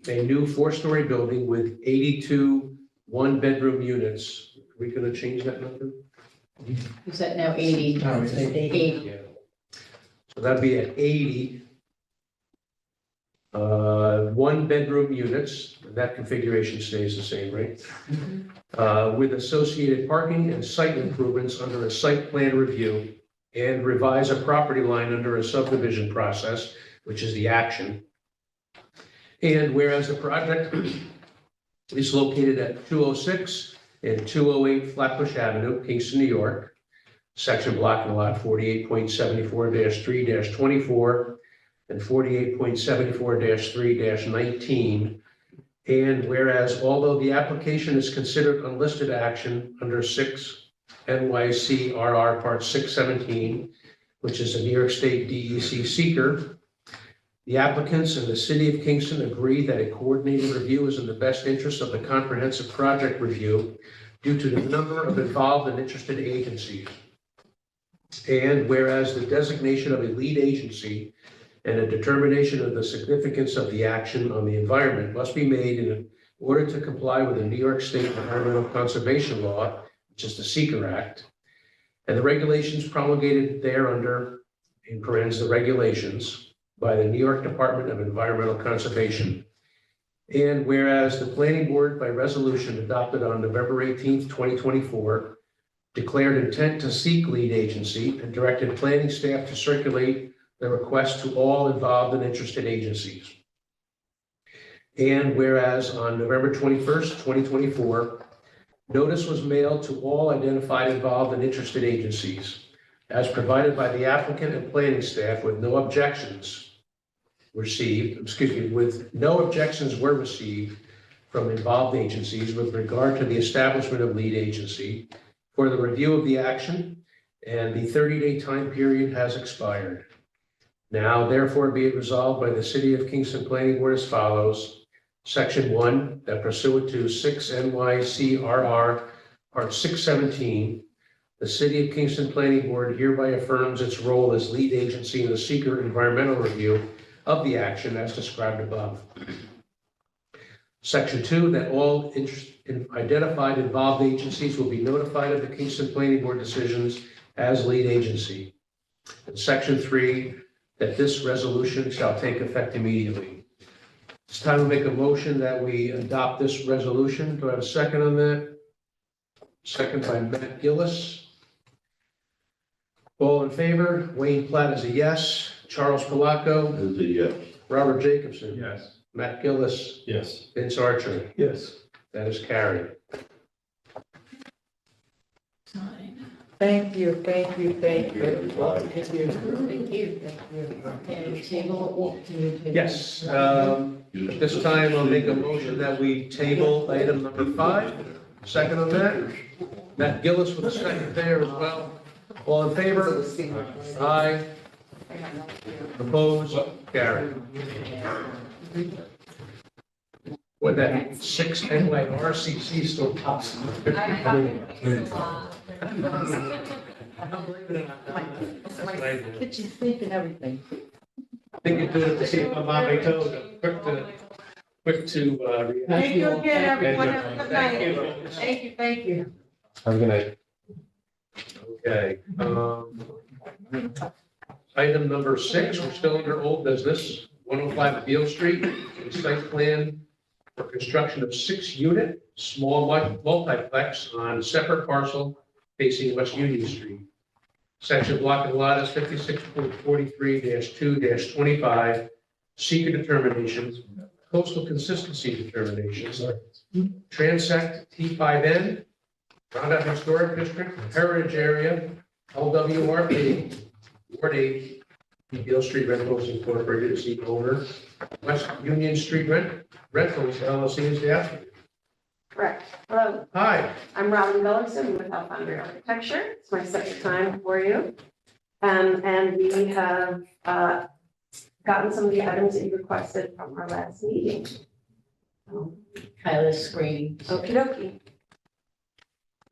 a new 4-story building with 82 one-bedroom units. Are we going to change that number? Is that now 80? No, it's 80. So that'd be at 80 one-bedroom units. That configuration stays the same, right? With associated parking and site improvements under a site plan review, and revise a property line under a subdivision process, which is the action. And whereas the project is located at 206 and 208 Flatbush Avenue, Kingston, New York, section block and lot 48.74-3-24 and 48.74-3-19. And whereas although the application is considered unlisted action under 6 NYC RR Part 617, which is a New York State DEC seeker, the applicants and the City of Kingston agree that a coordinated review is in the best interest of the comprehensive project review due to the number of involved and interested agencies. And whereas the designation of a lead agency and a determination of the significance of the action on the environment must be made in order to comply with the New York State Environmental Conservation Law, which is the SEQR Act, and the regulations promulgated thereunder. in parentheses, the regulations by the New York Department of Environmental Conservation. And whereas the planning board by resolution adopted on November 18th, 2024, declared intent to seek lead agency and directed planning staff to circulate the request to all involved and interested agencies. And whereas on November 21st, 2024, notice was mailed to all identified involved and interested agencies as provided by the applicant and planning staff with no objections were received from involved agencies with regard to the establishment of lead agency for the review of the action, and the 30-day time period has expired. Now, therefore, be it resolved by the City of Kingston Planning Board as follows. Section 1, that pursuant to 6 NYCRR Part 617, the City of Kingston Planning Board hereby affirms its role as lead agency in the seeker environmental review of the action as described above. Section 2, that all identified involved agencies will be notified of the Kingston Planning Board decisions as lead agency. And Section 3, that this resolution shall take effect immediately. It's time to make a motion that we adopt this resolution. Do I have a second on that? Second by Matt Gillis. All in favor? Wayne Platt is a yes. Charles Palaco Is a yes. Robert Jacobson. Yes. Matt Gillis. Yes. Vince Archer. Yes. That is carried. Thank you, thank you, thank you. Thank you. And table. Yes. At this time, I'll make a motion that we table item number 5. Second on that. Matt Gillis with a second there as well. All in favor? Aye. Opposed? Carried. What, that 6 NYRCC still pops? Kitchen sink and everything. I think you did it to see if I'm on my toes. Quick to react. Thank you again, everyone. Have a good Thank night. you. Thank you, thank you. Have a good night. Okay. Item number 6, we're still under old business, 105 Beale Street, site plan for construction of 6-unit small multiplex on separate parcel facing West Union Street. Section block and lot is 56.43-2-25, seeker determinations, coastal consistency determinations, transect T5N, Roundup Historic District, Heritage Area, LWRP, Ward 8, Beale Street Rentals Incorporated is the owner. West Union Street Rentals LLC is the applicant. Correct. Hello, Hi. I'm Robin Bellerson with Alfoundry Architecture. It's my second time for you. And we have gotten some of the items that you requested from our last meeting. Kyla's screening. Okie dokie.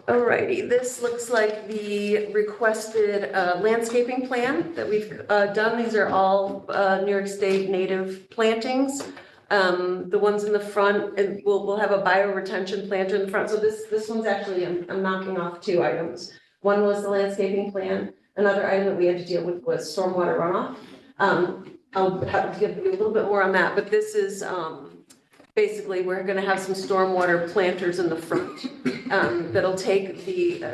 Alrighty, this looks like the requested landscaping plan that we've done. These are all New York State native plantings. The ones in the front, and we'll have a bioretention planter in the front. So this one's actually, I'm knocking off 2 items. One was the landscaping plan. Another item that we had to deal with was stormwater runoff. I'll have to give you a little bit more on that, but this is basically, we're gonna have some stormwater planters in the front that'll take the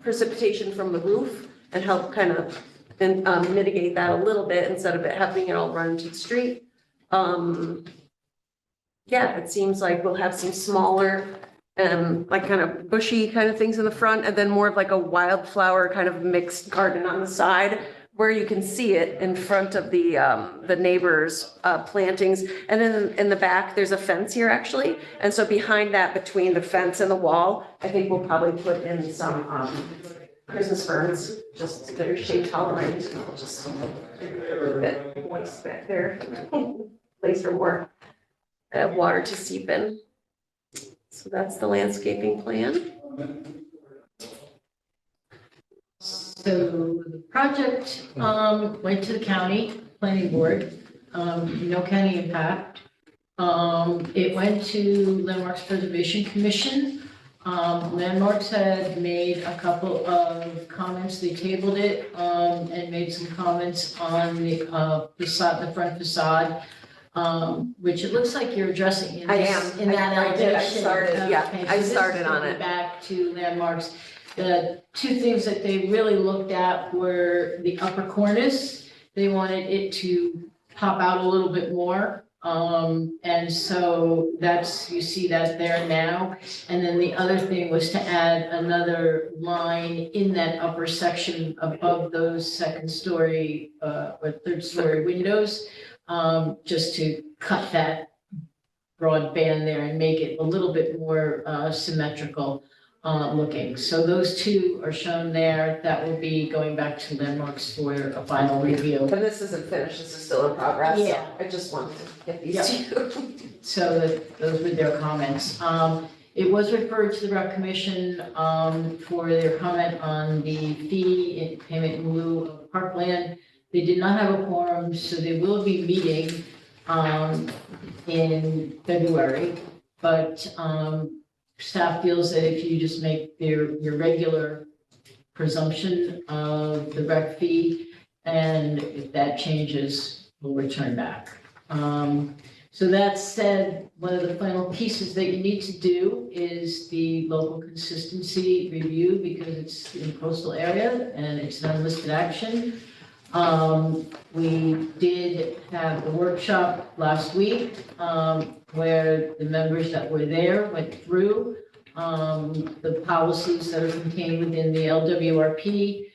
precipitation from the roof and help kind of mitigate that a little bit instead of it having it all run into the street. Yeah, it seems like we'll have some smaller, like kind of bushy kind of things in the front, and then more of like a wildflower kind of mixed garden on the side, where you can see it in front of the neighbors' plantings. And then in the back, there's a fence here actually. And so behind that, between the fence and the wall, I think we'll probably put in some Christmas ferns, just that are shade tolerant. Just a little bit moist back there, place for more water to seep in. So that's the landscaping plan. So the project went to the county planning board, no county impact. It went to Landmarks Preservation Commission. Landmarks had made a couple of comments, they tabled it, and made some comments on the facade, the front facade, which it looks like you're addressing in I this, am. in that I did. I elevation. started, yeah, Okay, I so this started is on going it. Back to Landmarks. The two things that they really looked at were the upper cornice. They wanted it to pop out a little bit more. And so that's, you see that there now. And then the other thing was to add another line in that upper section above those second story, or third story windows, just to cut that broad band there and make it a little bit more, symmetrical, looking. So those two are shown there. That will be going back to Landmarks for a final review. And this isn't finished, this is still in progress. So Yeah. I just wanted to get these Yep. two. So those were their comments. It was referred to the rec commission, for their comment on the fee in payment in lieu of parkland. They did not have a quorum, so they will be meeting, in February. But, staff feels that if you just make your regular presumption of the rec fee, and if that changes, we'll return back. So that said, one of the final pieces that you need to do is the local consistency review, because it's in the coastal area and it's an unlisted action. We did have a workshop last week, where the members that were there went through, the policies that are contained within the LWRP.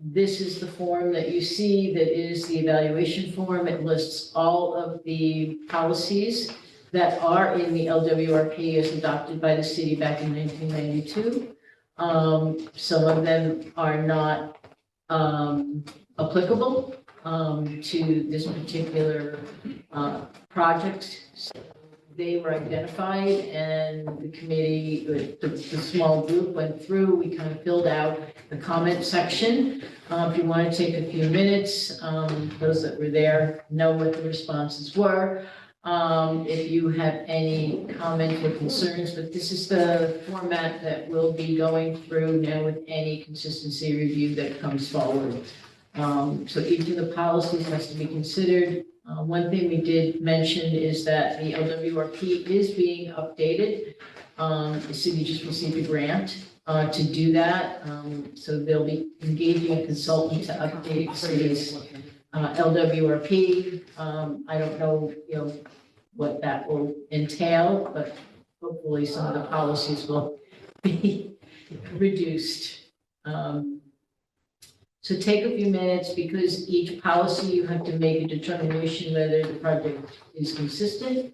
This is the form that you see that is the evaluation form. It lists all of the policies that are in the LWRP as adopted by the city back in 1992. Some of them are not, applicable to this particular project. So they were identified, and the committee, the small group went through. We kind of filled out the comment section. If you want to take a few minutes, those that were there know what the responses were. If you have any comment or concerns, but this is the format that we'll be going through now with any consistency review that comes forward. So each of the policies has to be considered. One thing we did mention is that the LWRP is being updated. The city just received a grant to do that. So they'll be engaging a consultant to update the city's LWRP. I don't know, what that will entail, but hopefully some of the policies will be reduced. So take a few minutes, because each policy you have to make a determination whether the project is consistent,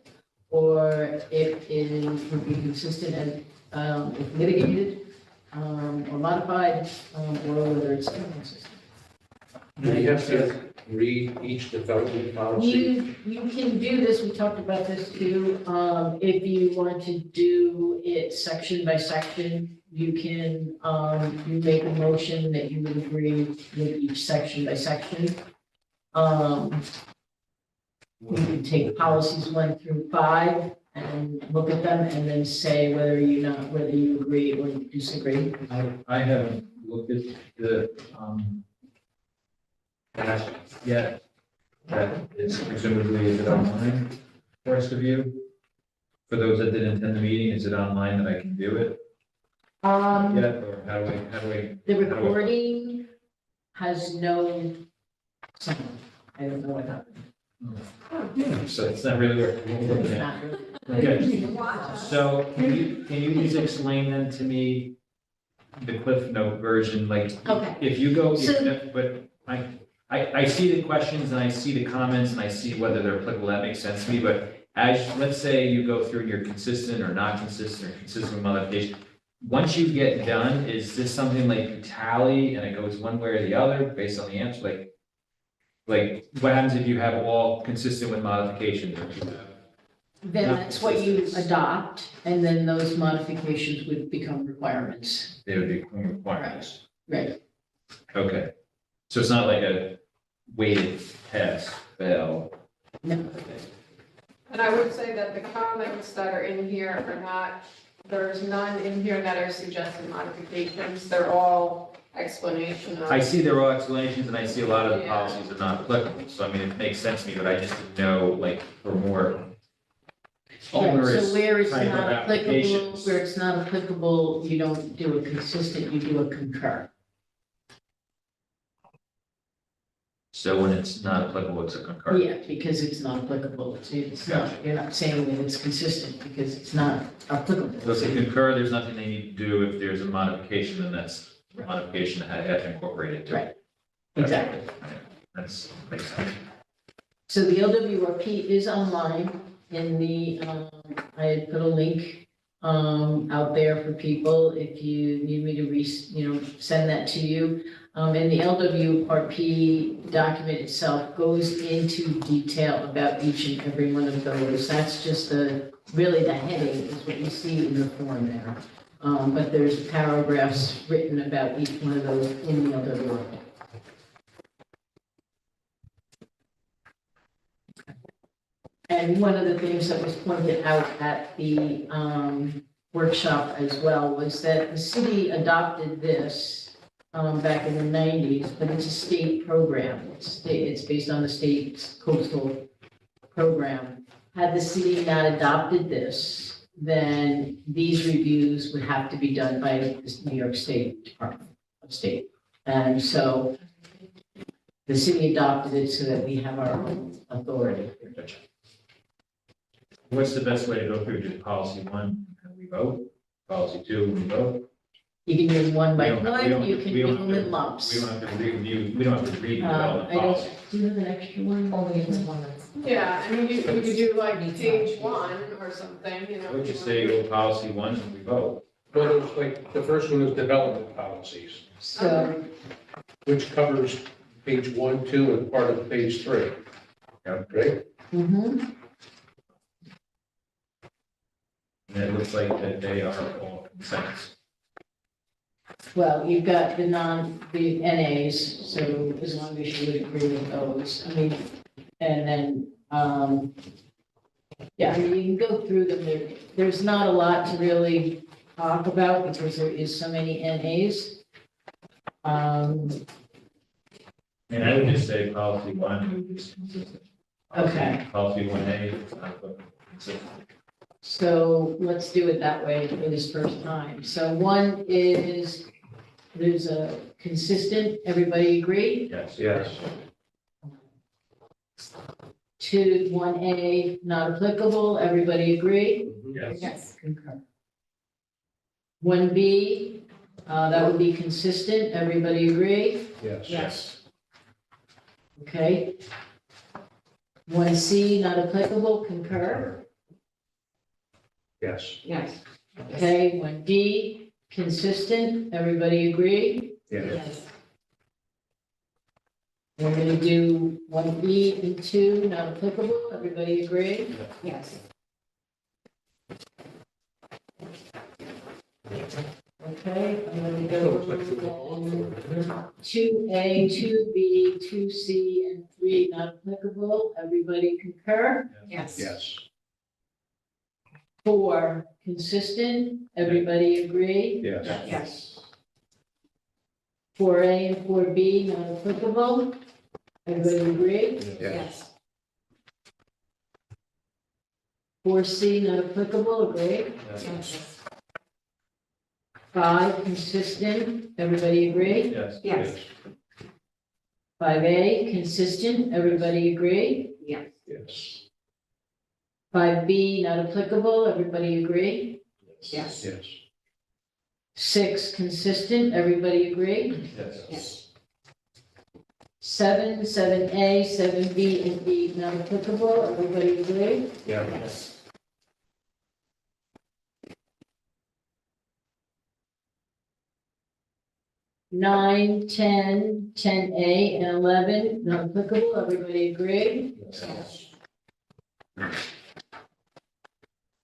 or if it would be consistent and if mitigated, or modified, or whether it's inconsistent. You have to read each development policy. You can do this, we talked about this too, if you want to do it section by section, you can, you make a motion that you would agree with each section by section. You can take policies 1 through 5 and look at them and then say whether you agree or disagree. I haven't looked at the, past yet. That is presumably, is it online for us to view? For those that didn't attend the meeting, is it online that I can view it yet, or how do I? The recording has no sound. I don't know what happened. So it's not really worth looking It's at. not really. Okay, so can you just explain then to me the Cliff Note version, like, Okay. if you go, So- but I see the questions and I see the comments and I see whether they're applicable, that makes sense to me, but let's say you go through and you're consistent or not consistent or consistent with modification. Once you get done, is this something like you tally and it goes one way or the other based on the answer? Like what happens if you have all consistent with modifications? Or if you have Then that's what you adopt, and then those modifications would become requirements. They would be requirements. Right. Okay. So it's not like a weighted test, fail. No. And I would say that the comments that are in here are not There's none in here that are suggested modifications. They're all explanation of. I see there are explanations and I see a lot of the Yeah. policies are not applicable, so I mean, it makes sense to me, but I just didn't know, like, for more Right, onerous so where it's type of not applicable, applications. where it's not applicable, you don't do a consistent, you do a concur. So when it's not applicable, it's a concurrent. Yeah, because it's not applicable, it's not, you're not saying that it's consistent because it's not applicable. So if they concur, there's nothing they need to do. If there's a modification, then that's a modification that had to incorporate it. Right, exactly. That's, makes sense. So the LWRP is online in the, I had put a link, out there for people if you need me to send that to you. And the LWRP document itself goes into detail about each and every one of those. That's just really the heading is what you see in the form there. But there's paragraphs written about each one of those in the LWRP. And one of the things that was pointed out at the workshop as well was that the city adopted this back in the 90s, but it's a state program. It's based on the state's coastal program. Had the city not adopted this, then these reviews would have to be done by the New York State Department of State. And so the city adopted it so that we have our own authority. What's the best way to go through? Just policy one, and we vote? Policy two, we vote? You can do one by We don't have- we one, don't- you can we do don't them have in to- lumps. We don't have to review, we don't have to read the development I don't, policy. do you have an extra one? Only in the one. Yeah, I mean, you could do like page 1 or something, you know. I would just say go policy one and we vote. Well, there's like, the first one is development policies, So, which covers page 1, 2, and part of page 3. Yeah. Great. mhm. And it looks like that they are all consents. Well, you've got the NAs, so as long as you would agree with those, I mean, and then, yeah, I mean, you can go through them, there's not a lot to really talk about because there is so many NAs. And I would just say policy one is consistent. Okay. Policy one A is not consistent. So let's do it that way for this first time. So one is, there's a consistent, everybody agree? Yes. Yes. 2, 1A, not applicable, everybody agree? Yes. Yes. Concur. 1B, that would be consistent, everybody agree? Yes. Yes. Okay. 1C, not applicable, concur. Yes. Yes. Okay, 1D, consistent, everybody agree? Yes. We're gonna do 1E and 2, not applicable, everybody agree? Yes. Okay, I'm gonna go 2A, 2B, 2C, and 3, not applicable, everybody concur? Yes. Yes. 4, consistent, everybody agree? Yes. Yes. 4A and 4B, not applicable, everybody agree? Yes. 4C, not applicable, agree? Yes. 5, consistent, everybody agree? Yes. Yes. 5A, consistent, everybody agree? Yes. Yes. 5B, not applicable, everybody agree? Yes. Yes. 6, consistent, everybody agree? Yes. 7, 7A, 7B, and D, not applicable, everybody agree? Yes. 9, 10, 10A, and 11, not applicable, everybody agree? Yes.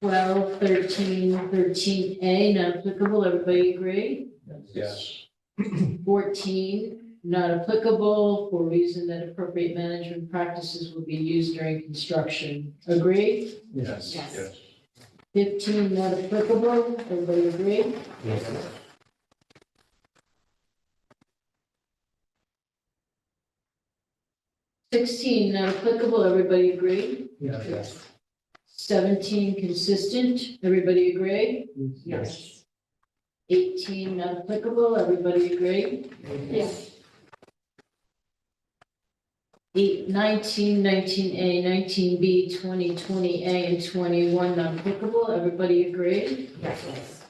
12, 13, 13A, not applicable, everybody agree? Yes. 14, not applicable for reason that appropriate management practices will be used during construction. Agree? Yes. Yes. 15 not applicable, everybody agree? Yes. 16 not applicable, everybody agree? Yes. 17 consistent, everybody agree? Yes. 18 not applicable, everybody agree? Yes. 19, 19A, 19B, 20, 20A, and 21 not applicable, everybody agree? Yes.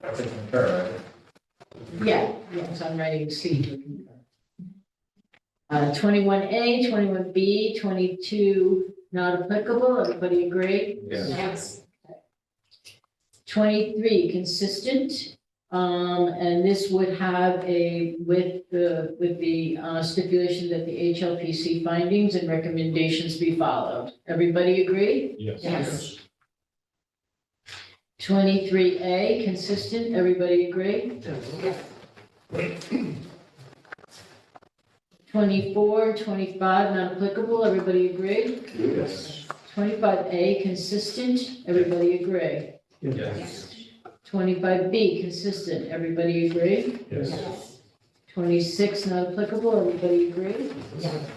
That's a concur, right? Yeah, yes, I'm writing C. 21A, 21B, 22 not applicable, everybody agree? Yes. 23 consistent, and this would have with the stipulation that the HLPC findings and recommendations be followed. Everybody agree? Yes. 23A consistent, everybody agree? 24, 25 not applicable, everybody agree? Yes. 25A consistent, everybody agree? Yes. 25B consistent, everybody agree? Yes. 26 not applicable, everybody agree? Yes.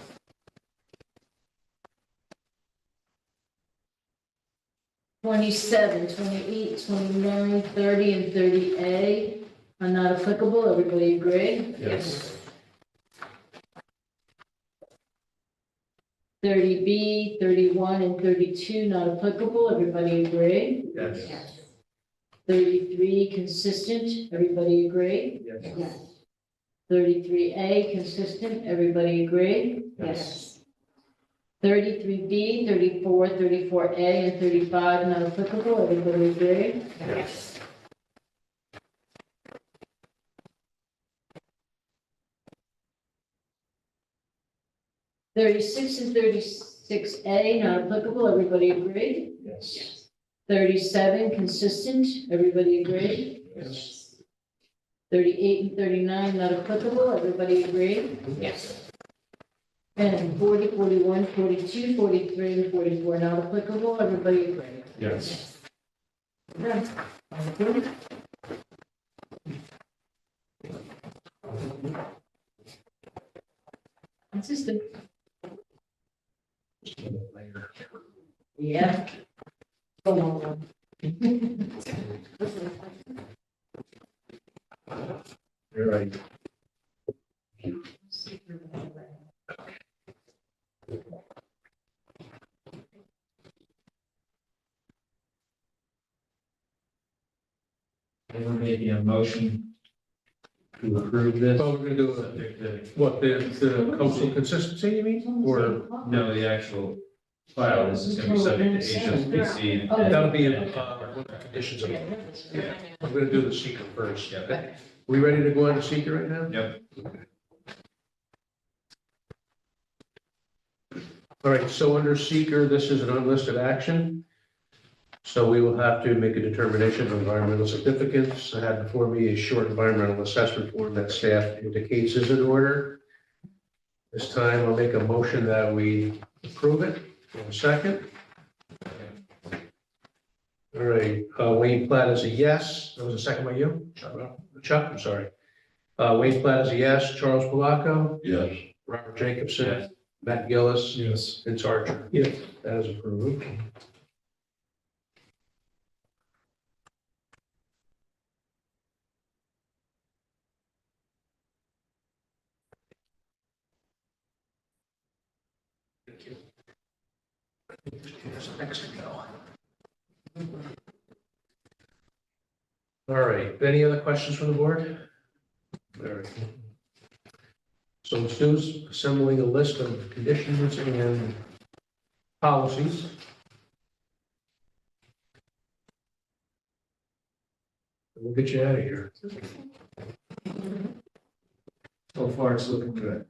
27, 28, 29, 30, and 30A are not applicable, everybody agree? Yes. 30B, 31, and 32 not applicable, everybody agree? Yes. 33 consistent, everybody agree? Yes. 33A consistent, everybody agree? Yes. 33B, 34, 34A, and 35 not applicable, everybody agree? Yes. 36 and 36A not applicable, everybody agree? Yes. 37 consistent, everybody agree? Yes. 38 and 39 not applicable, everybody agree? Yes. And 40, 41, 42, 43, and 44 not applicable, everybody agree? Yes. Done. Okay. Consistent. Yeah. You're right. We're making a motion to approve this. Well, we're gonna do Subject to, what, the coastal consistency, you mean, or no, the actual file, this is gonna be subject to HSBC. and- that'll be, one of the conditions of, yeah, I'm gonna do the seeker first. Yeah. We ready to go on to seeker right now? Yep. All right, so under seeker, this is an unlisted action. So we will have to make a determination of environmental significance. I have before me a short environmental assessment form that staff indicates is in order. This time I'll make a motion that we approve it. In a second. All right, Wayne Platt is a yes. That was a second by you? Chuck, I'm sorry. Wayne Platt is a yes. Charles Palaco? Yes. Robert Jacobson? Matt Gillis? Yes. Vince Archer? Yes. That is approved. Thank you. Here's next to go. All right, any other questions from the board? All right. So Stu's assembling a list of conditions and policies. We'll get you out of here. So far, it's looking good.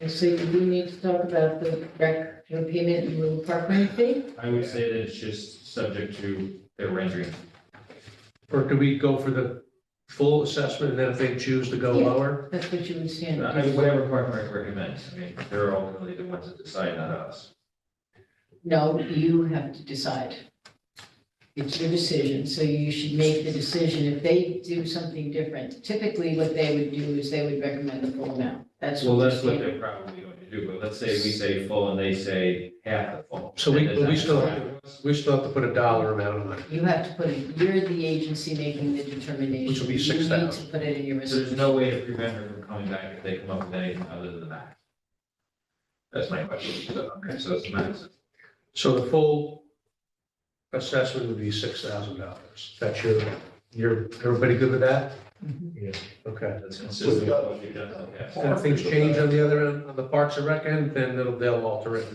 So you do need to talk about the rec payment and little parking fee? I would say that it's just subject to their rendering. Or could we go for the full assessment, and then if they choose to go Yeah. lower? That's what you would stand. I mean, whatever Park and Rec recommends, I mean, they're ultimately the ones that decide, not us. No, you have to decide. It's your decision, so you should make the decision. If they do something different, typically what they would do is they would recommend the full amount. That's Well, what that's we're what saying. they're probably going to do, but let's say we say full and they say half the full. So Then does that still matter? have to, we still have to put a dollar amount on it, You have to put it, you're the agency making the determination. which will be You need 6,000. to put it in your There's resolution. no way to prevent her from coming back if they come up with anything other than that. That's my question. So, okay, so it's max. So the full assessment would be $6,000. That's everybody good with that? Yeah. Okay. That's consistent with what we've done in the past. And if things change on the other end, on the Parks and Rec end, then they'll alter it.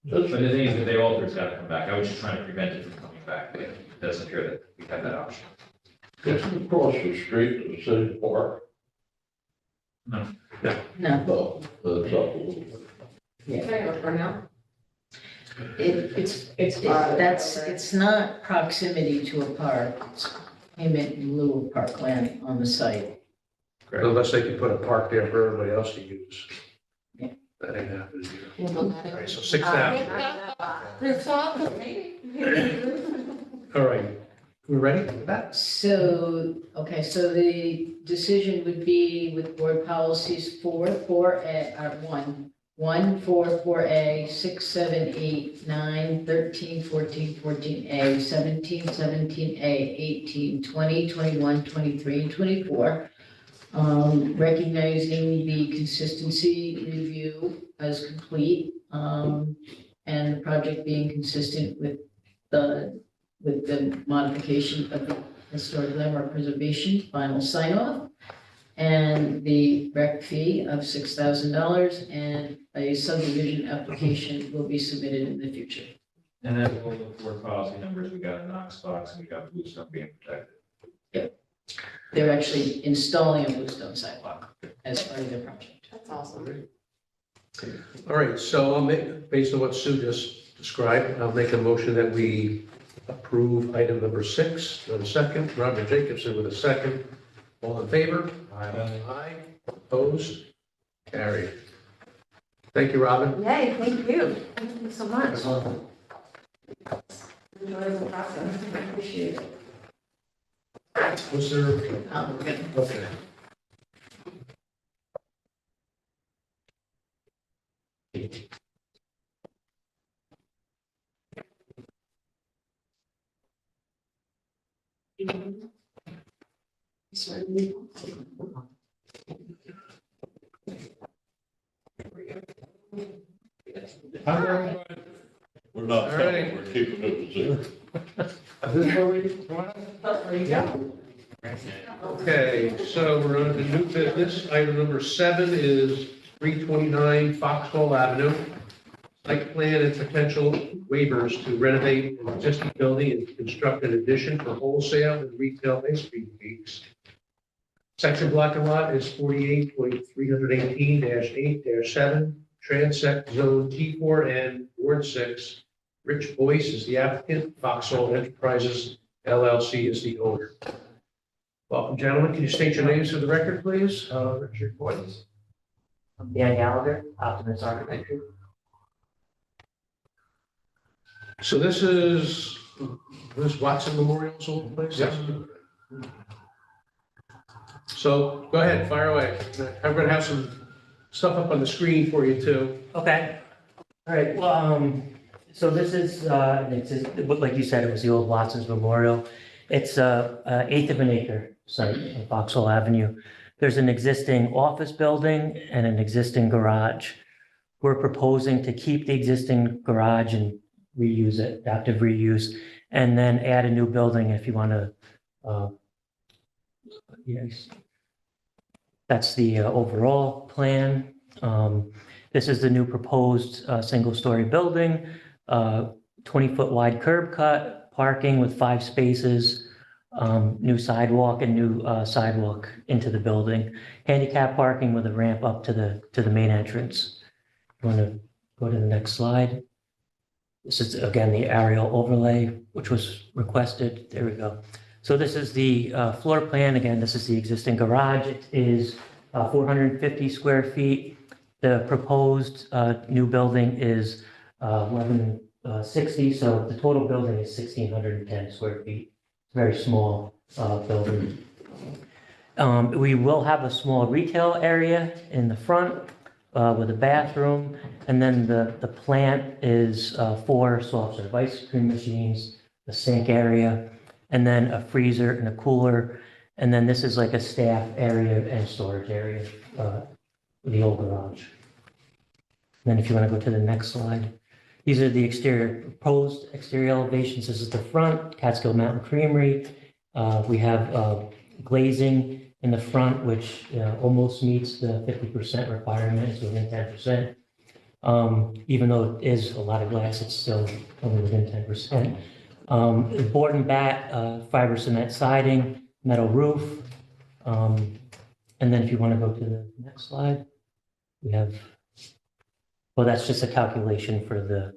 But the thing is, if they alter, it's gotta come back. I was just trying to prevent it from coming back, but it doesn't appear that we have that option. Just across the street to the city park. No. No, That's up a little bit. it's not proximity to a park. It's payment in lieu of parkland on the site. Unless they can put a park there for everybody else to use. Yeah. That ain't happening here. All right, so 6,000. All right, we ready for that? So, okay, so the decision would be with board policies 1, 4, 4A, 6, 7, 8, 9, 13, 14, 14A, 17, 17A, 18, 20, 21, 23, and 24. Recognizing the consistency review as complete, and the project being consistent with the modification of the historic landmark preservation final sign off. And the rec fee of $6,000 and a subdivision application will be submitted in the future. And then we'll look for policy numbers. We got a Knox box and we got Bluestone being protected. They're actually installing a bluestone sidewalk as part of their project. That's awesome. All right, so I'll make, based on what Sue just described, I'll make a motion that we approve item number 6. With a second, Robert Jacobson with a second. All in favor? Aye. Opposed? Carried. Thank you, Robin. Yay, thank you. Thank you so much. Enjoy the process. I appreciate it. Was there? Okay. We're not, All right. we're keeping it to zero. Is this where we? Yeah. Okay, so we're on to new business. Item number 7 is 329 Foxhall Avenue. Site plan and potential waivers to renovate an existing building and construct an addition for wholesale and retail ice cream cakes. Section block and lot is 48.318-8-7, Transect Zone T4N, Ward 6. Rich Boyce is the applicant, Foxhall Enterprises LLC is the owner. Welcome, gentlemen. Can you state your names for the record, please? Richard Boyce. I'm Dan Gallagher, Optimus Architecture. So this is Watson Memorial's old place? Yes. So go ahead, fire away. I'm gonna have some stuff up on the screen for you too. Okay. All right, well, so this is, like you said, it was the old Watson's Memorial. It's an eighth of an acre site on Foxhall Avenue. There's an existing office building and an existing garage. We're proposing to keep the existing garage and reuse it, adaptive reuse, and then add a new building if you want to. Yes. That's the overall plan. This is the new proposed single-story building, 20-foot wide curb cut, parking with 5 spaces, new sidewalk and new sidewalk into the building, handicap parking with a ramp up to the main entrance. You want to go to the next slide? This is, again, the aerial overlay, which was requested. There we go. So this is the floor plan. Again, this is the existing garage. It is 450 square feet. The proposed new building is 1160, so the total building is 1,610 square feet. Very small building. We will have a small retail area in the front with a bathroom, and then the plant is 4 soft serve ice cream machines, a sink area, and then a freezer and a cooler. And then this is like a staff area and storage area, the old garage. Then if you want to go to the next slide, these are the proposed exterior elevations. This is the front, Catskill Mountain Creamery. We have glazing in the front, which almost meets the 50% requirement, it's within 10%. Even though it is a lot of glass, it's still only within 10%. Board and bat, fiber cement siding, metal roof. And then if you want to go to the next slide, we have, well, that's just a calculation for the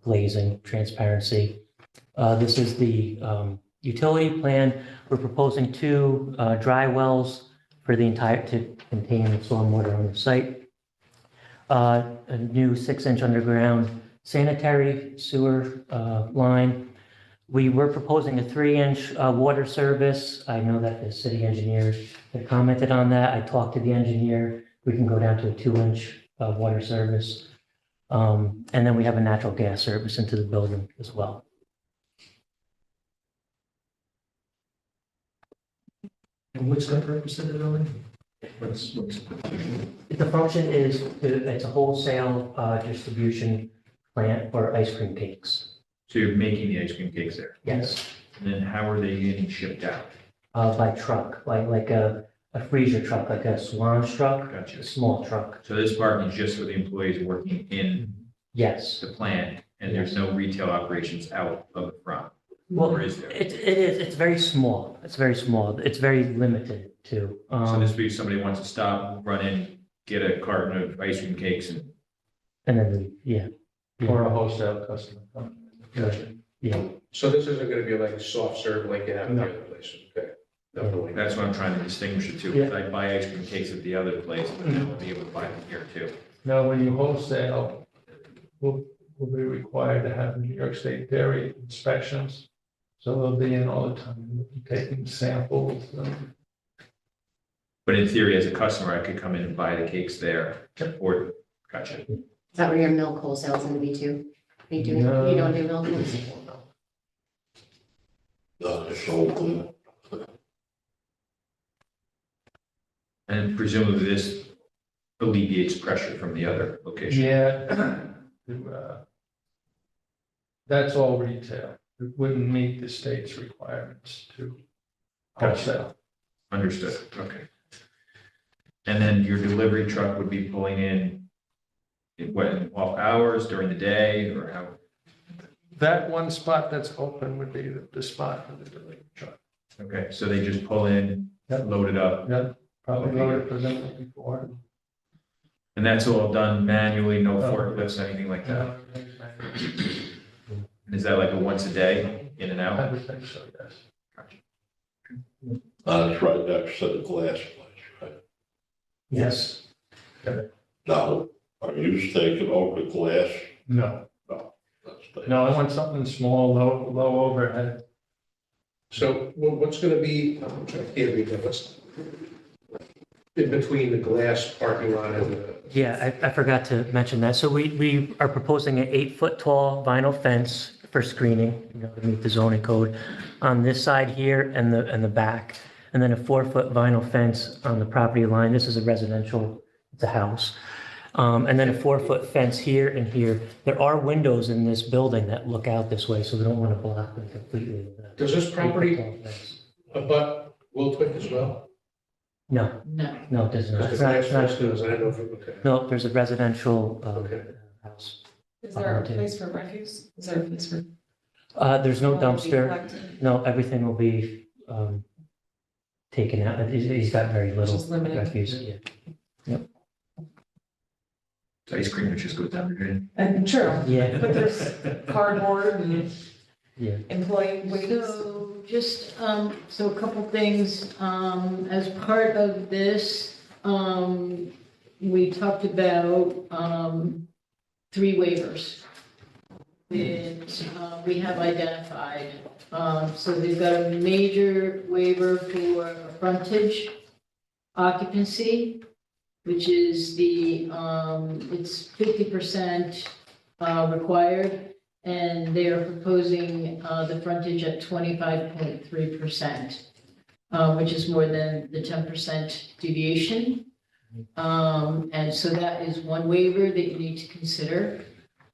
glazing transparency. This is the utility plan. We're proposing 2 dry wells for the entire, to contain stormwater on the site. A new 6-inch underground sanitary sewer line. We were proposing a 3-inch water service. I know that the city engineer had commented on that. I talked to the engineer. We can go down to a 2-inch water service. And then we have a natural gas service into the building as well. And what's the purpose of the building? The function is, it's a wholesale distribution plant for ice cream cakes. So you're making the ice cream cakes there? Yes. And then how are they getting shipped out? By truck, like a freezer truck, like a Swan's truck. Gotcha. A small truck. So this parking is just for the employees working in Yes. the plant, and there's no retail operations out of the front? Well, Or is there? it is, it's very small. It's very small. It's very limited too. So this would be somebody wants to stop, run in, get a carton of ice cream cakes and. And then, yeah. Or a wholesale customer. Gotcha. Yeah. So this isn't gonna be like soft serve like you have in the other places, okay? Definitely. That's what I'm trying to distinguish the two, because I buy ice cream cakes at the other place, but I will be able to buy them here too. Now, when you wholesale, will be required to have New York State dairy inspections. So they'll be in all the time, taking samples. But in theory, as a customer, I could come in and buy the cakes there, or, gotcha. Is that where your milk wholesale is gonna be too? You do, No. you don't do milk wholesale? And presumably this alleviates pressure from the other location. Yeah. That's all retail. It wouldn't meet the state's requirements to wholesale. Understood, okay. And then your delivery truck would be pulling in off hours during the day, or how? That one spot that's open would be the spot for the delivery truck. Okay, so they just pull in, load it up. Yeah, probably loaded for them before. And that's all done manually, no forklifts, anything like that? And is that like a once a day, in and I out? would think so, yes. It's right next to the glass place, right? Yes. Now, are you taking over the glass? No. No. No, I want something small, low overhead. So what's gonna be, I'm trying to read that, what's in between the glass parking lot and the. Yeah, I forgot to mention that. So we are proposing an 8-foot tall vinyl fence for screening, to meet the zoning code on this side here and the back. And then a 4-foot vinyl fence on the property line. This is a residential, it's a house. And then a 4-foot fence here and here. There are windows in this building that look out this way, so we don't want to block them completely. with a Does this property 8-foot tall fence. abut Wiltwyck as well? No. No, it does not. Because It's the not, glass it's not. fence does, I don't know if it, okay. No, there's a residential house. Is there a place for refuse? Is there a place for? There's no Will it be dumpster. collected? No, everything will be taken out. He's got very little Just limited. refuse. Yeah. Yep. Ice cream that just goes down the drain. I'm sure. Yeah. But there's cardboard and Yeah. employee wages? So just, so a couple things, as part of this, we talked about, 3 waivers that, we have identified. So they've got a major waiver for frontage occupancy, which is it's 50%, required. And they are proposing the frontage at 25.3%, which is more than the 10% deviation. And so that is one waiver that you need to consider.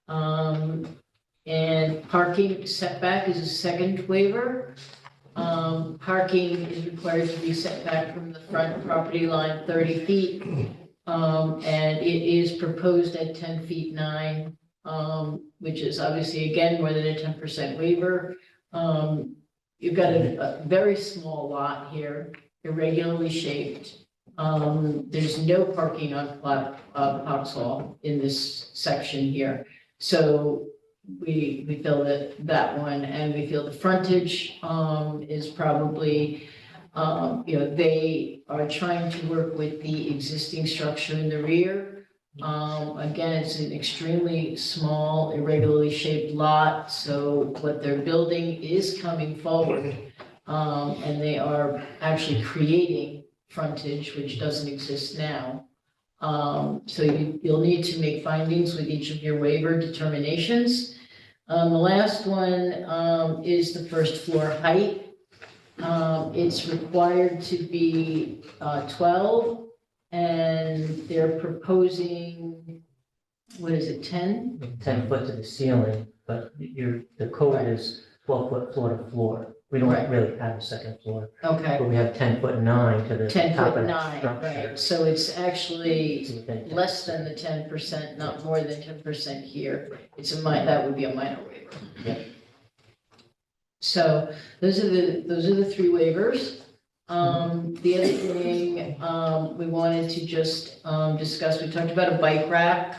And parking setback is a second waiver. Parking is required to be set back from the front property line 30 feet. And it is proposed at 10 feet 9. Which is obviously, again, more than a 10% waiver. You've got a very small lot here, irregularly shaped. There's no parking on Foxhall in this section here. So we feel that one, and we feel the frontage is probably, they are trying to work with the existing structure in the rear. Again, it's an extremely small, irregularly shaped lot, so what they're building is coming forward. And they are actually creating frontage, which doesn't exist now. So you'll need to make findings with each of your waiver determinations. The last one is the first floor height. It's required to be 12. And they're proposing, what is it, 10? 10 foot to the ceiling, but the code is 12 foot floor to floor. We don't Right. really have a second floor. Okay. But we have 10 foot 9 to the 10 top foot of the 9, structure. right, so it's actually Within 10%. less than the 10%, not more than 10% here. That would be a minor waiver. Yeah. So those are the 3 waivers. The other thing, we wanted to just, discuss, we talked about a bike rack.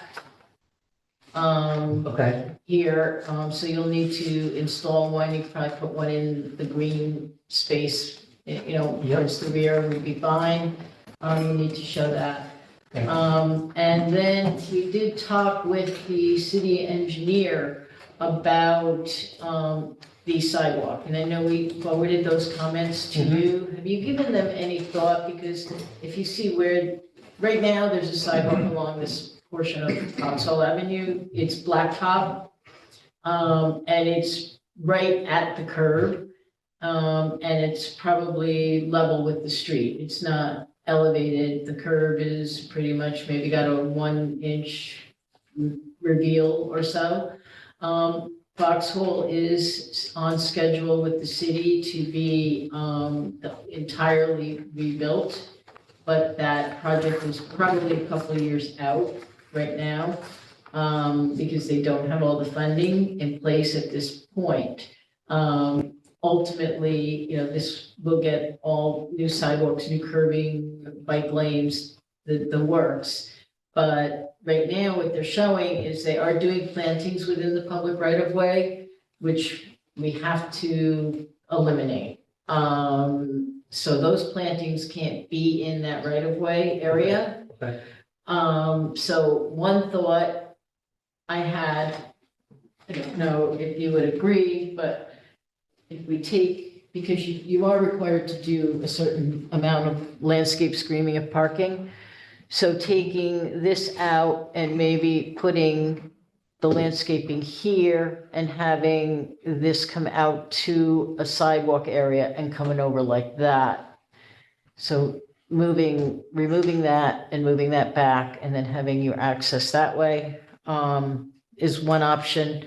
Okay. Here, so you'll need to install one, you could probably put one in the green space, towards the rear would be fine. You need to show that. And then we did talk with the city engineer about, the sidewalk, and I know we forwarded those comments to you. Have you given them any thought? Because if you see where, right now, there's a sidewalk along this portion of Foxhall Avenue, it's blacktop, and it's right at the curb, and it's probably level with the street. It's not elevated. The curb is pretty much maybe got a 1-inch reveal or so. Foxhole is on schedule with the city to be entirely rebuilt, but that project is probably a couple of years out right now because they don't have all the funding in place at this point. Ultimately, this will get all new sidewalks, new curbing, bike lanes, the works. But right now, what they're showing is they are doing plantings within the public right of way, which we have to eliminate. So those plantings can't be in that right of way area. Okay. So one thought I had, I don't know if you would agree, but if we take, because you are required to do a certain amount of landscape screening of parking. So taking this out and maybe putting the landscaping here and having this come out to a sidewalk area and coming over like that. So removing that and moving that back and then having your access that way is one option.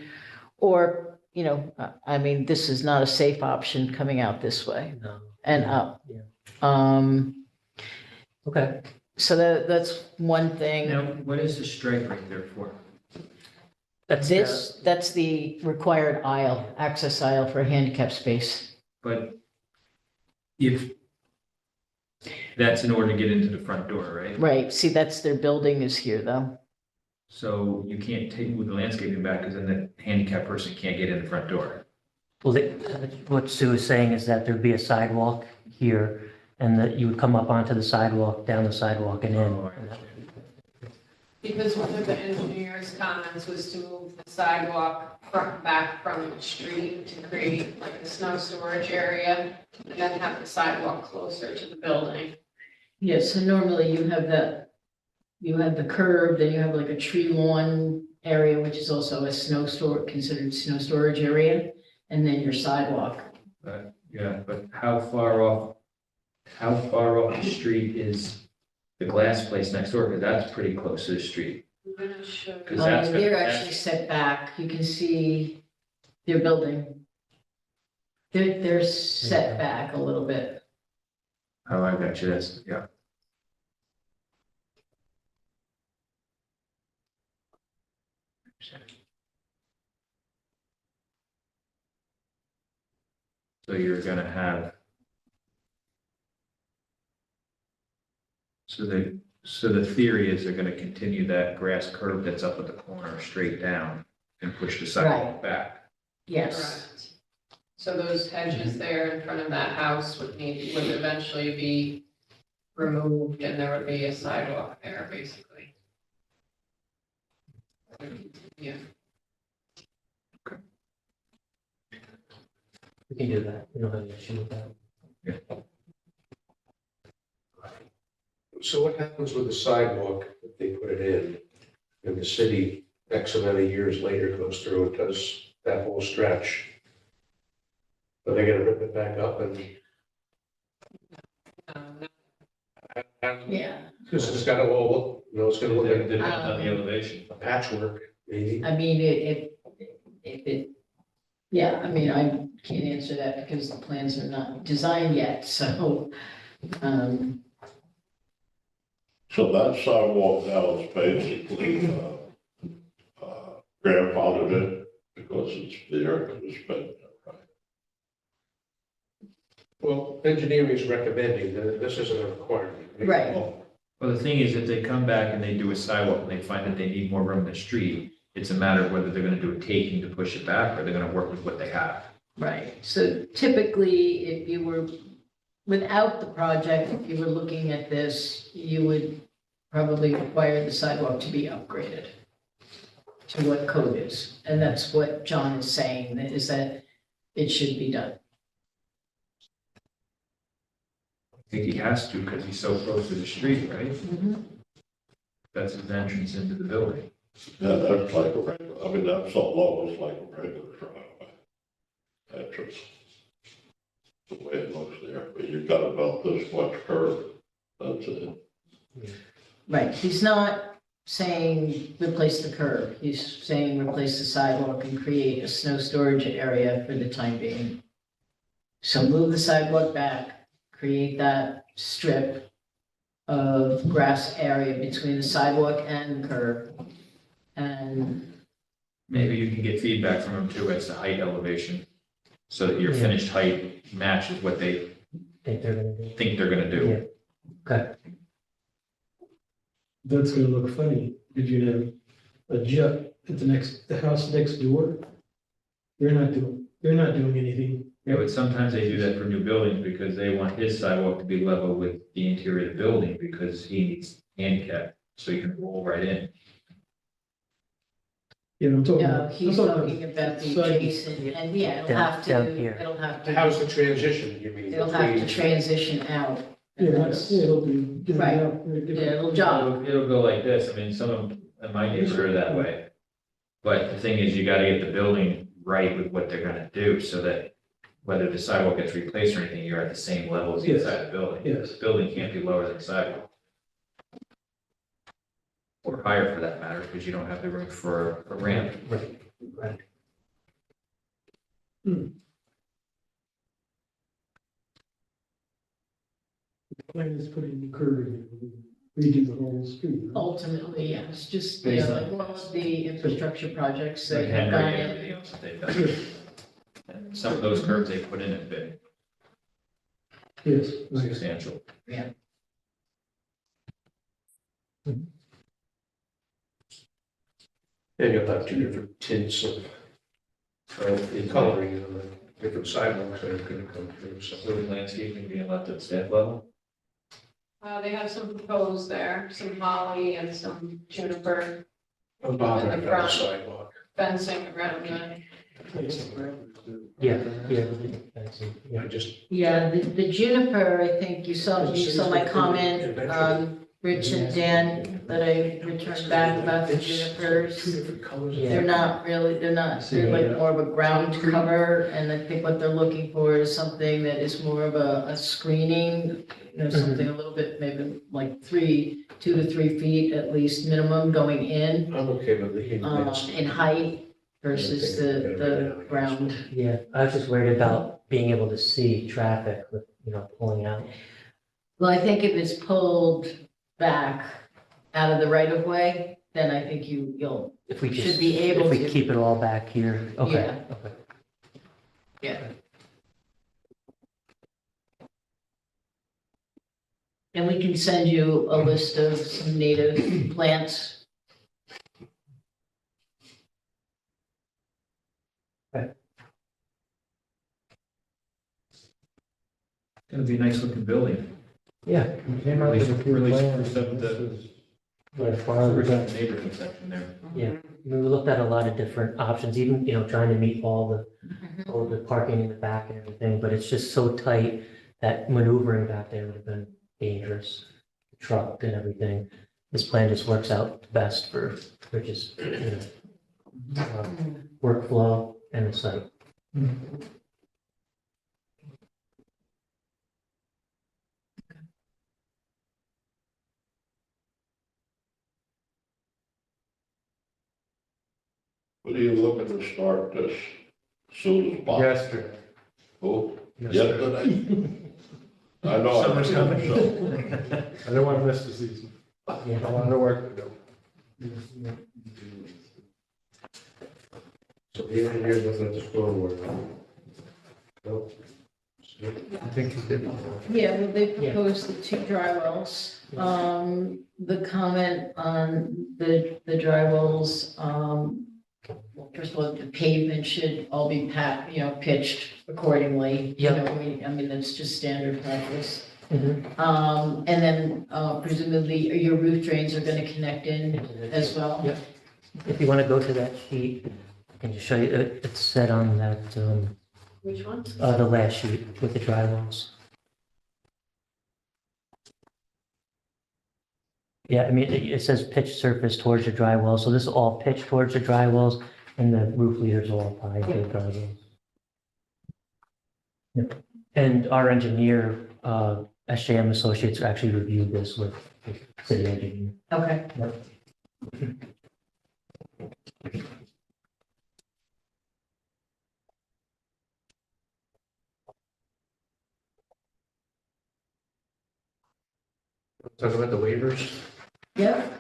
Or, this is not a safe option coming out this way and up. Yeah. Okay. So that's one thing. Now, what is the stripe right there for? That's the required aisle, access aisle for a handicap space. But if that's in order to get into the front door, right? Right, see, that's their building is here, though. So you can't move the landscaping back because then the handicapped person can't get in the front door. Well, what Sue is saying is that there'd be a sidewalk here and that you would come up onto the sidewalk, down the sidewalk and in. Because one of the engineer's comments was to move the sidewalk back from the street to create like a snow storage area, and then have the sidewalk closer to the building. Yes, so normally you have the curb, then you have like a tree lawn area, which is also a considered snow storage area, and then your sidewalk. Yeah, but how far off the street is the glass place next door? Because that's pretty close to the street. I'm gonna show you. 'Cause that's gonna- They're that's- actually set back. You can see their building. They're set back a little bit. Oh, I got you, that's, yeah. So you're gonna have. So the theory is they're gonna continue that grass curb that's up at the corner straight down and push the sidewalk back. Yes. Correct. So those hedges there in front of that house would eventually be removed and there would be a sidewalk there, basically. Yeah. We can do that. We don't have an issue with that. So what happens with the sidewalk if they put it in? And the city, X amount of years later, goes through and does that whole stretch? Are they gonna rip it back up and? Yeah. Because it's gotta all look, it's gonna look like Depends on the elevation. a patchwork, maybe. I mean, I mean, I can't answer that because the plans are not designed yet, so, So that sidewalk now is basically, grandfathered in because it's there, because it's been there, right? Well, engineering is recommending that this isn't a requirement. Right. Well, the thing is, if they come back and they do a sidewalk and they find that they need more room in the street, it's a matter of whether they're gonna do a taking to push it back or they're gonna work with what they have. right. So typically, if you were, without the project, if you were looking at this, you would probably require the sidewalk to be upgraded to what code is. And that's what John is saying, is that it should be done. I think he has to because he's so close to the street, right? That's his entrance into the building. Yeah, that's like a regular, I mean, that's so low, it's like a regular driveway. Entrance. The way it looks there, but you've got about this much curve, that's it. Right, he's not saying replace the curb, he's saying replace the sidewalk and create a snow storage area for the time being. So move the sidewalk back, create that strip of grass area between the sidewalk and the curb. And Maybe you can get feedback from them too as to height elevation, so that your finished height matches what they Think they're gonna do. think they're gonna do. Okay. That's gonna look funny, if you have a jut at the house next door. They're not doing anything. Yeah, but sometimes they do that for new buildings because they want his sidewalk to be level with the interior of the building because he needs handicap, so you can roll right in. Yeah, I'm talking. no, about- he's I'm talking about the side- adjacent, and yeah, Down here. it'll have to. How's the transition, you mean? It'll have to between- transition out. Yeah, that's, yeah, it'll be. getting Right. out very different. Yeah, it'll jog. It'll go like this, I mean, some of, in my neighborhood are that way. But the thing is, you gotta get the building right with what they're gonna do, so that whether the sidewalk gets replaced or anything, you're at the same level as the Yes. inside the building. Yes. The building can't be lower than the sidewalk. Or higher for that matter, because you don't have the room for a ramp. Right. The plan is putting the curb in, redo the whole street. Ultimately, yes, just, Based on- like all of the infrastructure projects Like that have Henry gone and in. everything else that they've done. And some of those curbs they put in have been Yes. right. substantial. Yeah. And you'll have two different tints of the coloring of it. different sidewalks that are gonna come through, so. So the landscaping being left at staff level? They have some proposed there, some holly and some juniper Above in and the down the front, sidewalk. fencing around the. Yeah, yeah. I just, Yeah, the juniper, I think you saw my comment, Rich and Dan, that I returned back about the junipers. two different colors. They're not really, they're like more of a ground cover, and I think what they're looking for is something that is more of a screening, something a little bit, maybe like 2 to 3 feet at least minimum going in, I'm okay with the. in height versus the ground. Yeah, I was just worried about being able to see traffic with, pulling out. Well, I think if it's pulled back out of the right of way, then I think you'll, If we should just, be able if we to. keep it all back here, okay. Yeah. Okay. Yeah. And we can send you a list of some native plants. Gonna be a nice looking building. Yeah. Really spruce up the neighborhood section there. Yeah, we looked at a lot of different options, even, trying to meet all the parking in the back and everything, but it's just so tight that maneuvering back there would have been dangerous. Truck and everything. This plan just works out best for just, workflow and the site. What are you looking to start this soon as possible? Yesterday. Oh, yesterday? I know. Summer's coming. So, I don't want to miss the season. I want to work to do. So the engineer doesn't have to store work. Nope. I think he did. Yeah, well, they proposed the 2 dry wells. The comment on the dry wells, first of all, the pavement should all be pitched accordingly. Yep. I mean, that's just standard practice. Mhm. And then presumably your roof drains are gonna connect in as well? Yep. If you want to go to that sheet, I can just show you, it's set on that, Which one? the last sheet with the dry wells. Yeah, I mean, it says pitch surface towards the dry well, so this is all pitched towards the dry wells, and the roof leaders all apply to the dry wells. Yep. And our engineer, SJM Associates, actually reviewed this with the city engineer. Okay. Yep. Talk about the waivers. Yep.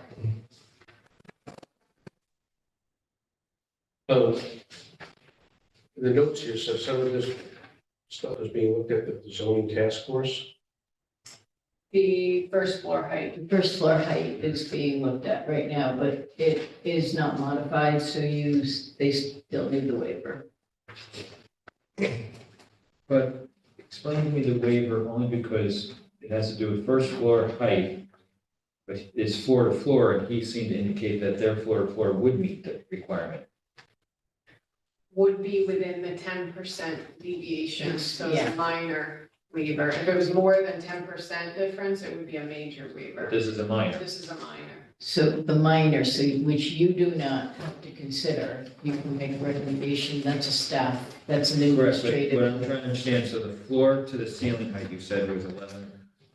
The notes here says some of this stuff is being looked at the zoning task force. The first floor height. The first floor height is being looked at right now, but it is not modified, so they still need the waiver. But explain to me the waiver only because it has to do with first floor height. But it's floor to floor, and he seemed to indicate that their floor to floor would meet the requirement. Would be within the 10% deviation, so it's Yeah. a minor waiver. If it was more than 10% difference, it would be a major waiver. This is a minor. This is a minor. So the minor, so which you do not have to consider, you can make a recommendation, that's a staff, that's an Correct, but what I'm administrative. trying to understand, so the floor to the ceiling height, you said was 11,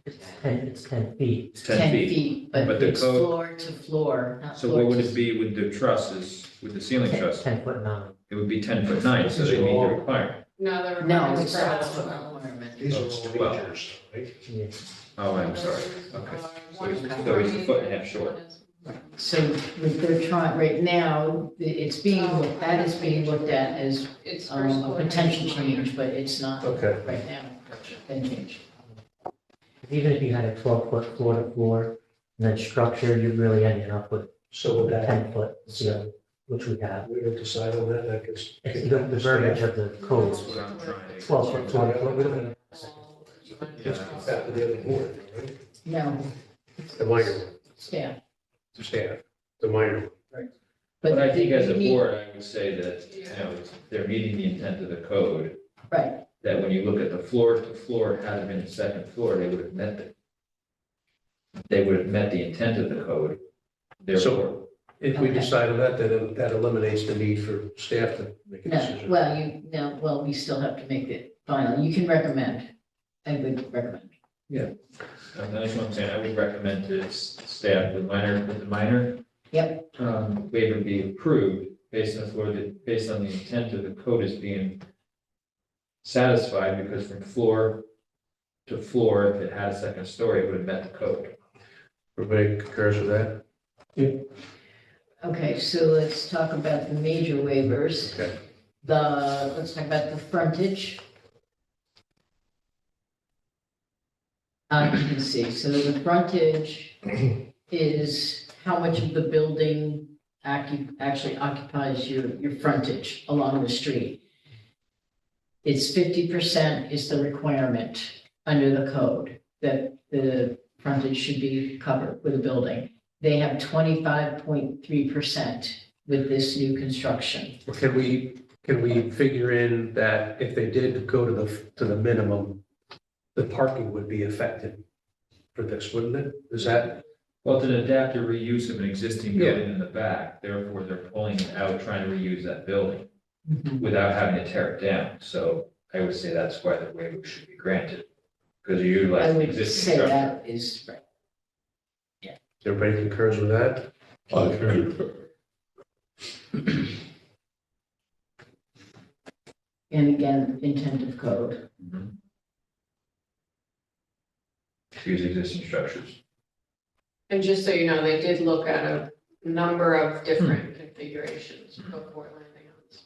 It's 10 feet. it's 10 feet. But But the it's code- floor to floor, not So floor what would to- it be with the trusses, with the ceiling truss? 10'9". It would be 10'9", so they meet the requirement. No, the No, requirement it's is not for a requirement. These are Oh, well. majors, right? Yeah. Oh, I'm sorry, okay. So he's a foot and a half short. So what they're trying, right now, it's being, that is being looked at as It's a first floor. potential change, but it's not Okay. right now, been changed. Even if you had a 12-foot floor to floor, and then structure, you'd really end up with So with that, 10-foot ceiling. which we have. We don't decide on that, that gets. The verbiage of the code, That's what I'm trying to. 12 foot, 20 foot, we don't need- Just comes back to the other board, right? No, The minor one, yeah. the staff, the minor one. But I think as a we need- board, I would say that, you know, they're meeting the intent of the code, Right, that when you look at the floor to floor, had it been the second floor, they would have met the intent of the code. Therefore, If we Okay. decide on that, then that eliminates the need for staff to make a no, decision. well, we still have to make it final. You can recommend. I would recommend. that's what I'm saying, I would recommend to staff with the minor. Yep. Waiver be approved based on based on the intent of the code as being satisfied, because from floor to floor, if it had a second story, it would have met the code. Everybody concurs with that? Okay, so let's talk about the major waivers. Okay. Let's talk about the frontage. You can see, so the frontage is how much of the building actually occupies your frontage along the street. It's 50% is the requirement under the code that the frontage should be covered with a building. They have 25.3% with this new construction. Or can we figure in that if they did go to the minimum, the parking would be affected for this, wouldn't it? Is that? Well, it's an adaptive reuse of an existing building in the back, therefore they're pulling it out, trying to reuse that building without having to tear it down. So I would say that's why the waiver should be granted, because you I utilize the would existing say structure. that is right. Everybody concurs with that? I concur. And again, intent of code. Use existing structures. And just so you know, they did look at a number of different configurations before landing on this.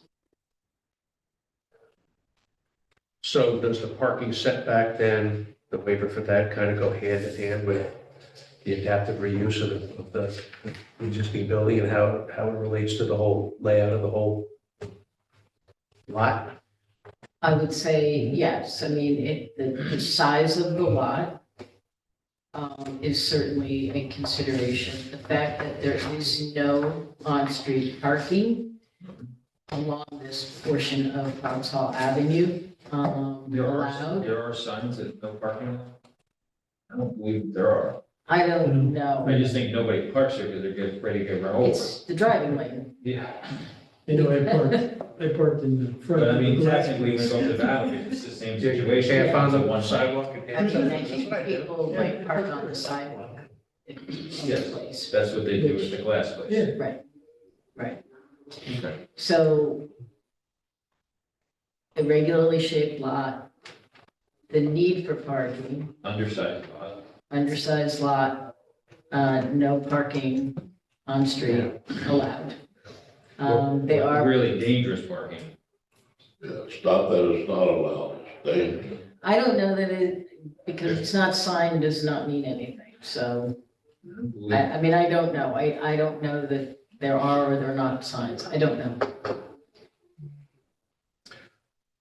So does the parking setback then, the waiver for that kind of go hand in hand with the adaptive reuse of the existing building and how it relates to the whole layout of the whole lot? I would say yes. I mean, the size of the lot is certainly a consideration. The fact that there is no on-street parking along this portion of Fox Hall Avenue allowed. There are signs that no parking lot? I don't believe there are. I don't know. I just think nobody parks there because they're getting ready to get run over. It's the driving lane. Yeah, I know I parked in the front. but I of mean, the garage. technically, when you go to the battlefield, it's the same Yeah, you situation. can't find the One sidewalk. I mean, I think people might park on the sidewalk. Yes, that's what they do with the glass place. Yeah. Right. Okay. So a regularly shaped lot, the need for parking, Undersized lot. undersized lot, no parking on street allowed. They are, Really dangerous parking. Yeah, it's not that it's not allowed, it's dangerous. I don't know that because it's not signed does not mean anything, so. I mean, I don't know. I don't know that there are or there are not signs. I don't know.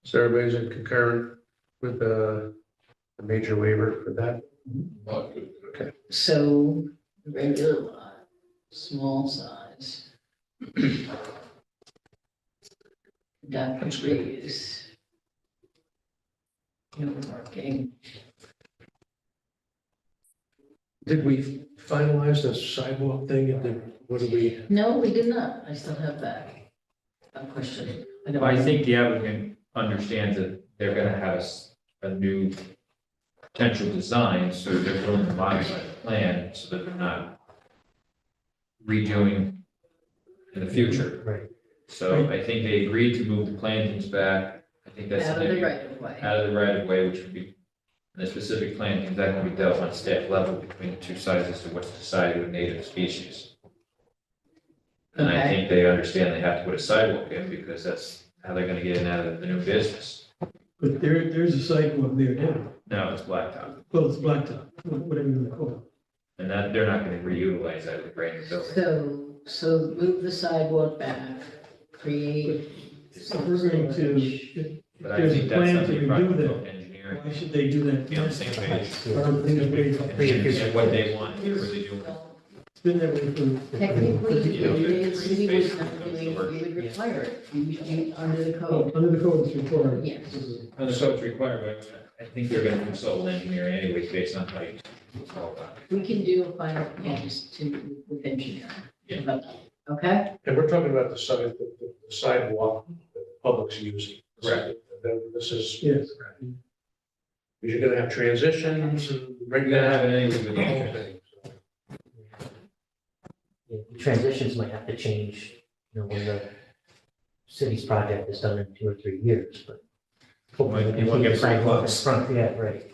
So everybody's in concurrent with the major waiver for that? Okay. So regular lot, small size. Adaptive reuse. No parking. Did we finalize the sidewalk thing and then what do we? No, we did not. I still have that. A question. don't I know. think the applicant understands that they're gonna have a new potential design, so they're willing to modify the plan so that they're not redoing in the future. Right. So I think they agreed to move the plantings back. I think that's. Out of the right of way. Out of the right of way, which would be, and the specific plantings, that can be dealt on staff level between the two sides as to what's decided with native species. And I Okay. think they understand they have to put a sidewalk in because that's how they're gonna get in out of the new business. But there's a sidewalk there now. No, it's blacktop. Well, it's blacktop, whatever you want to call it. And that, they're not gonna reutilize that with the brand new building. So move the sidewalk back, create. If we're going to, if But I there's think a that's plan to something redo probably that, engineering. why should they do that? Be on the same page. I don't think it's And what they want, what they do. It's been that way for. Technically, You know, the city was basically not goes doing, to work. you would require it, you, under the Oh, code. under the code, it's required. Yes. And so it's required, but I think they're gonna consult an engineer anyways based on height. We can do a final plan just to, with engineering. Yeah. About that, okay? And we're talking about the sidewalk that the public's using. Correct. This is, Yes. you're gonna have transitions and You're gonna have regular. it anyways with the whole thing. Yeah, the transitions might have to change, you know, when the city's project is done in 2 or 3 years, but. hopefully we can You won't keep get the pretty sidewalk in close. front. Yeah, right.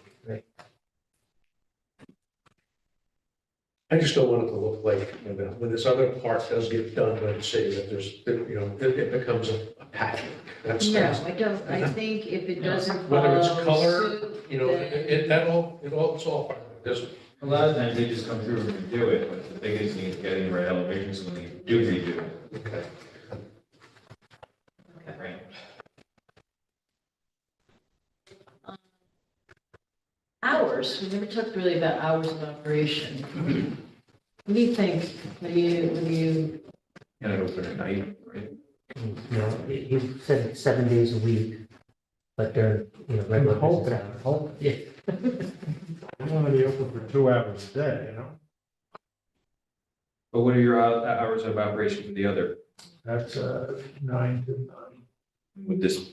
I just don't want it to look like, you know, when this other part does get done by the city, that there's, you know, it becomes a patchwork. That's, No, I don't, I think if it doesn't whether it's follow color, suit, you know, then- it's all part of it. There's, A lot of times they just come through and do it, but the biggest thing is getting the right elevations when they do redo it. okay. Right. Hours, we never talked really about hours of operation. What do you think? What do you, And it open at night, right? You know, he said 7 days a week, but during, you know, regular business hours. Yeah. I want to be open for 2 hours a day, you know? But what are your hours of operation for the other? That's 9 to 9. Would this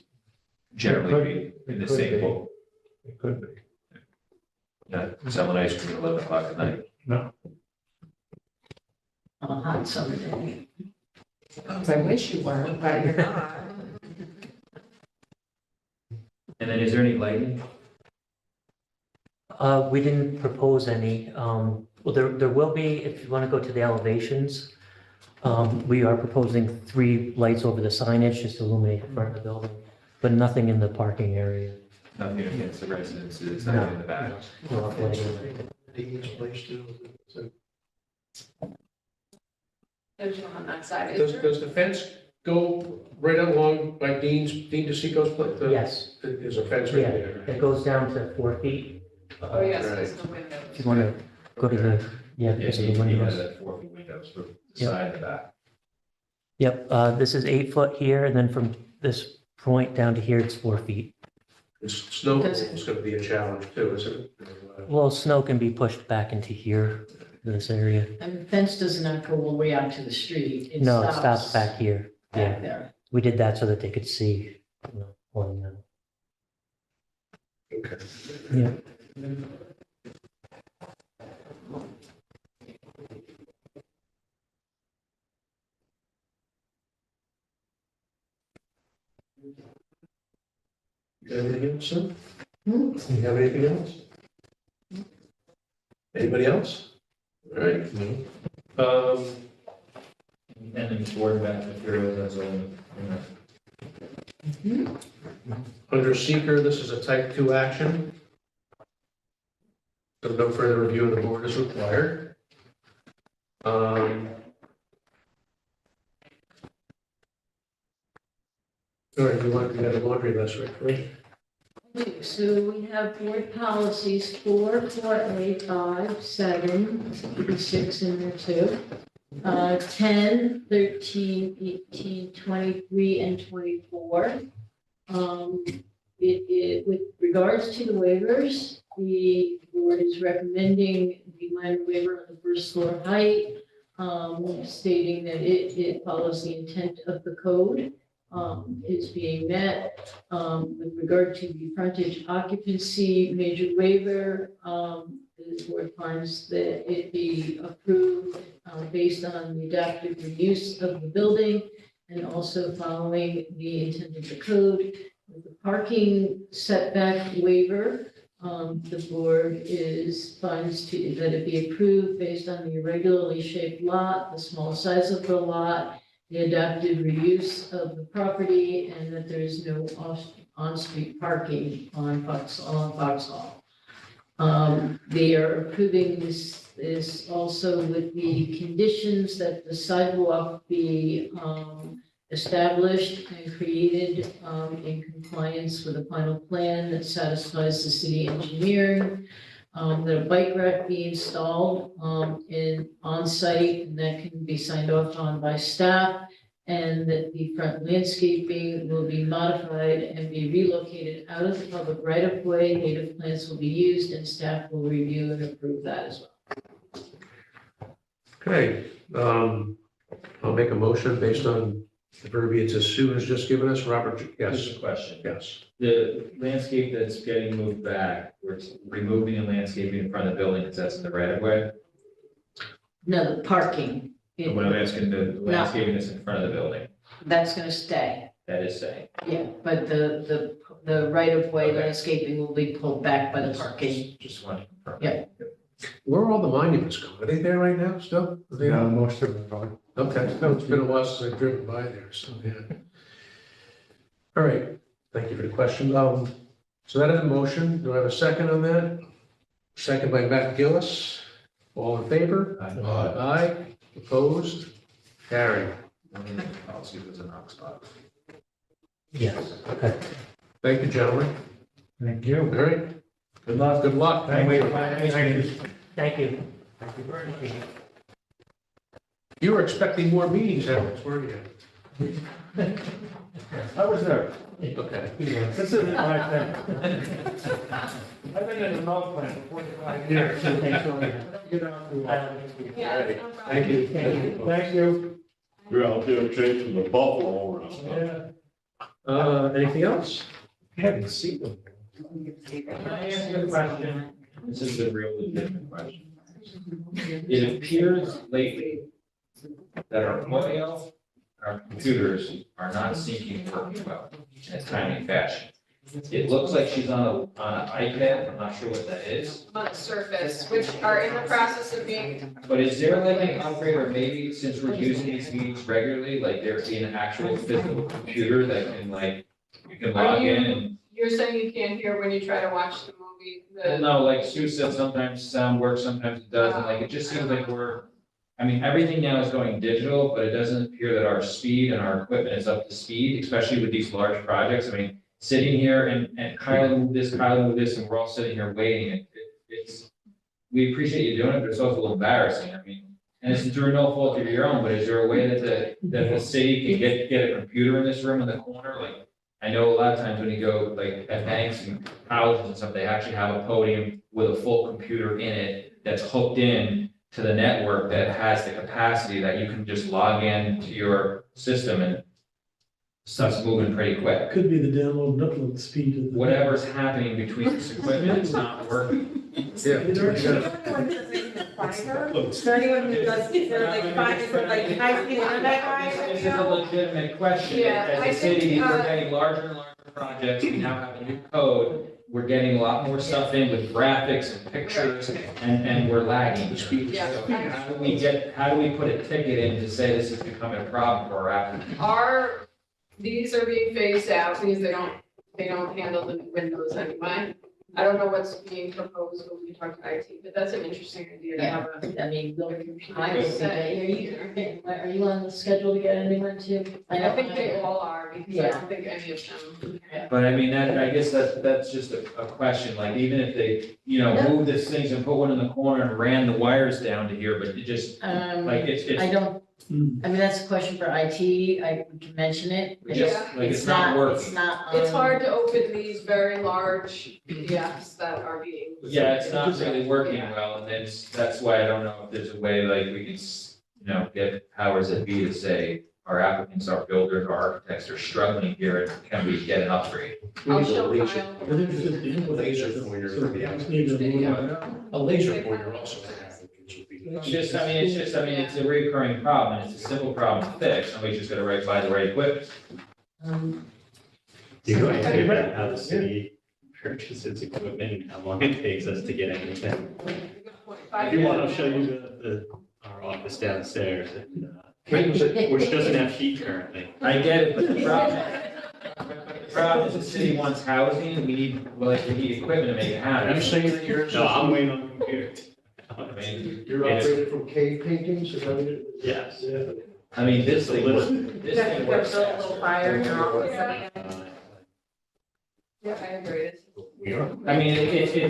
generally be in the same boat? It could be. Not selling ice cream at 11 o'clock at night? No. on a hot summer day? I wish you were, but you're not. And then is there any lighting? We didn't propose any. Well, there will be, if you want to go to the elevations. We are proposing 3 lights over the signage just to illuminate the front of the building, but nothing in the parking area. Nothing against the residences, nothing in the back. No lighting. Dean's place too. There's one on that side. Does the fence go right along by Dean DeSico's place? Yes. There's a fence right Yeah, there. it goes down to 4 feet. Oh, yes, there's the window. If you want to go to the, Yeah, because of he the has windows. that 4-foot windows for the Yep. side and the back. Yep, this is 8 foot here, and then from this point down to here, it's 4 feet. Snow is going to be a challenge too, isn't it? Well, snow can be pushed back into here, this area. And the fence does not go all the way out to the street. No, it stops back here. Back Yeah, there. we did that so that they could see, you know, on, Okay. yeah. You have anything else, sir? You have anything else? Anybody else? All right. And then board back materials, that's all. Under seeker, this is a type 2 action. So no further review of the board is required. All right, you want to get a laundry list, right? So we have board policies 4, 4A, 5, 7, 6 in there too. 10, 13, 18, 23, and 24. With regards to the waivers, the board is recommending the minor waiver on the first floor height, stating that it follows the intent of the code. Is being met. With regard to the frontage occupancy major waiver, the board finds that it be approved based on the adaptive reuse of the building and also following the intent of the code. With the parking setback waiver, the board finds that it be approved based on the irregularly shaped lot, the small size of the lot, the adaptive reuse of the property, and that there is no on-street parking on Foxhall. They are approving this also with the conditions that the sidewalk be established and created in compliance with a final plan that satisfies the city engineering. That a bike rack be installed on site, and that can be signed off on by staff. And that the front landscaping will be modified and be relocated out of the public right of way. Native plants will be used, and staff will review and approve that as well. Okay, I'll make a motion based on the verbiage that Sue has just given us. Robert, yes? Just a question. Yes. The landscape that's getting moved back, we're removing the landscaping in front of the building because that's in the right of way. No, the parking. And when I'm asking the landscaping that's in front of the building, That's gonna stay, that is saying. yeah, but the right of way Okay. landscaping will be pulled back by the parking. Just want to confirm. Yeah. Where are all the monuments going? Are they there right now still? Are they- No, most of them are. Okay, no, it's been a while since I've driven by there, so, yeah. All right, thank you for the question. So that is a motion. Do I have a second on that? Second by Matt Gillis. All in favor? Aye. Opposed? Carried. Policy was a knock spot. Yes, okay. Thank you, gentlemen. Thank you. All right. Good luck. Good luck. Thank you. Thank you. Thank you. Thank you very much. You were expecting more meetings, Alex, weren't you? I was there. Okay. This isn't my thing. I've been in the milk plant for 45 years. Get out to. Thank you. Thank you. You're out there chasing the buffalo around. Yeah. Anything else? Haven't seen them. Can I ask you a question? This is a real legitimate question. It appears lately that our audio, our computers are not syncing working well in a timely fashion. It looks like she's on an iPad, I'm not sure what that is. On the Surface, which are in the process of being, But is there like an upgrade, or maybe since we're using these meetings regularly, like there be an actual physical computer that can like, you can Are log you- in and. you're saying you can't hear when you try to watch the movie, Well, the, no, like Sue said, sometimes sound works, sometimes it doesn't, like, it just seems like I mean, everything now is going digital, but it doesn't appear that our speed and our equipment is up to speed, especially with these large projects, I mean, sitting here and Kyla moved this, and we're all sitting here waiting, it's, we appreciate you doing it, but it's also a little embarrassing, I mean, and it's through no fault of your own, but is there a way that the city can get a computer in this room in the corner, like, I know a lot of times when you go, like, at banks and colleges and stuff, they actually have a podium with a full computer in it that's hooked in to the network that has the capacity that you can just log in to your system and stuff's moving pretty quick. Could be the download and upload speed of the. Whatever's happening between this equipment, it's not working. Yeah. Is there anyone who does, is there like like high-speed internet guys? This is a legitimate question. Yeah, As I a city, think, we're getting larger and larger projects. We now have a new code. We're getting a lot more stuff in with graphics and pictures and we're lagging. Yeah. So how do we put a ticket in to say this is becoming a problem for our applicants? these are being phased out because they don't handle the Windows anyway. I don't know what's being proposed when we talk to IT, but that's an interesting idea to have a. I mean, I will Set say, are you on the schedule to get anyone to? I think they all are, because I Yeah. don't think any of them. But I mean, I guess that's just a question, like even if they, moved these things and put one in the corner and ran the wires down to here, but it just, like it's. I don't, I mean, that's a question for IT, I can mention it. Just, like, it's not working. It's not. It's hard to open these very large PDFs that are being. Yeah, it's not really working well, and that's why I don't know if there's a way like we can, get powers that be to say, our applicants, our builders, our architects are struggling here, and can we get an upgrade? I'll show Kyle. Laser pointer for the applicant. A laser pointer also for applicants would be. It's just, it's a recurring problem, and it's a simple problem to fix, somebody's just gotta buy the right equipment. Do you know anything about how the city purchases equipment and how long it takes us to get anything? I do want to show you our office downstairs, and, which doesn't have heat currently. I get it, but the problem, problem is the city wants housing, we need equipment to make it happen. You saying that yours? No, I'm waiting on computer. I mean, You're operated from cave paintings, is that what it? yes. I mean, this A thing, little- this thing works. Build a little fire in your office. Yeah, I agree. I mean,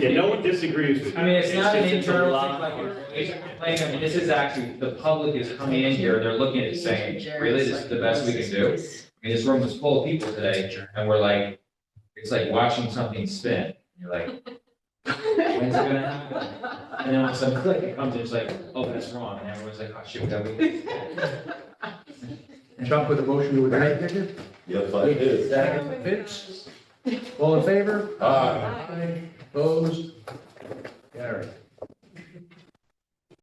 Yeah, no one disagrees with you. I mean, it's not an just a internal lot thing like harder. employees are complaining. I mean, this is actually, the public is coming in here, they're looking at it saying, really, this is the best we can do? I mean, this room was full of people today, and we're like, it's like watching something spin. You're like, when's it gonna happen? And then when some click, it comes in, it's like, oh, that's wrong, and everyone's like, oh, shit, that we. Chuck with a motion to adjourn. Yes, I did. Second, Vince. All in favor? Aye. Opposed? Carried.